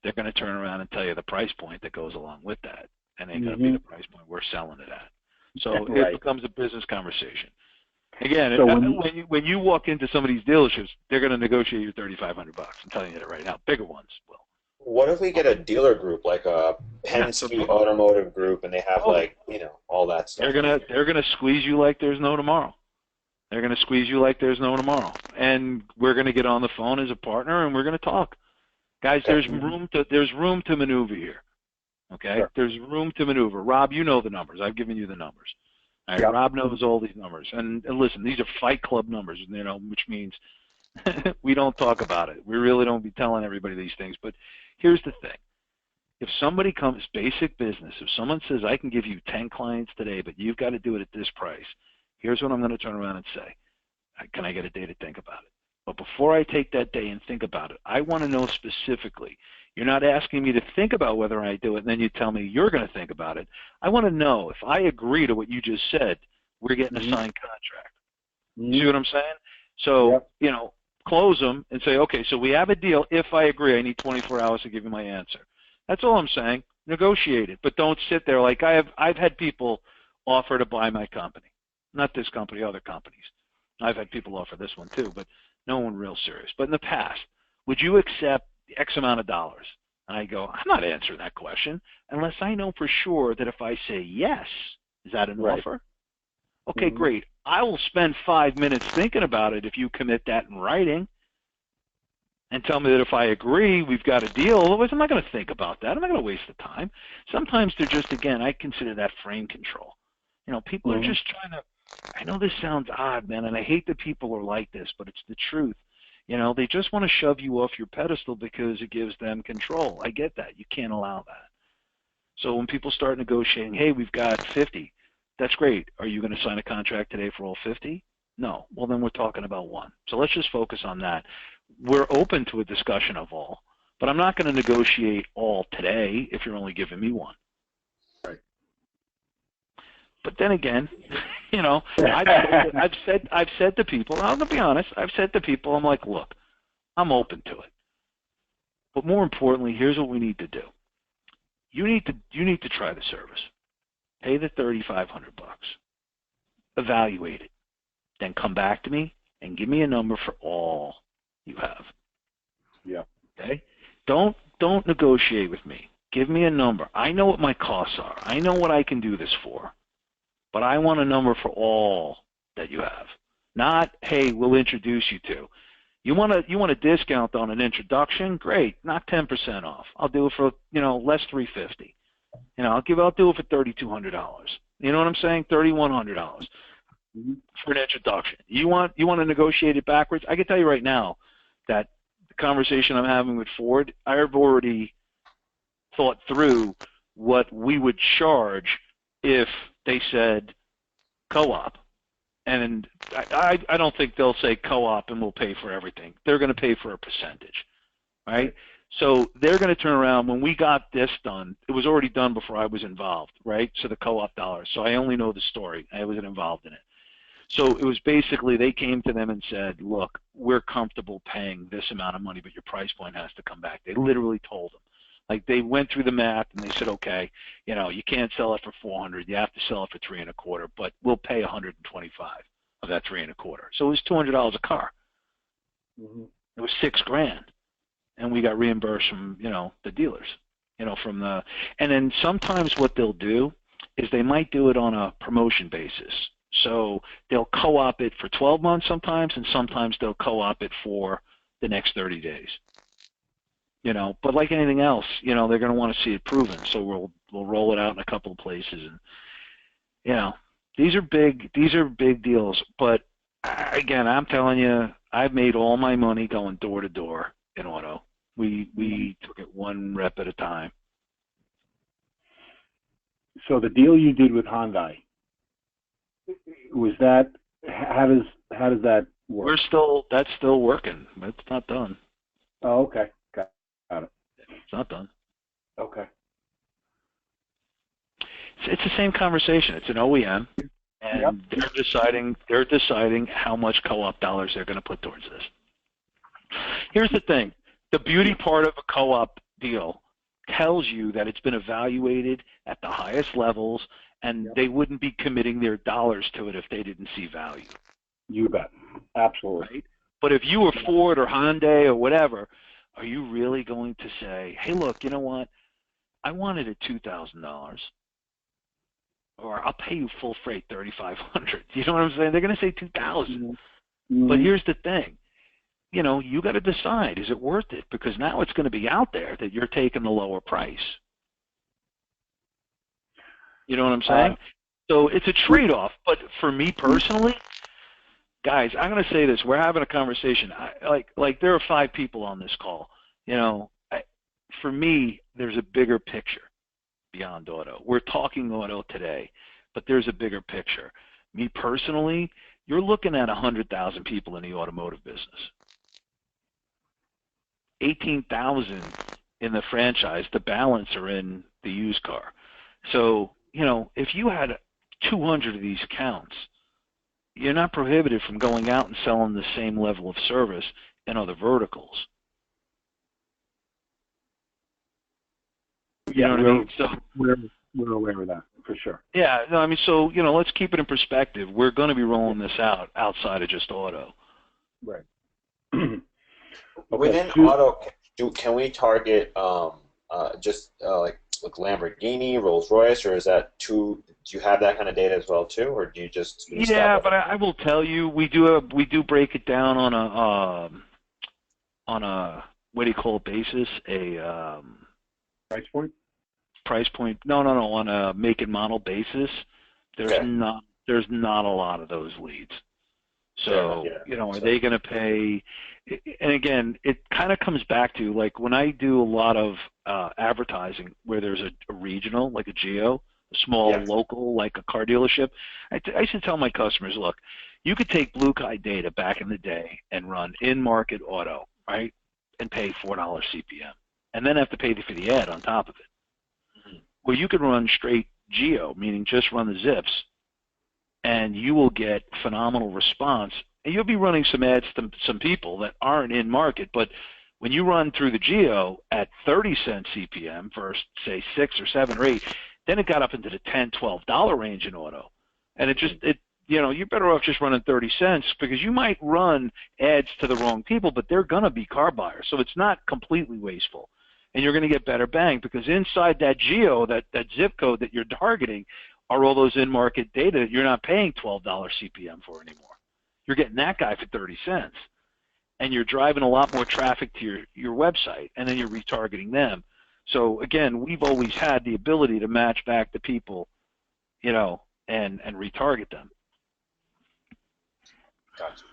S2: They're going to turn around and tell you the price point that goes along with that, and ain't going to be the price point we're selling it at. So it becomes a business conversation. Again,
S1: so
S2: when you walk into some of these dealerships, they're going to negotiate you $3,500. I'm telling you that right now. Bigger ones will.
S5: What if we get a dealer group like a Penske Automotive Group, and they have all that stuff?
S2: They're gonna squeeze you like there's no tomorrow. They're gonna squeeze you like there's no tomorrow, and we're gonna get on the phone as a partner, and we're gonna talk, guys. There's room to maneuver here. Okay,
S1: sure.
S2: There's room to maneuver. Rob, you know the numbers. I've given you the numbers. All right,
S1: yep.
S2: Rob knows all these numbers, and listen, these are Fight Club numbers, which means we don't talk about it. We really don't be telling everybody these things, but here's the thing. If somebody comes, basic business, if someone says, I can give you 10 clients today, but you've got to do it at this price, here's what I'm going to turn around and say. Can I get a day to think about it? But before I take that day and think about it, I want to know specifically. You're not asking me to think about whether I do it, and then you tell me you're going to think about it. I want to know if I agree to what you just said, we're getting a signed contract. You see what I'm saying? So, close them and say, okay, so we have a deal. If I agree, I need 24 hours to give you my answer. That's all I'm saying. Negotiate it, but don't sit there like I've had people offer to buy my company. Not this company, other companies. I've had people offer this one too, but no one real serious. But in the past, would you accept X amount of dollars? And I go, I'm not answering that question unless I know for sure that if I say yes, is that an offer? Okay, great. I will spend 5 minutes thinking about it if you commit that in writing and tell me that if I agree, we've got a deal. Otherwise, I'm not going to think about that. I'm not going to waste the time. Sometimes they're just, again, I consider that frame control. People are just trying to, I know this sounds odd, man, and I hate that people are like this, but it's the truth. You know, they just want to shove you off your pedestal because it gives them control. I get that. You can't allow that. So when people start negotiating, hey, we've got 50, that's great. Are you going to sign a contract today for all 50? No. Well, then we're talking about one. So let's just focus on that. We're open to a discussion of all, but I'm not going to negotiate all today if you're only giving me one.
S1: Right.
S2: But then again, you know, I've said to people, I'm going to be honest, I've said to people, I'm like, look, I'm open to it. But more importantly, here's what we need to do. You need to try the service. Pay the $3,500. Evaluate it. Then come back to me and give me a number for all you have.
S1: Yeah.
S2: Okay? Don't negotiate with me. Give me a number. I know what my costs are. I know what I can do this for. But I want a number for all that you have. Not, hey, we'll introduce you to. You want a discount on an introduction? Great. Knock 10% off. I'll do it for, less $350. I'll do it for $3,200. You know what I'm saying? $3,100 for an introduction. You want to negotiate it backwards? I can tell you right now that the conversation I'm having with Ford, I have already thought through what we would charge if they said co-op. And I don't think they'll say co-op and we'll pay for everything. They're going to pay for a percentage, right? So they're going to turn around. When we got this done, it was already done before I was involved, right? So the co-op dollars. So I only know the story. I wasn't involved in it. So it was basically they came to them and said, look, we're comfortable paying this amount of money, but your price point has to come back. They literally told them. Like they went through the math and they said, okay, you can't sell it for 400. You have to sell it for 325, but we'll pay 125 of that 325. So it was $200 a car.
S1: Mm-hmm.
S2: It was $6,000, and we got reimbursed from the dealers, and then sometimes what they'll do is they might do it on a promotion basis. So they'll co-op it for 12 months sometimes, and sometimes they'll co-op it for the next 30 days. But like anything else, they're going to want to see it proven. So we'll roll it out in a couple of places, and these are big deals. But again, I'm telling you, I've made all my money going door to door in auto. We took it one rep at a time.
S1: So the deal you did with Hyundai, was that? How does that work?
S2: That's still working. It's not done.
S1: Oh, okay. Got it.
S2: It's not done.
S1: Okay.
S2: It's the same conversation. It's an OEM, and they're deciding how much co-op dollars they're going to put towards this. Here's the thing: the beauty part of a co-op deal tells you that it's been evaluated at the highest levels, and they wouldn't be committing their dollars to it if they didn't see value.
S1: You bet. Absolutely.
S2: Right? But if you were Ford or Hyundai or whatever, are you really going to say, hey, look, you know what? I wanted it $2,000, or I'll pay you full freight $3,500. You know what I'm saying? They're going to say $2,000.
S1: Mm-hmm.
S2: But here's the thing. You got to decide, is it worth it? Because now it's going to be out there that you're taking the lower price. You know what I'm saying? So it's a trade-off. But for me personally, guys, I'm going to say this. We're having a conversation. Like there are 5 people on this call. For me, there's a bigger picture beyond auto. We're talking auto today, but there's a bigger picture. Me personally, you're looking at 100,000 people in the automotive business. 18,000 in the franchise. The balance are in the used car. So, if you had 200 of these accounts, you're not prohibited from going out and selling the same level of service in other verticals. You know what I mean? So
S1: we're aware of that for sure.
S2: Yeah, no, I mean, so let's keep it in perspective. We're going to be rolling this out outside of just auto.
S1: Right.
S5: Within auto, can we target just like Lamborghini, Rolls Royce, or is that too? Do you have that kind of data as well too, or do you just?
S2: Yeah, but I will tell you, we do break it down on a what do you call it basis? A
S1: price point.
S2: Price point? No, on a make and model basis. There's not a lot of those leads. So,
S5: Yeah.
S2: are they going to pay? And again, it kind of comes back to like when I do a lot of advertising where there's a regional, like a geo, a small local, like a car dealership. I should tell my customers, look, you could take Blue Sky data back in the day and run in-market auto, right, and pay $4 CPM, and then have to pay for the ad on top of it.
S5: Mhm.
S2: Well, you could run straight geo, meaning just run the zips, and you will get phenomenal response. And you'll be running some ads to some people that aren't in market, but when you run through the geo at 30 cents CPM versus say 6 or 7 or 8, then it got up into the $10, $12 range in auto, and you're better off just running 30 cents because you might run ads to the wrong people, but they're going to be car buyers, so it's not completely wasteful, and you're going to get better bang because inside that geo, that zip code that you're targeting, are all those in-market data that you're not paying $12 CPM for anymore. You're getting that guy for 30 cents, and you're driving a lot more traffic to your website, and then you're retargeting them. So again, we've always had the ability to match back the people, and retarget them.
S5: Gotcha.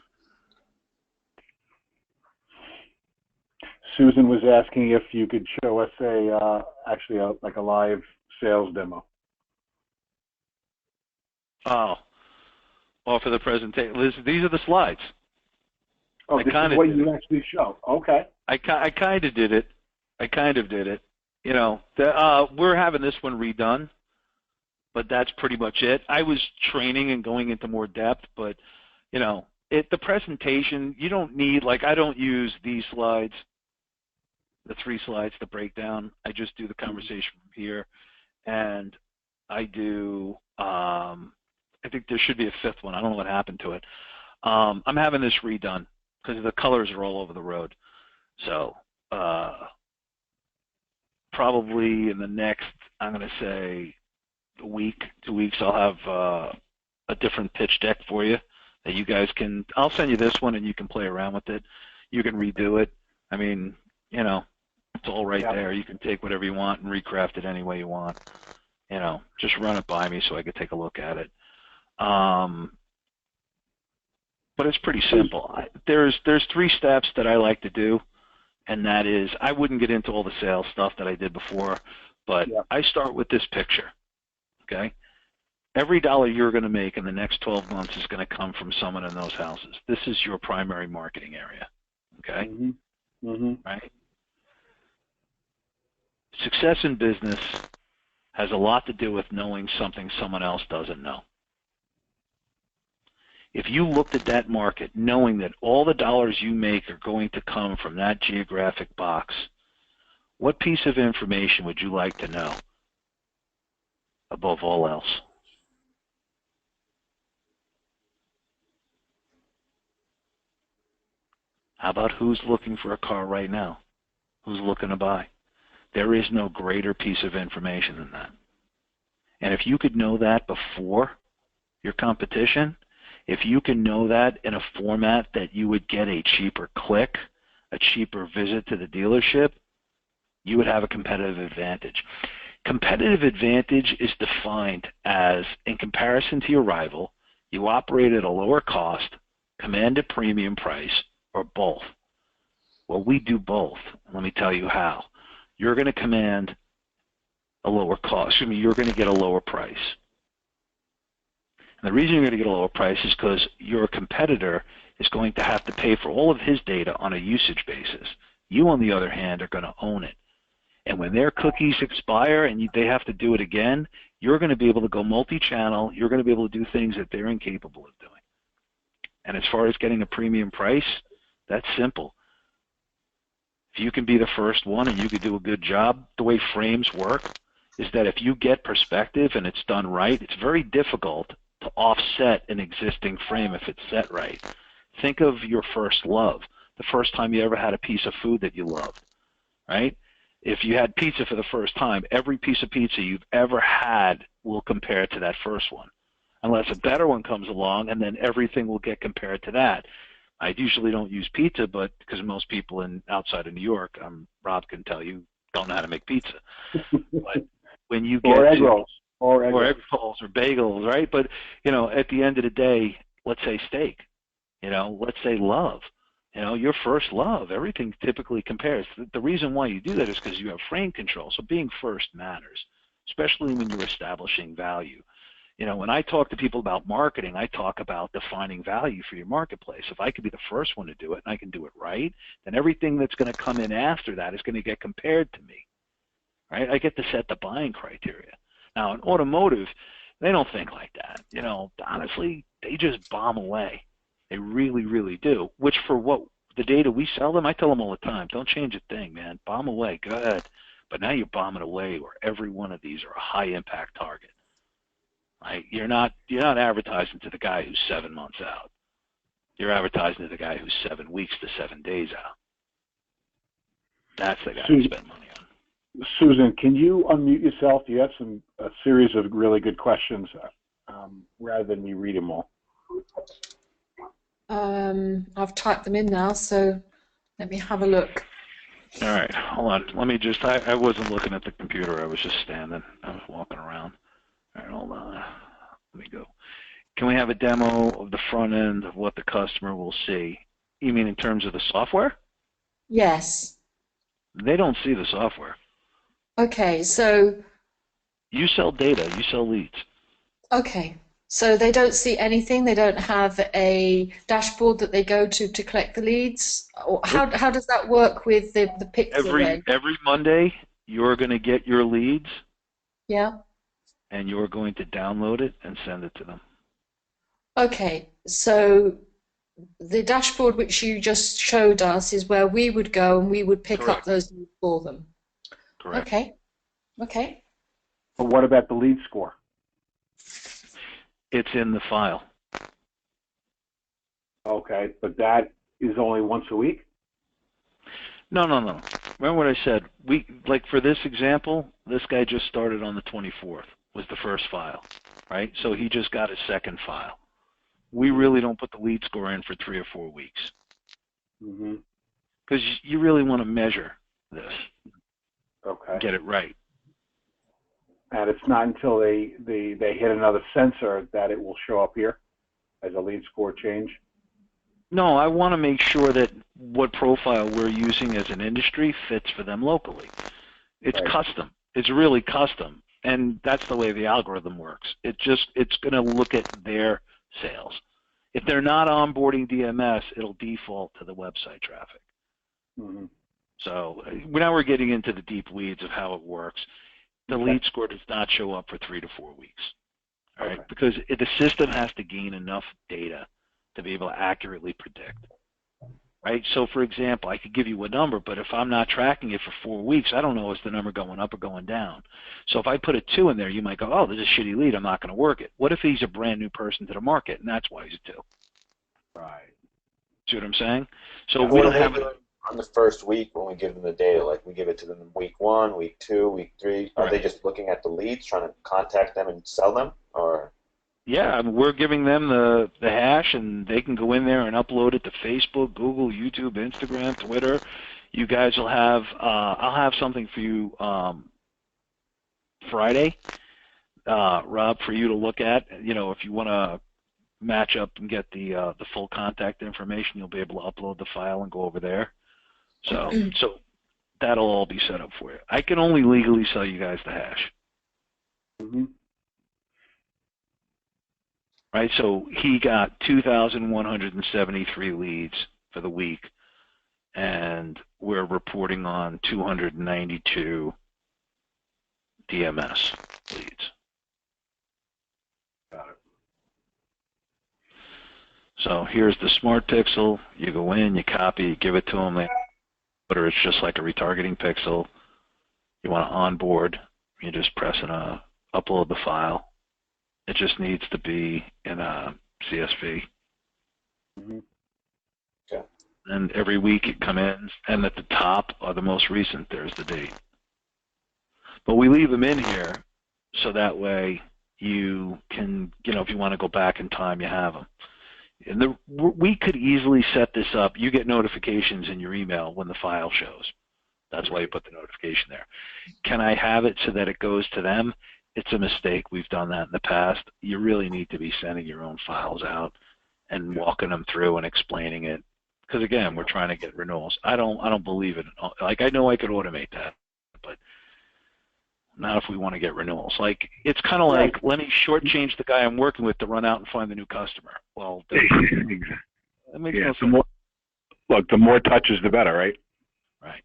S1: Susan was asking if you could show us like a live sales demo.
S2: Oh, for the presentation. These are the slides.
S1: Oh, this is what you actually show. Okay.
S2: I kind of did it. We're having this one redone, but that's pretty much it. I was training and going into more depth, but, the presentation, you don't need, I don't use these slides, the 3 slides, the breakdown. I just do the conversation from here, and I do, I think there should be a 5th one. I don't know what happened to it. I'm having this redone because the colors are all over the road. So probably in the next, I'm going to say, a week, 2 weeks, I'll have a different pitch deck for you that you guys can, I'll send you this one and you can play around with it. You can redo it. I mean, it's all right there. You can take whatever you want and recraft it any way you want. Just run it by me so I could take a look at it. But it's pretty simple. There's 3 steps that I like to do, and that is I wouldn't get into all the sales stuff that I did before, but I start with this picture, okay? Every dollar you're going to make in the next 12 months is going to come from someone in those houses. This is your primary marketing area, okay?
S1: Mm-hmm. Mm-hmm.
S2: Right? Success in business has a lot to do with knowing something someone else doesn't know. If you looked at that market knowing that all the dollars you make are going to come from that geographic box, what piece of information would you like to know above all else? How about who's looking for a car right now? Who's looking to buy? There is no greater piece of information than that. And if you could know that before your competition, if you can know that in a format that you would get a cheaper click, a cheaper visit to the dealership, you would have a competitive advantage. Competitive advantage is defined as, in comparison to your rival, you operate at a lower cost, command a premium price, or both. Well, we do both. Let me tell you how. You're going to command a lower cost. You're going to get a lower price. And the reason you're going to get a lower price is because your competitor is going to have to pay for all of his data on a usage basis. You, on the other hand, are going to own it. And when their cookies expire and they have to do it again, you're going to be able to go multi-channel. You're going to be able to do things that they're incapable of doing. And as far as getting a premium price, that's simple. If you can be the first one and you can do a good job, the way frames work is that if you get perspective and it's done right, it's very difficult to offset an existing frame if it's set right. Think of your first love, the first time you ever had a piece of food that you loved, right? If you had pizza for the first time, every piece of pizza you've ever had will compare to that first one, unless a better one comes along, and then everything will get compared to that. I usually don't use pizza, but because most people outside of New York, Rob can tell you, don't know how to make pizza. But when you get
S1: or egg rolls. Or egg
S2: rolls or bagels, right? But, at the end of the day, let's say steak. Let's say love. Your first love, everything typically compares. The reason why you do that is because you have frame control. So being first matters, especially when you're establishing value. When I talk to people about marketing, I talk about defining value for your marketplace. If I could be the first one to do it and I can do it right, then everything that's going to come in after that is going to get compared to me, right? I get to set the buying criteria. Now, in automotive, they don't think like that. Honestly, they just bomb away. They really, really do, which for what the data we sell them, I tell them all the time, don't change a thing, man. Bomb away, go ahead. But now you're bombing away where every one of these are a high-impact target. Right? You're not advertising to the guy who's 7 months out. You're advertising to the guy who's 7 weeks to 7 days out. That's the guy to spend money on.
S1: Susan, can you unmute yourself? You have a series of really good questions rather than me read them all.
S4: I've typed them in now, so let me have a look.
S2: All right, hold on. Let me just, I wasn't looking at the computer. I was just standing. I was walking around. All right, hold on. Let me go. Can we have a demo of the front end of what the customer will see? You mean in terms of the software?
S4: Yes.
S2: They don't see the software.
S4: Okay, so...
S2: You sell data. You sell leads.
S4: Okay. So they don't see anything. They don't have a dashboard that they go to collect the leads. Or how does that work with the Pixel?
S2: Every Monday, you're going to get your leads.
S4: Yeah.
S2: And you're going to download it and send it to them.
S4: Okay. So the dashboard which you just showed us is where we would go and we would pick
S2: Correct.
S4: up those leads for them.
S2: Correct.
S4: Okay. Okay.
S1: But what about the lead score?
S2: It's in the file.
S1: Okay, but that is only once a week?
S2: No. Remember what I said? Like for this example, this guy just started on the 24th, was the first file, right? So he just got his second file. We really don't put the lead score in for 3 or 4 weeks. Because you really want to measure this.
S1: Okay.
S2: Get it right.
S1: And it's not until they hit another sensor that it will show up here as a lead score change?
S2: No, I want to make sure that what profile we're using as an industry fits for them locally. It's
S1: Right.
S2: custom. It's really custom. And that's the way the algorithm works. It's going to look at their sales. If they're not onboarding DMS, it'll default to the website traffic. So now we're getting into the deep weeds of how it works. The lead score does not show up for 3 to 4 weeks, all right? Because the system has to gain enough data to be able to accurately predict, right? So, for example, I could give you a number, but if I'm not tracking it for 4 weeks, I don't know is the number going up or going down. So if I put a 2 in there, you might go, oh, this is a shitty lead, I'm not going to work it. What if he's a brand new person to the market, and that's why he's a 2?
S1: Right.
S2: See what I'm saying? So we don't have
S5: on the first week when we give them the data, like we give it to them in week 1, week 2, week 3. Are they just looking at the leads, trying to contact them and sell them, or?
S2: Yeah, we're giving them the hash, and they can go in there and upload it to Facebook, Google, YouTube, Instagram, Twitter. You guys will have I'll have something for you Friday, Rob, for you to look at. If you want to match up and get the full contact information, you'll be able to upload the file and go over there. So that'll all be set up for you. I can only legally sell you guys the hash. Right, so he got 2,173 leads for the week, and we're reporting on 292 DMS leads.
S1: Got it.
S2: So here's the Smart Pixel. You go in, you copy, you give it to them. Or it's just like a retargeting pixel. You want to onboard, you just press upload the file. It just needs to be in a CSV.
S5: Okay.
S2: And every week it comes in, and at the top are the most recent. There's the date. But we leave them in here so that way you can, if you want to go back in time, you have them. And we could easily set this up. You get notifications in your email when the file shows. That's why you put the notification there. Can I have it so that it goes to them? It's a mistake. We've done that in the past. You really need to be sending your own files out and walking them through and explaining it. Because again, we're trying to get renewals. I don't believe it. Like, I know I could automate that, but not if we want to get renewals. Like, it's kind of like, let me shortchange the guy I'm working with to run out and find the new customer. Well, that makes no sense.
S1: Look, the more touches, the better, right?
S2: Right.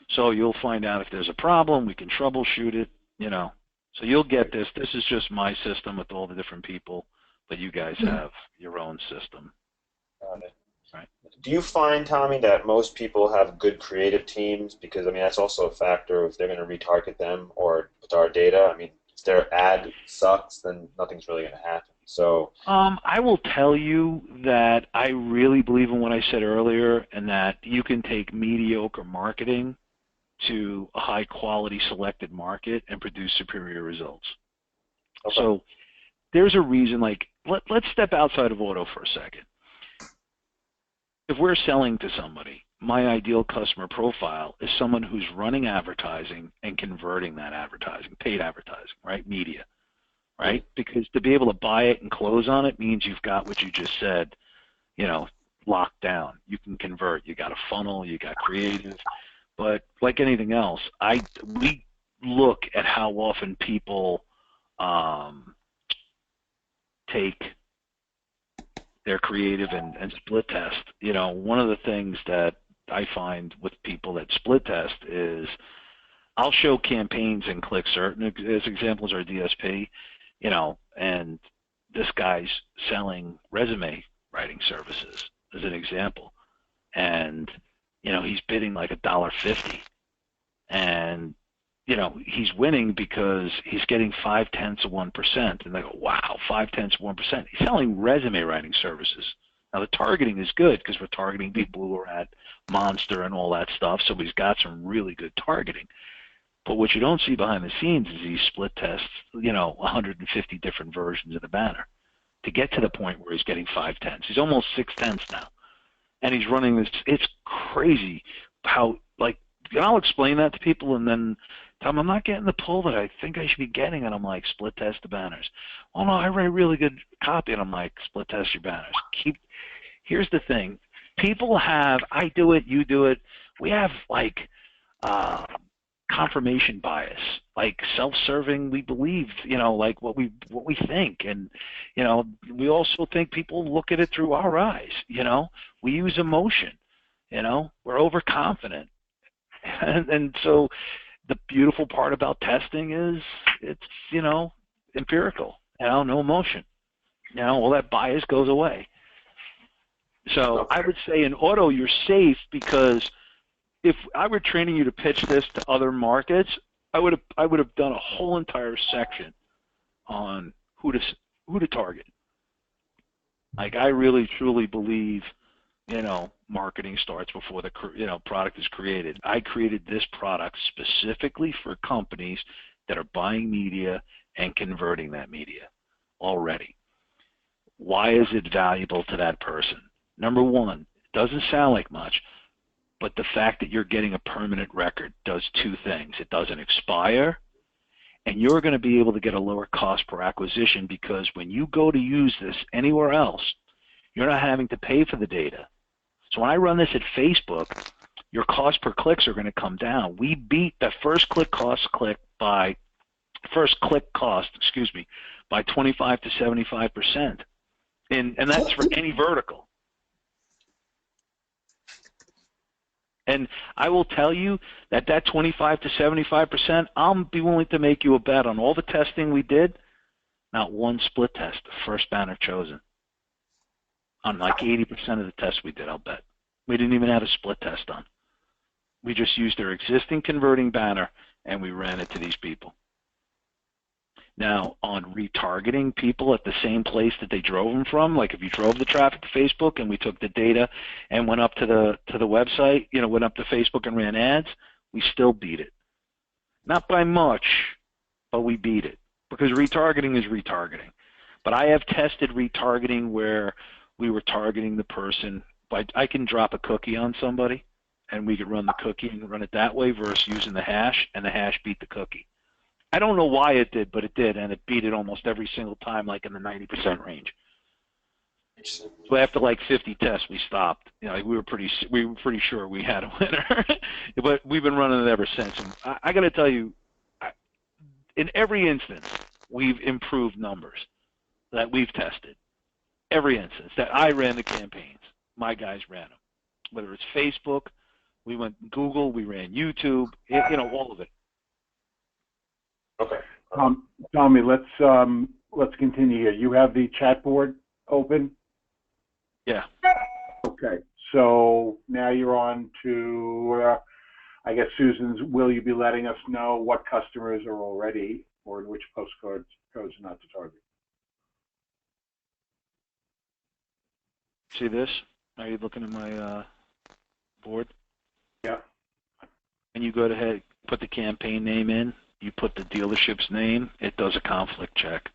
S2: So you'll find out if there's a problem. We can troubleshoot it, you know. So you'll get this. This is just my system with all the different people, but you guys have your own system.
S5: Got it.
S2: Right.
S5: Do you find, Tommy, that most people have good creative teams? Because, I mean, that's also a factor if they're going to retarget them or with our data. I mean, if their ad sucks, then nothing's really going to happen. So
S2: I will tell you that I really believe in what I said earlier, and that you can take mediocre marketing to a high-quality selected market and produce superior results.
S5: Okay.
S2: So there's a reason, like, let's step outside of auto for a second. If we're selling to somebody, my ideal customer profile is someone who's running advertising and converting that advertising, paid advertising, right, media, right? Because to be able to buy it and close on it means you've got what you just said, you know, locked down. You can convert. You got a funnel. You got creative. But like anything else, we look at how often people take their creative and split test. You know, one of the things that I find with people that split test is I'll show campaigns in ClickCert, and as examples are DSP, you know, and this guy's selling resume writing services as an example. And you know, he's bidding like $1.50, and you know, he's winning because he's getting 0.5%, and they go, wow, 0.5%. He's selling resume writing services. Now the targeting is good because we're targeting people who are at Monster and all that stuff, so he's got some really good targeting. But what you don't see behind the scenes is he split tests, you know, 150 different versions of the banner to get to the point where he's getting 0.5. He's almost 0.6 now. And he's running this. It's crazy how, like, and I'll explain that to people, and then tell them I'm not getting the pull that I think I should be getting, and I'm like, split test the banners. Oh no, I write really good copy, and I'm like, split test your banners. Here's the thing, people have, I do it, you do it. We have like confirmation bias, like self-serving. We believe, you know, like what we think, and you know, we also think people look at it through our eyes. You know, we use emotion. You know, we're overconfident, and so the beautiful part about testing is it's, you know, empirical. You know, no emotion. You know, all that bias goes away. So I would say in auto you're safe because if I were training you to pitch this to other markets, I would have done a whole entire section on who to target. Like, I really truly believe, you know, marketing starts before the, you know, product is created. I created this product specifically for companies that are buying media and converting that media already. Why is it valuable to that person? Number one, it doesn't sound like much, but the fact that you're getting a permanent record does two things. It doesn't expire, and you're going to be able to get a lower cost per acquisition because when you go to use this anywhere else, you're not having to pay for the data. So when I run this at Facebook, your cost per clicks are going to come down. We beat the first click cost by 25 to 75%, and that's for any vertical. And I will tell you that 25 to 75%, I'll be willing to make you a bet on all the testing we did, not one split test, the first banner chosen. On like 80% of the tests we did, I'll bet. We didn't even have a split test on. We just used their existing converting banner, and we ran it to these people. Now, on retargeting people at the same place that they drove them from, like if you drove the traffic to Facebook and we took the data and went up to the website, you know, went up to Facebook and ran ads, we still beat it. Not by much, but we beat it because retargeting is retargeting. But I have tested retargeting where we were targeting the person. I can drop a cookie on somebody, and we could run the cookie and run it that way versus using the hash, and the hash beat the cookie. I don't know why it did, but it did, and it beat it almost every single time, like in the 90% range. So after like 50 tests, we stopped. You know, we were pretty sure we had a winner, but we've been running it ever since. And I got to tell you, in every instance, we've improved numbers that we've tested. Every instance that I ran the campaigns, my guys ran them. Whether it's Facebook, we went Google, we ran YouTube, you know, all of it.
S5: Okay.
S1: Tommy, let's continue here. You have the chat board open?
S2: Yeah.
S1: Okay. So now you're on to, I guess, Susan's. Will you be letting us know what customers are already or which postcodes not to target?
S2: See this? Are you looking at my board?
S1: Yeah.
S2: And you go ahead, put the campaign name in, you put the dealership's name, it does a conflict check.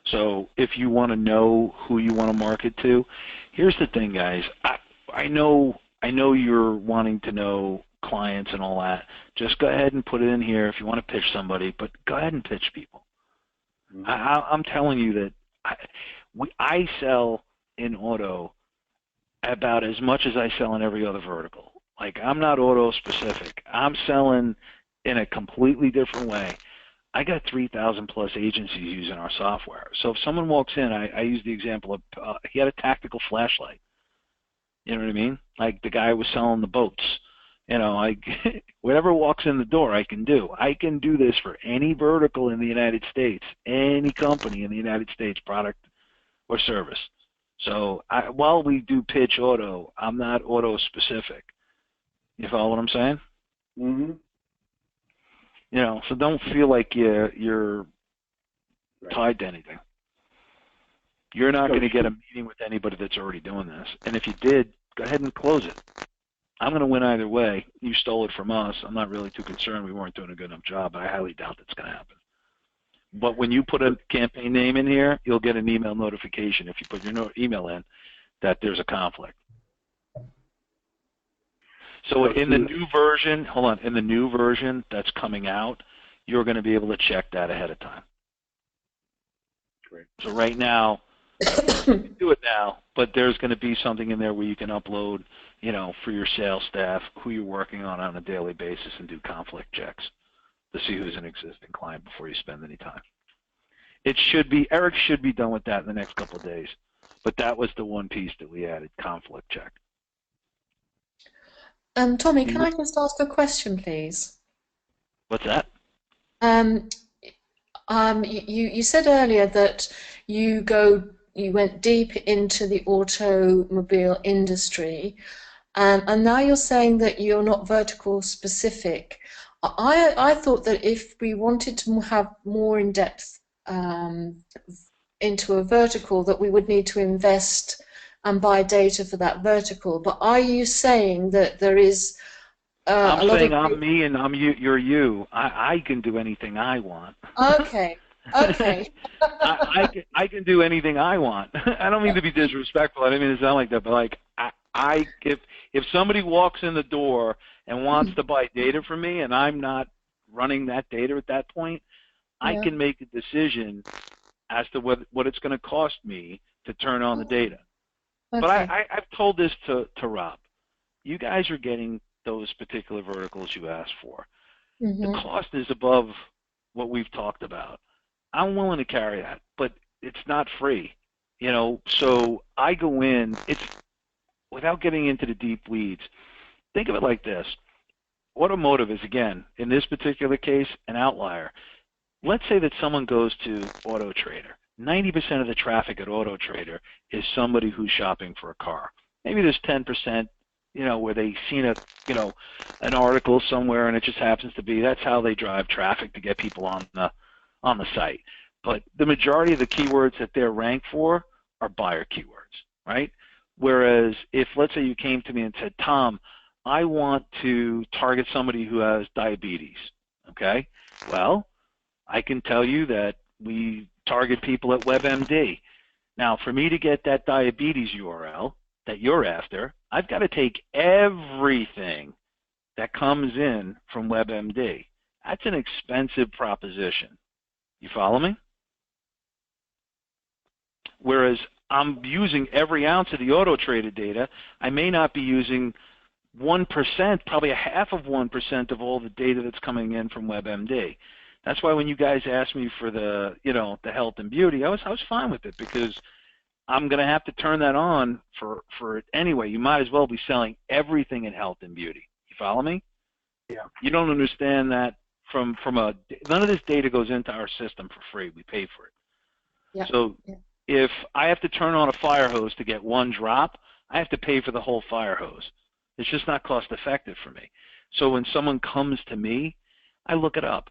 S2: So if you want to know who you want to market to, here's the thing, guys. I know you're wanting to know clients and all that. Just go ahead and put it in here if you want to pitch somebody, but go ahead and pitch people. Mm-hmm. I'm telling you that I sell in auto about as much as I sell in every other vertical. Like, I'm not auto specific. I'm selling in a completely different way. I got 3,000 plus agencies using our software. So if someone walks in, I use the example of he had a tactical flashlight. You know what I mean? Like the guy was selling the boats. You know, like whatever walks in the door, I can do. I can do this for any vertical in the United States, any company in the United States, product or service. So while we do pitch auto, I'm not auto specific. You follow what I'm saying?
S1: Mm-hmm.
S2: You know, so don't feel like you're tied to anything. You're not going to get a meeting with anybody that's already doing this. And if you did, go ahead and close it. I'm going to win either way. You stole it from us. I'm not really too concerned. We weren't doing a good enough job, but I highly doubt that's going to happen. But when you put a campaign name in here, you'll get an email notification if you put your email in that there's a conflict. So in the new version, in the new version that's coming out, you're going to be able to check that ahead of time.
S1: Great.
S2: So right now, you can do it now, but there's going to be something in there where you can upload, you know, for your sales staff, who you're working on a daily basis and do conflict checks to see who's an existing client before you spend any time. It should be, Eric should be done with that in the next couple of days, but that was the one piece that we added, conflict check.
S4: Tommy, can I just ask a question, please?
S2: What's that?
S4: You said earlier that you went deep into the automobile industry, and now you're saying that you're not vertical specific. I thought that if we wanted to have more in-depth into a vertical, that we would need to invest and buy data for that vertical. But are you saying that there is
S2: I'm saying I'm me and I'm you. You're you. I can do anything I want.
S4: Okay. Okay.
S2: I can do anything I want. I don't mean to be disrespectful. I didn't mean to sound like that. But like if somebody walks in the door and wants to buy data from me, and I'm not running that data at that point, I can make a decision as to what it's going to cost me to turn on the data. Okay. But I've told this to Rob. You guys are getting those particular verticals you asked for. Mm-hmm. The cost is above what we've talked about. I'm willing to carry that, but it's not free. You know, so I go in, it's without getting into the deep weeds. Think of it like this. Automotive is, again, in this particular case, an outlier. Let's say that someone goes to AutoTrader. 90% of the traffic at AutoTrader is somebody who's shopping for a car. Maybe there's 10%, you know, where they've seen an article somewhere and it just happens to be, that's how they drive traffic to get people on the site. But the majority of the keywords that they're ranked for are buyer keywords, right? Whereas if, let's say you came to me and said, Tom, I want to target somebody who has diabetes, okay? Well, I can tell you that we target people at WebMD. Now, for me to get that diabetes URL that you're after, I've got to take everything that comes in from WebMD. That's an expensive proposition. You follow me? Whereas I'm using every ounce of the Auto Trader data. I may not be using 1%, probably a half of 1% of all the data that's coming in from WebMD. That's why when you guys asked me for the, the health and beauty, I was fine with it, because I'm going to have to turn that on for it anyway. You might as well be selling everything in health and beauty. You follow me?
S1: Yeah.
S2: You don't understand that from none of this data goes into our system for free. We pay for it.
S4: Yeah.
S2: So if I have to turn on a fire hose to get one drop, I have to pay for the whole fire hose. It's just not cost effective for me. So when someone comes to me, I look it up.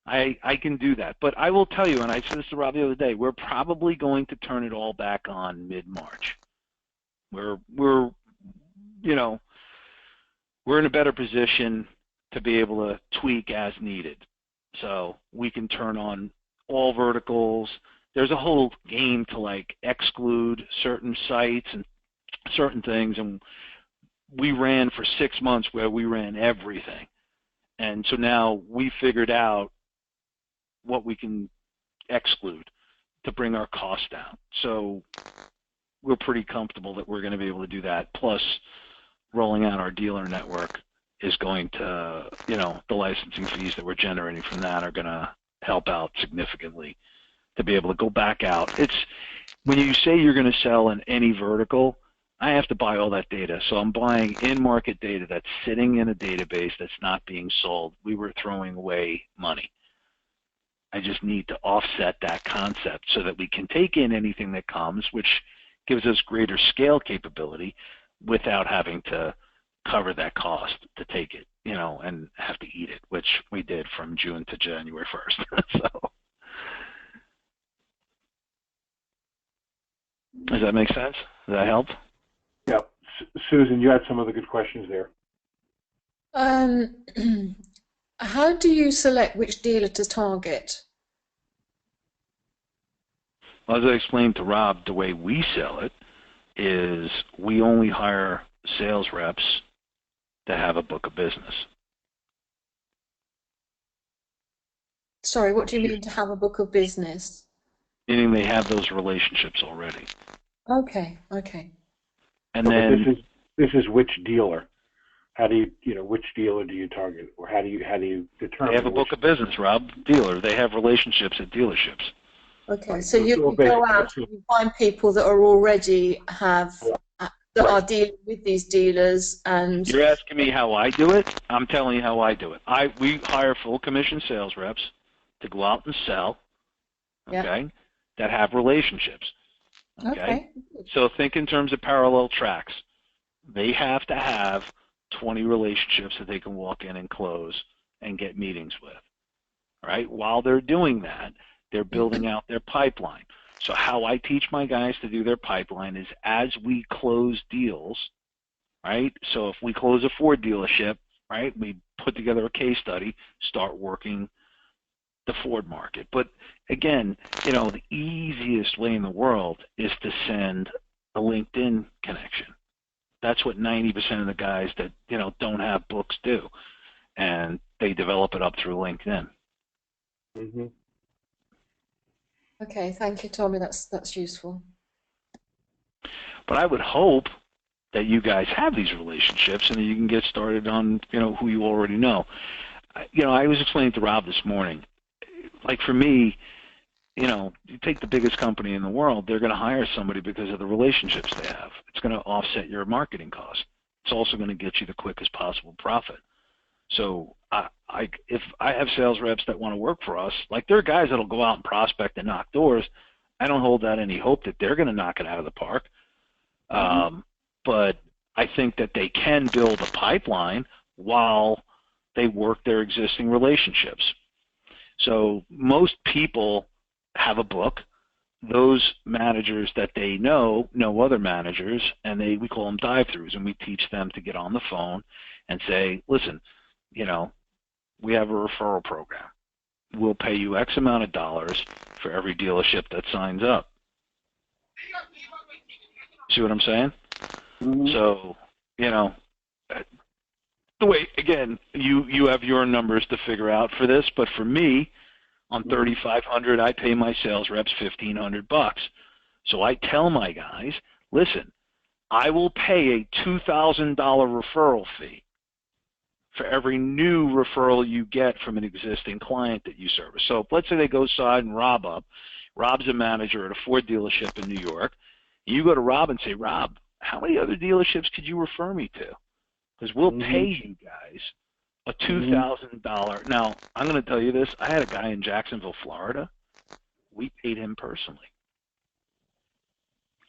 S2: I can do that. But I will tell you, and I said this to Rob the other day, we're probably going to turn it all back on mid-March. We're in a better position to be able to tweak as needed. So we can turn on all verticals. There's a whole game to exclude certain sites and certain things, and we ran for 6 months where we ran everything. And so now we figured out what we can exclude to bring our costs down. So we're pretty comfortable that we're going to be able to do that. Plus, rolling out our dealer network is going to, the licensing fees that we're generating from that are going to help out significantly to be able to go back out. It's when you say you're going to sell in any vertical, I have to buy all that data. So I'm buying in-market data that's sitting in a database that's not being sold. We were throwing away money. I just need to offset that concept so that we can take in anything that comes, which gives us greater scale capability without having to cover that cost to take it, and have to eat it, which we did from June to January 1st. So, does that make sense? Does that help?
S1: Yeah. Susan, you had some other good questions there.
S4: How do you select which dealer to target?
S2: Well, as I explained to Rob, the way we sell it is we only hire sales reps to have a book of business.
S4: Sorry, what do you mean to have a book of business?
S2: Meaning they have those relationships already.
S4: Okay.
S2: And then
S1: this is which dealer? How do you, which dealer do you target, or how do you determine?
S2: They have a book of business, Rob. Dealer. They have relationships at dealerships.
S4: Okay,
S1: Right.
S4: so you go out and you find people that are already that are dealing with these dealers, and
S2: you're asking me how I do it. I'm telling you how I do it. We hire full commission sales reps to go out and sell. Okay, that have relationships. Okay, so think in terms of parallel tracks. They have to have 20 relationships that they can walk in and close and get meetings with. Right? While they're doing that, they're building out their pipeline. So how I teach my guys to do their pipeline is as we close deals, right? So if we close a Ford dealership, right, we put together a case study, start working the Ford market. But again, the easiest way in the world is to send a LinkedIn connection. That's what 90% of the guys that, don't have books do. And they develop it up through LinkedIn.
S1: Mm-hmm.
S4: Okay, thank you, Tommy. That's useful.
S2: But I would hope that you guys have these relationships and that you can get started on, who you already know. I was explaining to Rob this morning, like for me, you take the biggest company in the world, they're going to hire somebody because of the relationships they have. It's going to offset your marketing costs. It's also going to get you the quickest possible profit. So if I have sales reps that want to work for us, like there are guys that'll go out and prospect and knock doors. I don't hold out any hope that they're going to knock it out of the park. But I think that they can build a pipeline while they work their existing relationships. So most people have a book. Those managers that they know other managers, and we call them dive-throughs, and we teach them to get on the phone and say, listen, we have a referral program. We'll pay you X amount of dollars for every dealership that signs up. See what I'm saying? Mm-hmm. So, the way, again, you have your numbers to figure out for this, but for me, on 3,500, I pay my sales reps $1,500. So I tell my guys, listen, I will pay a $2,000 referral fee for every new referral you get from an existing client that you service. So let's say they go side and Rob up. Rob's a manager at a Ford dealership in New York. You go to Rob and say, Rob, how many other dealerships could you refer me to? Because we'll pay you guys a $2,000. Now, I'm going to tell you this. I had a guy in Jacksonville, Florida. We paid him personally.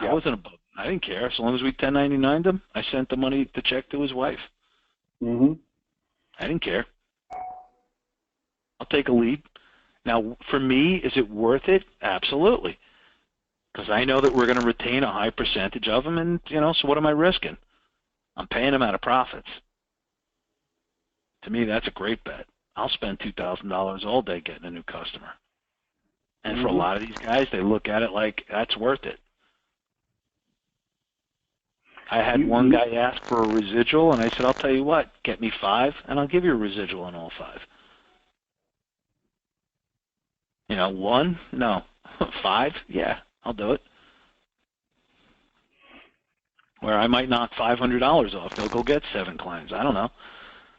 S1: Yep.
S2: I wasn't above. I didn't care. As long as we 1099'd him, I sent the money, the check to his wife. I didn't care. I'll take a lead. Now, for me, is it worth it? Absolutely. Because I know that we're going to retain a high percentage of them, and, so what am I risking? I'm paying them out of profits. To me, that's a great bet. I'll spend $2,000 all day getting a new customer. And for a lot of these guys, they look at it like that's worth it. I had one guy ask for a residual, and I said, I'll tell you what, get me 5, and I'll give you a residual on all 5. 1? No. 5? Yeah, I'll do it. Where I might knock $500 off. They'll go get 7 clients. I don't know.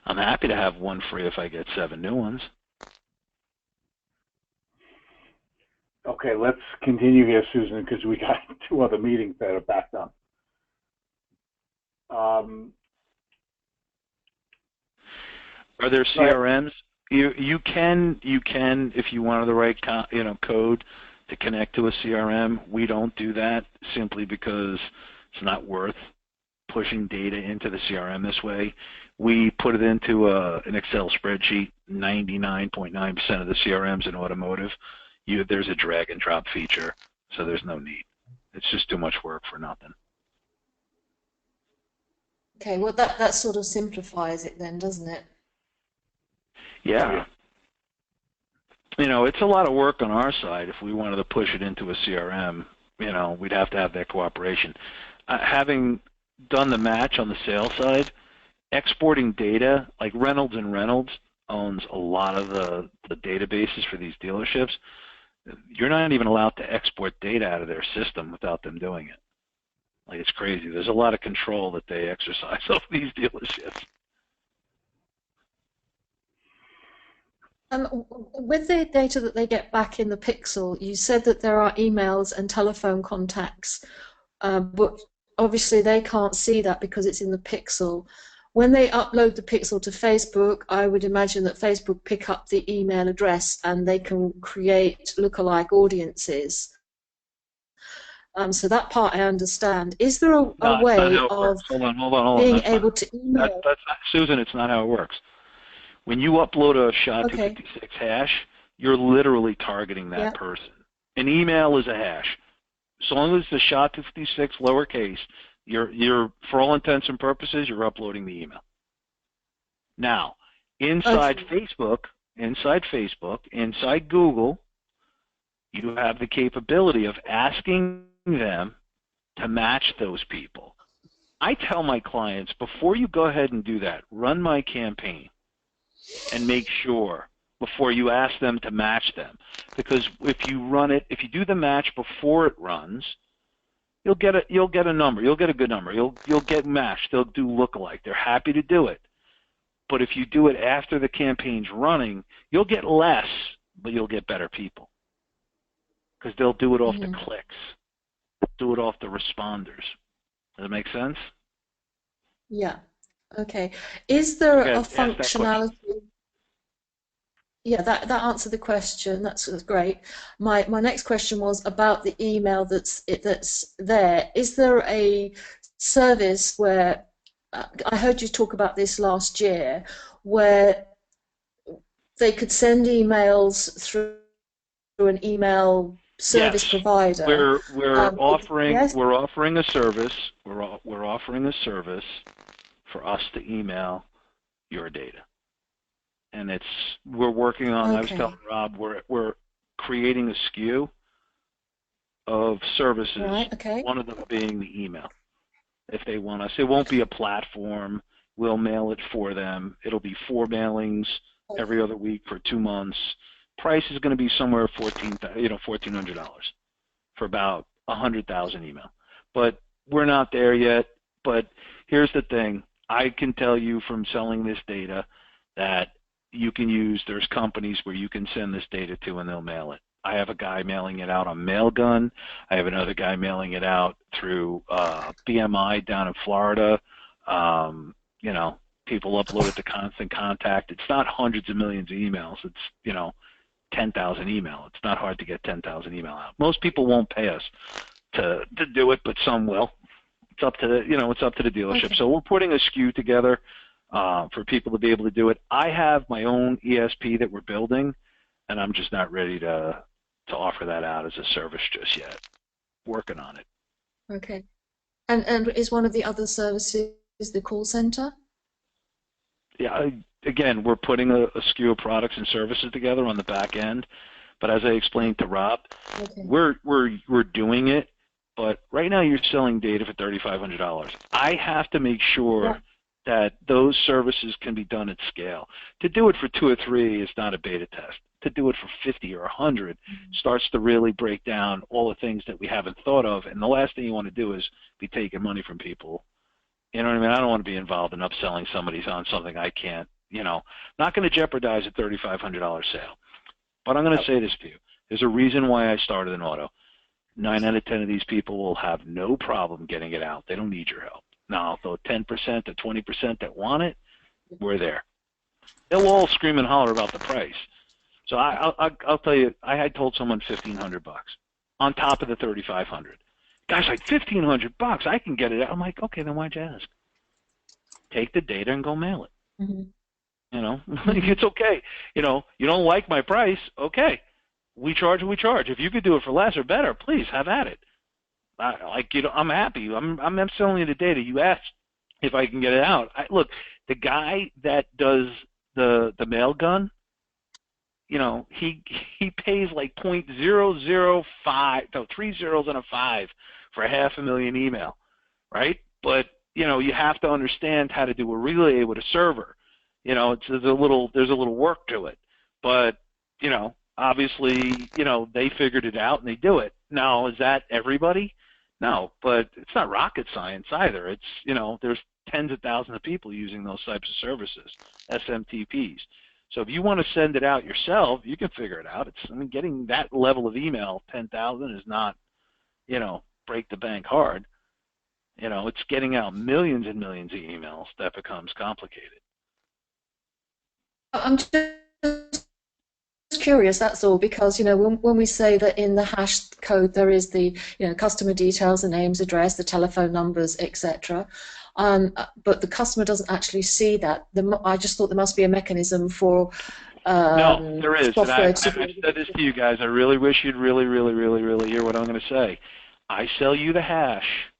S2: I'm happy to have 1 free if I get 7 new ones.
S1: Okay, let's continue here, Susan, because we got 2 other meetings that are backed up.
S2: Are there CRMs? You can if you wanted the right code to connect to a CRM. We don't do that simply because it's not worth pushing data into the CRM this way. We put it into an Excel spreadsheet. 99.9% of the CRMs in automotive, there's a drag and drop feature, so there's no need. It's just too much work for nothing.
S4: Okay, well that sort of simplifies it then, doesn't it?
S2: Yeah. It's a lot of work on our side. If we wanted to push it into a CRM, we'd have to have that cooperation. Having done the match on the sales side, exporting data, like Reynolds and Reynolds owns a lot of the databases for these dealerships. You're not even allowed to export data out of their system without them doing it. Like, it's crazy. There's a lot of control that they exercise over these dealerships.
S4: With the data that they get back in the Pixel, you said that there are emails and telephone contacts, but obviously they can't see that because it's in the Pixel. When they upload the Pixel to Facebook, I would imagine that Facebook pick up the email address and they can create lookalike audiences. So that part I understand. Is there a way of being able to email?
S2: That's not, Susan, it's not how it works. When you upload a SHA-256 hash, you're literally targeting that person. An email is a hash. So long as the SHA-256 lowercase, you're for all intents and purposes, you're uploading the email. Now, inside Facebook, inside Google, you have the capability of asking them to match those people. I tell my clients, before you go ahead and do that, run my campaign and make sure before you ask them to match them. Because if you run it, if you do the match before it runs, you'll get a number. You'll get a good number. You'll get matched. They'll do lookalike. They're happy to do it. But if you do it after the campaign's running, you'll get less, but you'll get better people. Because they'll do it off the clicks. Do it off the responders. Does that make sense?
S4: Yeah. Okay. Is there a functionality? Yeah, that answered the question. That's great. My next question was about the email that's there. Is there a service where I heard you talk about this last year, where they could send emails through an email service provider?
S2: We're offering a service. We're offering a service for us to email your data. And we're working on, I was telling Rob, we're creating a SKU of services, one of them being the email. If they want us, it won't be a platform. We'll mail it for them. It'll be 4 mailings every other week for 2 months. Price is going to be somewhere $1,400 for about 100,000 email. But we're not there yet. But here's the thing. I can tell you from selling this data that you can use, there's companies where you can send this data to and they'll mail it. I have a guy mailing it out on Mailgun. I have another guy mailing it out through BMI down in Florida. You know, people upload it to Constant Contact. It's not hundreds of millions of emails. It's, you know, 10,000 email. It's not hard to get 10,000 email out. Most people won't pay us to do it, but some will. It's up to the, you know, it's up to the dealership.
S4: Okay.
S2: So we're putting a SKU together for people to be able to do it. I have my own ESP that we're building, and I'm just not ready to offer that out as a service just yet. Working on it.
S4: Okay. And is one of the other services the call center?
S2: Yeah, again, we're putting a SKU of products and services together on the back end, but as I explained to Rob,
S4: Okay.
S2: we're doing it, but right now you're selling data for $3,500. I have to make sure
S4: Yeah.
S2: that those services can be done at scale. To do it for 2 or 3 is not a beta test. To do it for 50 or 100 starts to really break down all the things that we haven't thought of, and the last thing you want to do is be taking money from people. You know what I mean? I don't want to be involved in upselling somebody's on something I can't, you know, not going to jeopardize a $3,500 sale. But I'm going to say this to you. There's a reason why I started in auto. 9 out of 10 of these people will have no problem getting it out. They don't need your help. Now, though 10% to 20% that want it, we're there. They'll all scream and holler about the price. So I'll tell you, I had told someone $1,500 on top of the $3,500. Guy's like, $1,500, I can get it out. I'm like, okay, then why'd you ask? Take the data and go mail it.
S4: Mm-hmm.
S2: You know, it's okay. You know, you don't like my price, okay. We charge what we charge. If you could do it for less or better, please have at it. I'm happy. I'm selling you the data. You asked if I can get it out. Look, the guy that does the mail gun, you know, he pays like 0.005, no, 3 zeros and a 5 for 500,000 email, right? But you know, you have to understand how to do a relay with a server. You know, there's a little work to it, but you know, obviously, you know, they figured it out and they do it. Now, is that everybody? No, but it's not rocket science either. It's, you know, there's tens of thousands of people using those types of services, SMTPs. So if you want to send it out yourself, you can figure it out. I mean, getting that level of email, 10,000, is not, you know, break the bank hard. You know, it's getting out millions and millions of emails that becomes complicated.
S4: I'm just curious, that's all, because you know when we say that in the hash code there is the, you know, customer details, the names, address, the telephone numbers, etc. But the customer doesn't actually see that. I just thought there must be a mechanism for
S2: no, there is. And
S4: software
S2: I've said this to you guys. I really wish you'd really hear what I'm going to say. I sell you the hash,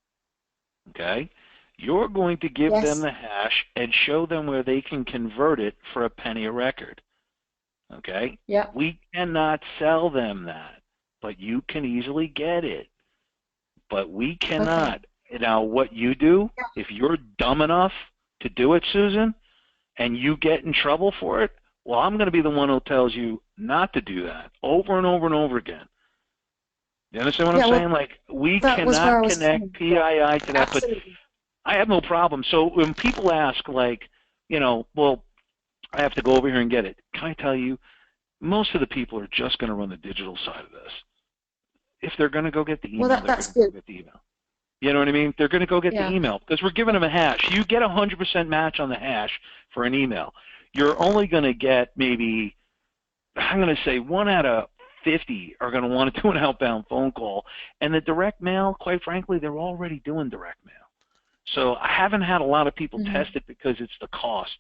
S2: okay? You're going to give
S4: Yes.
S2: them the hash and show them where they can convert it for a penny a record, okay?
S4: Yeah.
S2: We cannot sell them that, but you can easily get it. But we cannot. Now, what you do, if you're dumb enough to do it, Susan, and you get in trouble for it, well, I'm going to be the one who tells you not to do that over and over and over again. You understand what I'm saying? Like, we
S4: that was where I
S2: cannot
S4: was
S2: connect
S4: coming from.
S2: PII to that, but
S4: Absolutely.
S2: I have no problem. So when people ask, like, you know, well, I have to go over here and get it, can I tell you, most of the people are just going to run the digital side of this. If they're going to go get the email,
S4: Well,
S2: they're
S4: that's
S2: going to
S4: good.
S2: go get the email. You know what I mean? They're going to go get
S4: Yeah.
S2: the email because we're giving them a hash. You get a 100% match on the hash for an email. You're only going to get maybe, I'm going to say 1 out of 50 are going to want to do an outbound phone call. And the direct mail, quite frankly, they're already doing direct mail. So I haven't had a lot of people test it because it's the cost.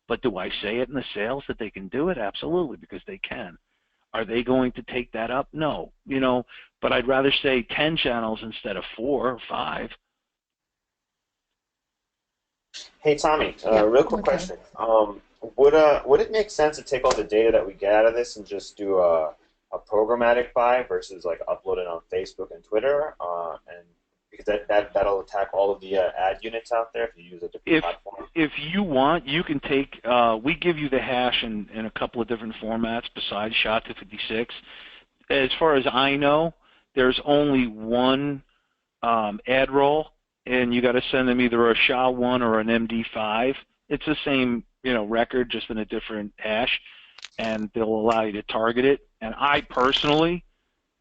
S2: But do I say it in the sales that they can do it? Absolutely, because they can. Are they going to take that up? No. You know, but I'd rather say 10 channels instead of 4 or 5.
S5: Hey Tommy,
S4: Yeah,
S5: real quick
S4: okay.
S5: question. Would it make sense to take all the data that we get out of this and just do a programmatic buy versus like upload it on Facebook and Twitter? And because that'll attack all of the ad units out there if you use a different platform.
S2: If you want, you can take, we give you the hash in a couple of different formats besides SHA-256. As far as I know, there's only one ad roll, and you got to send them either a SHA-1 or an MD5. It's the same, record, just in a different hash, and they'll allow you to target it. And I personally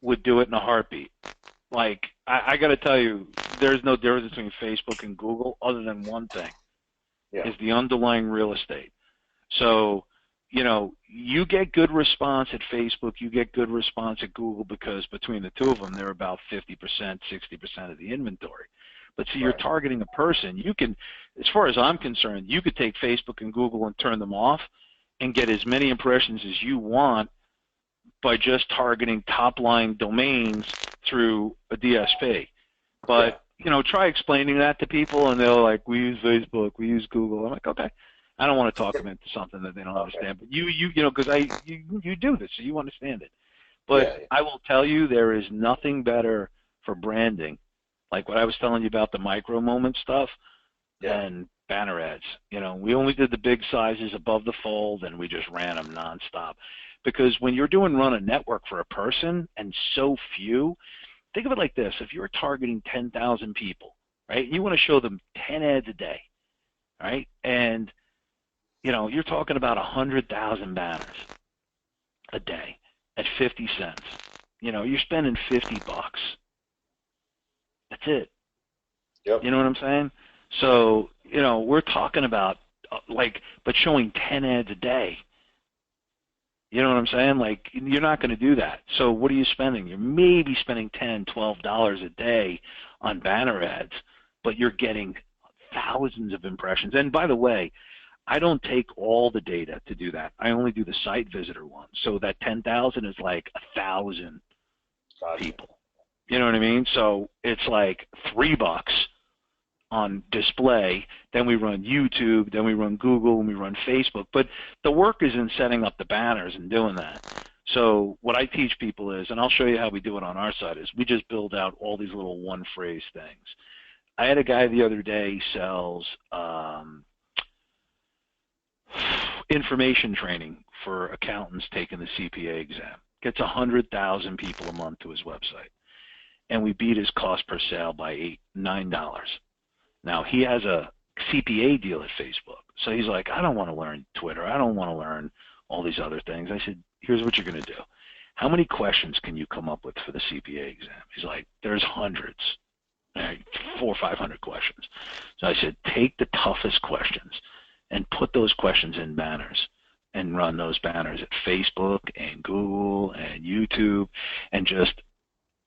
S2: would do it in a heartbeat. Like, I got to tell you, there's no difference between Facebook and Google other than one thing, is the underlying real estate. So, you get good response at Facebook, you get good response at Google, because between the two of them, they're about 50%, 60% of the inventory. But see, you're targeting a person. You can, as far as I'm concerned, you could take Facebook and Google and turn them off and get as many impressions as you want by just targeting top-line domains through a DSP. But, try explaining that to people, and they're like, we use Facebook, we use Google. I'm like, okay. I don't want to talk them into something that they don't understand. But because you do this, so you understand it. But I will tell you, there is nothing better for branding, like what I was telling you about the micro moment stuff, than banner ads. We only did the big sizes above the fold, and we just ran them nonstop. Because when you're run a network for a person and so few, think of it like this. If you're targeting 10,000 people, right, you want to show them 10 ads a day, right? And you're talking about 100,000 banners a day at 50 cents. You're spending $50. That's it.
S5: Yep.
S2: You know what I'm saying? So, we're talking about, but showing 10 ads a day. You know what I'm saying? Like, you're not going to do that. So what are you spending? You're maybe spending $10, $12 a day on banner ads, but you're getting thousands of impressions. And by the way, I don't take all the data to do that. I only do the site visitor one. So that 10,000 is like 1,000 people. You know what I mean? So it's like $3 on display. Then we run YouTube. Then we run Google. And we run Facebook. But the work is in setting up the banners and doing that. So what I teach people is, and I'll show you how we do it on our side, is we just build out all these little one-phrase things. I had a guy the other day sells information training for accountants taking the CPA exam. Gets 100,000 people a month to his website. And we beat his cost per sale by $9. Now, he has a CPA deal at Facebook. So he's like, I don't want to learn Twitter. I don't want to learn all these other things. I said, here's what you're going to do. How many questions can you come up with for the CPA exam? He's like, there's hundreds, 400 or 500 questions. So I said, take the toughest questions and put those questions in banners and run those banners at Facebook and Google and YouTube, and just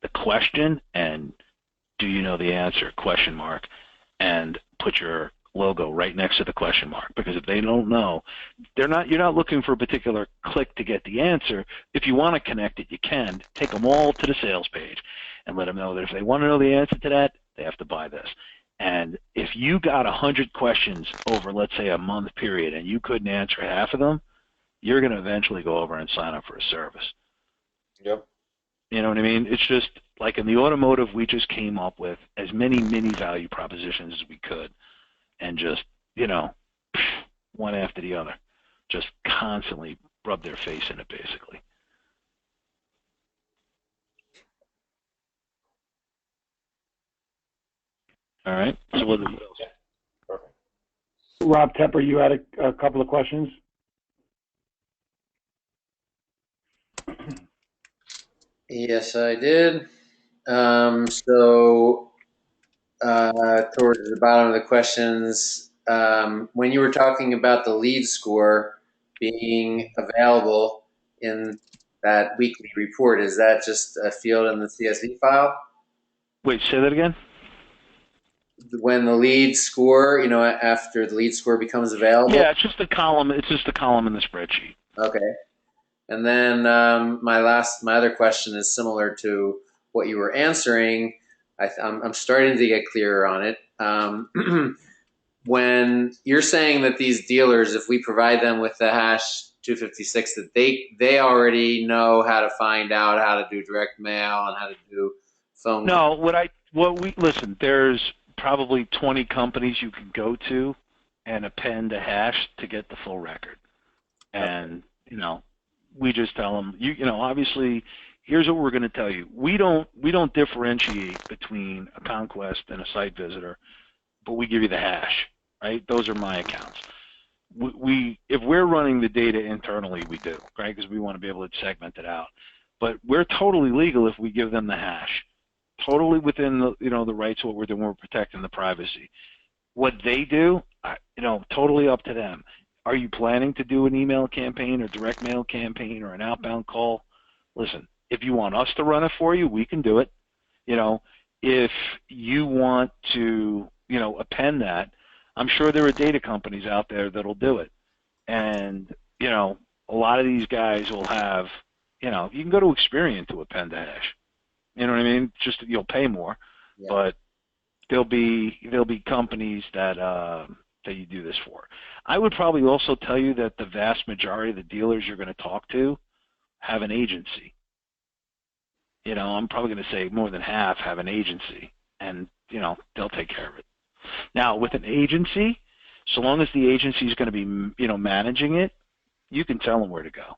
S2: the question and do you know the answer, question mark, and put your logo right next to the question mark. Because if they don't know, you're not looking for a particular click to get the answer. If you want to connect it, you can. Take them all to the sales page and let them know that if they want to know the answer to that, they have to buy this. And if you got 100 questions over, let's say, a month period, and you couldn't answer half of them, you're going to eventually go over and sign up for a service.
S5: Yep.
S2: You know what I mean? It's just like in the automotive, we just came up with as many mini value propositions as we could, and just, one after the other, just constantly rub their face in it, basically. All right. So what else?
S5: Yeah. Perfect.
S1: Rob Tepper, you had a couple of questions?
S3: Yes, I did. Towards the bottom of the questions, when you were talking about the lead score being available in that weekly report, is that just a field in the CSV file?
S2: Wait, say that again?
S3: When the lead score, after the lead score becomes available?
S2: Yeah, it's just a column. It's just a column in the spreadsheet.
S3: Okay. And then my other question is similar to what you were answering. I'm starting to get clearer on it. When you're saying that these dealers, if we provide them with the hash 256, that they already know how to find out how to do direct mail and how to do phone.
S2: No, listen, there's probably 20 companies you can go to and append a hash to get the full record. And, we just tell them, obviously here's what we're going to tell you. We don't differentiate between a conquest and a site visitor, but we give you the hash, right? Those are my accounts. If we're running the data internally, we do, right? Because we want to be able to segment it out. But we're totally legal if we give them the hash, totally within the the rights of what we're doing. We're protecting the privacy. What they do, totally up to them. Are you planning to do an email campaign or direct mail campaign or an outbound call? Listen, if you want us to run it for you, we can do it. If you want to, append that, I'm sure there are data companies out there that'll do it. And, a lot of these guys will have, you can go to Experian to append a hash. You know what I mean? Just you'll pay more,
S3: Yeah.
S2: but there'll be companies that you do this for. I would probably also tell you that the vast majority of the dealers you're going to talk to have an agency. I'm probably going to say more than half have an agency, and they'll take care of it. Now, with an agency, so long as the agency is going to be managing it, you can tell them where to go.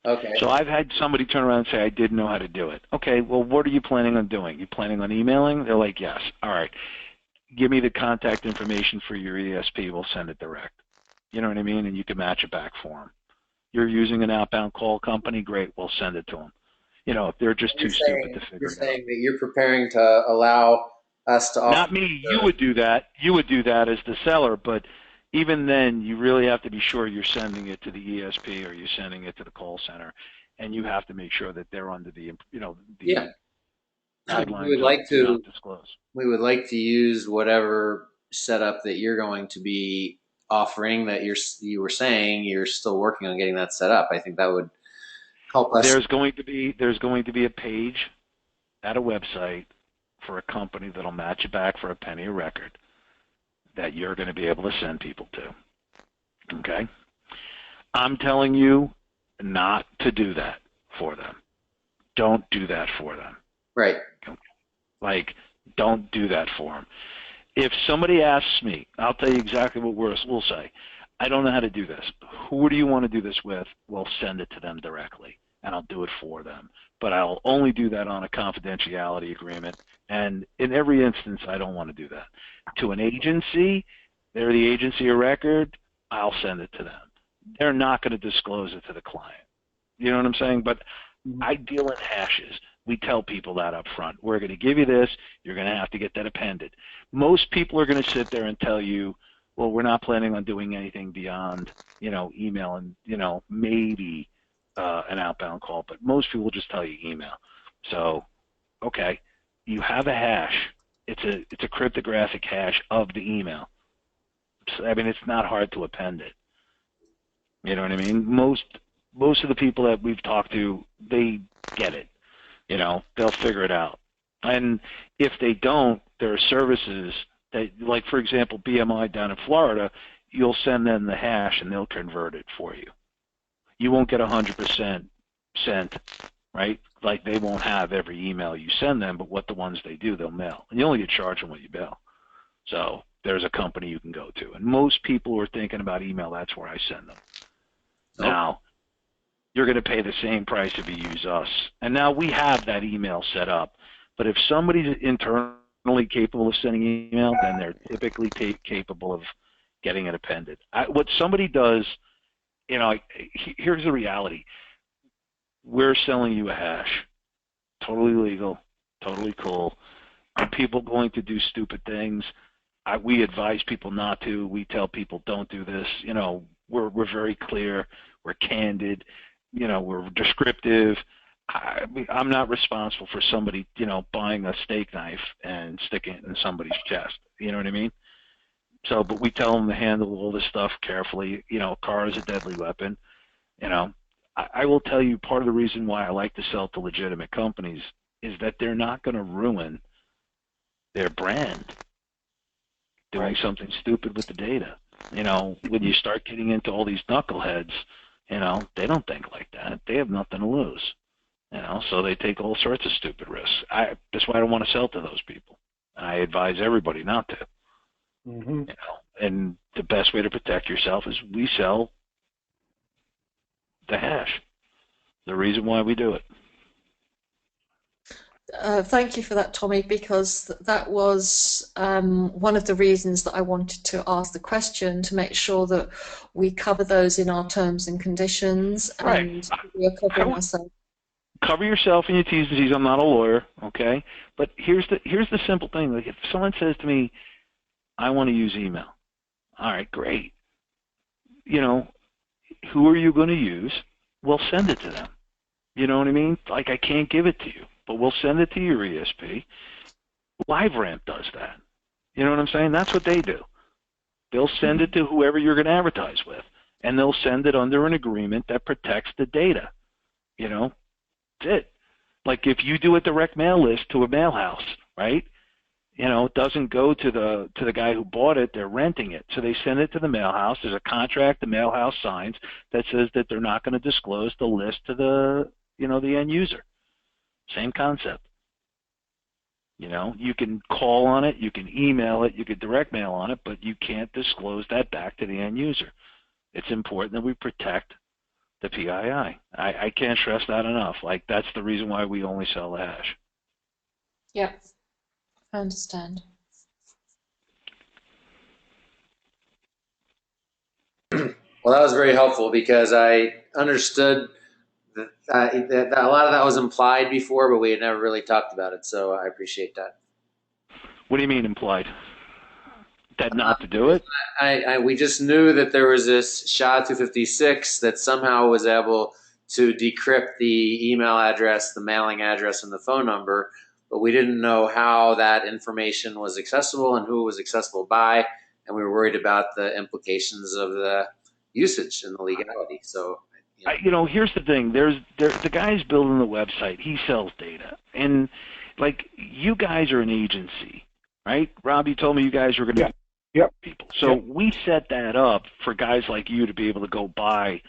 S3: Okay.
S2: So I've had somebody turn around and say, I didn't know how to do it. Okay, well, what are you planning on doing? You planning on emailing? They're like, yes. All right. Give me the contact information for your ESP. We'll send it direct. You know what I mean? And you can match it back for them. You're using an outbound call company? Great. We'll send it to them. If they're just too stupid to figure
S3: You're
S2: it out.
S3: saying that you're preparing to allow us to offer.
S2: Not me. You would do that. You would do that as the seller, but even then, you really have to be sure you're sending it to the ESP or you're sending it to the call center, and you have to make sure that they're under the
S3: Yeah.
S2: guidelines.
S3: We would like
S2: do
S3: to
S2: not disclose.
S3: We would like to use whatever setup that you're going to be offering. That you were saying you're still working on getting that set up. I think that would help us.
S2: There's going to be a page at a website for a company that'll match it back for a penny a record that you're going to be able to send people to. Okay? I'm telling you not to do that for them. Don't do that for them.
S3: Right.
S2: Like, don't do that for them. If somebody asks me, I'll tell you exactly what we'll say. I don't know how to do this. Who do you want to do this with? We'll send it to them directly, and I'll do it for them. But I'll only do that on a confidentiality agreement. And in every instance, I don't want to do that. To an agency, they're the agency of record, I'll send it to them. They're not going to disclose it to the client. You know what I'm saying? But I deal in hashes. We tell people that up front. We're going to give you this. You're going to have to get that appended. Most people are going to sit there and tell you, well, we're not planning on doing anything beyond, email and, maybe an outbound call. But most people will just tell you email. So, okay, you have a hash. It's a cryptographic hash of the email. So, it's not hard to append it. You know what I mean? Most of the people that we've talked to, they get it. They'll figure it out. And if they don't, there are services that, like, for example, BMI down in Florida, you'll send them the hash and they'll convert it for you. You won't get 100% sent, right? Like, they won't have every email you send them, but what the ones they do, they'll mail. And you only get charged on what you bill. So there's a company you can go to. And most people who are thinking about email, that's where I send them.
S3: Okay.
S2: Now, you're going to pay the same price if you use us. And now we have that email set up. But if somebody's internally capable of sending email, then they're typically capable of getting it appended. What somebody does, here's the reality. We're selling you a hash. Totally legal, totally cool. Are people going to do stupid things? We advise people not to. We tell people don't do this. We're very clear. We're candid. We're descriptive. I'm not responsible for somebody, buying a steak knife and sticking it in somebody's chest. You know what I mean? So, but we tell them to handle all this stuff carefully. A car is a deadly weapon. I will tell you, part of the reason why I like to sell to legitimate companies is that they're not going to ruin their brand doing something stupid with the data. When you start getting into all these knuckleheads, they don't think like that. They have nothing to lose. So they take all sorts of stupid risks. That's why I don't want to sell to those people. I advise everybody not to.
S1: Mm-hmm.
S2: And the best way to protect yourself is we sell the hash. The reason why we do it.
S4: Thank you for that, Tommy, because that was one of the reasons that I wanted to ask the question, to make sure that we cover those in our terms and conditions,
S2: Right.
S4: and we are covering ourselves.
S2: Cover yourself in your T's and C's. I'm not a lawyer, okay? But here's the simple thing. Like, if someone says to me, I want to use email, all right, great. You know, who are you going to use? We'll send it to them. You know what I mean? Like, I can't give it to you, but we'll send it to your ESP. LiveRamp does that. You know what I'm saying? That's what they do. They'll send it to whoever you're going to advertise with, and they'll send it under an agreement that protects the data. You know, that's it. Like, if you do a direct mail list to a mail house, right? You know, it doesn't go to the guy who bought it. They're renting it, so they send it to the mail house. There's a contract the mail house signs that says that they're not going to disclose the list to the the end user. Same concept. You know, you can call on it, you can email it, you can direct mail on it, but you can't disclose that back to the end user. It's important that we protect the PII. I can't stress that enough. Like, that's the reason why we only sell the hash.
S4: Yeah, I understand.
S3: Well, that was very helpful, because I understood that a lot of that was implied before, but we had never really talked about it. So I appreciate that.
S2: What do you mean implied? That not to do it?
S3: We just knew that there was this SHA-256 that somehow was able to decrypt the email address, the mailing address, and the phone number, but we didn't know how that information was accessible and who it was accessible by, and we were worried about the implications of the usage and the legality. So,
S2: here's the thing. There's the guy's building the website. He sells data, and like, you guys are an agency, right? Rob, you told me you guys were going to people. So we set that up for guys like you to be able to go buy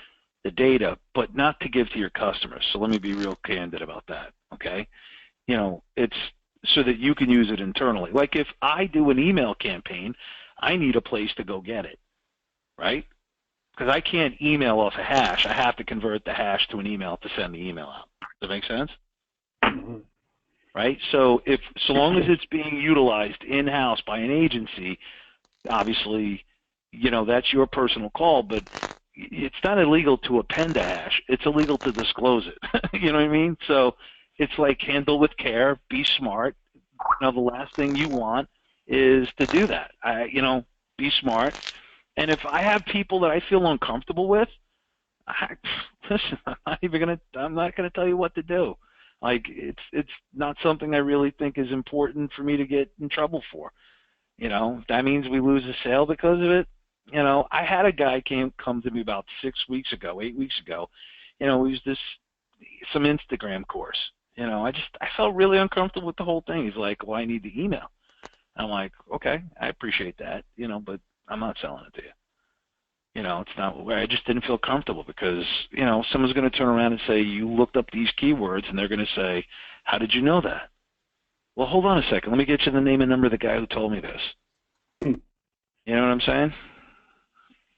S2: the data, but not to give to your customers. So let me be real candid about that, okay? You know, it's so that you can use it internally. Like, if I do an email campaign, I need a place to go get it, right? Because I can't email off a hash. I have to convert the hash to an email to send the email out. Does that make sense?
S1: Mm-hmm.
S2: Right? So long as it's being utilized in-house by an agency, obviously, that's your personal call, but it's not illegal to append a hash. It's illegal to disclose it. You know what I mean? So it's like, handle with care, be smart. The last thing you want is to do that. Be smart. And if I have people that I feel uncomfortable with, listen, I'm not gonna tell you what to do. Like, it's not something I really think is important for me to get in trouble for. That means we lose a sale because of it. I had a guy come to me about 8 weeks ago. It was some Instagram course. I felt really uncomfortable with the whole thing. He's like, well, I need the email. I'm like, okay, I appreciate that, but I'm not selling it to you. It's not where I just didn't feel comfortable, because, someone's going to turn around and say, you looked up these keywords, and they're going to say, how did you know that? Well, hold on a second. Let me get you the name and number of the guy who told me this. You know what I'm saying?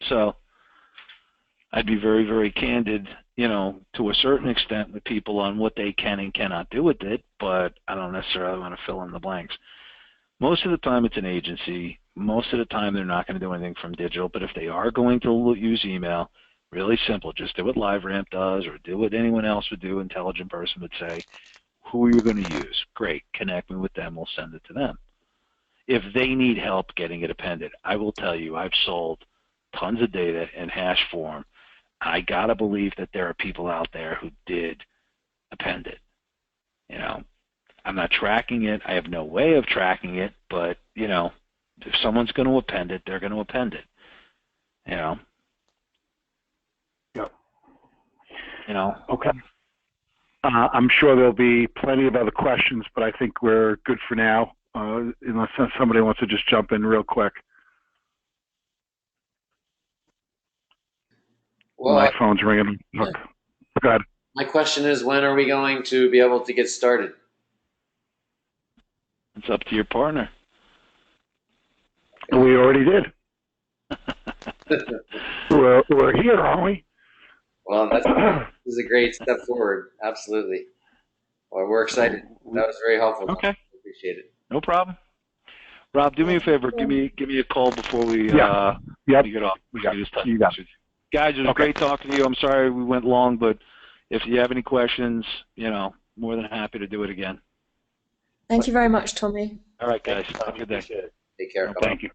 S2: So I'd be very, very candid, to a certain extent with people on what they can and cannot do with it, but I don't necessarily want to fill in the blanks. Most of the time it's an agency. Most of the time they're not going to do anything from digital, but if they are going to use email, really simple. Just do what LiveRamp does, or do what anyone else would do. Intelligent person would say, who are you going to use? Great. Connect me with them. We'll send it to them. If they need help getting it appended, I will tell you, I've sold tons of data in hash form. I got to believe that there are people out there who did append it. I'm not tracking it. I have no way of tracking it, but, if someone's going to append it, they're going to append it.
S1: Yep.
S2: Okay.
S1: I'm sure there'll be plenty of other questions, but I think we're good for now, unless somebody wants to just jump in real quick.
S3: Well,
S1: my phone's ringing. Look, go ahead.
S3: My question is, when are we going to be able to get started?
S2: It's up to your partner.
S1: We already did. we're here, aren't we?
S3: Well, This is a great step forward. Absolutely. Well, we're excited. That was very helpful.
S2: Okay.
S3: Appreciate it.
S2: No problem. Rob, do me a favor. Give me a call before we
S1: Yep.
S2: we get off. We can just touch
S1: You got
S2: base with you. Guys, it was great talking to you. I'm sorry we went long, but if you have any questions, more than happy to do it again.
S4: Thank you very much, Tommy.
S2: All right, guys. Have a good day.
S5: Appreciate it.
S3: Take care.
S1: Thank you.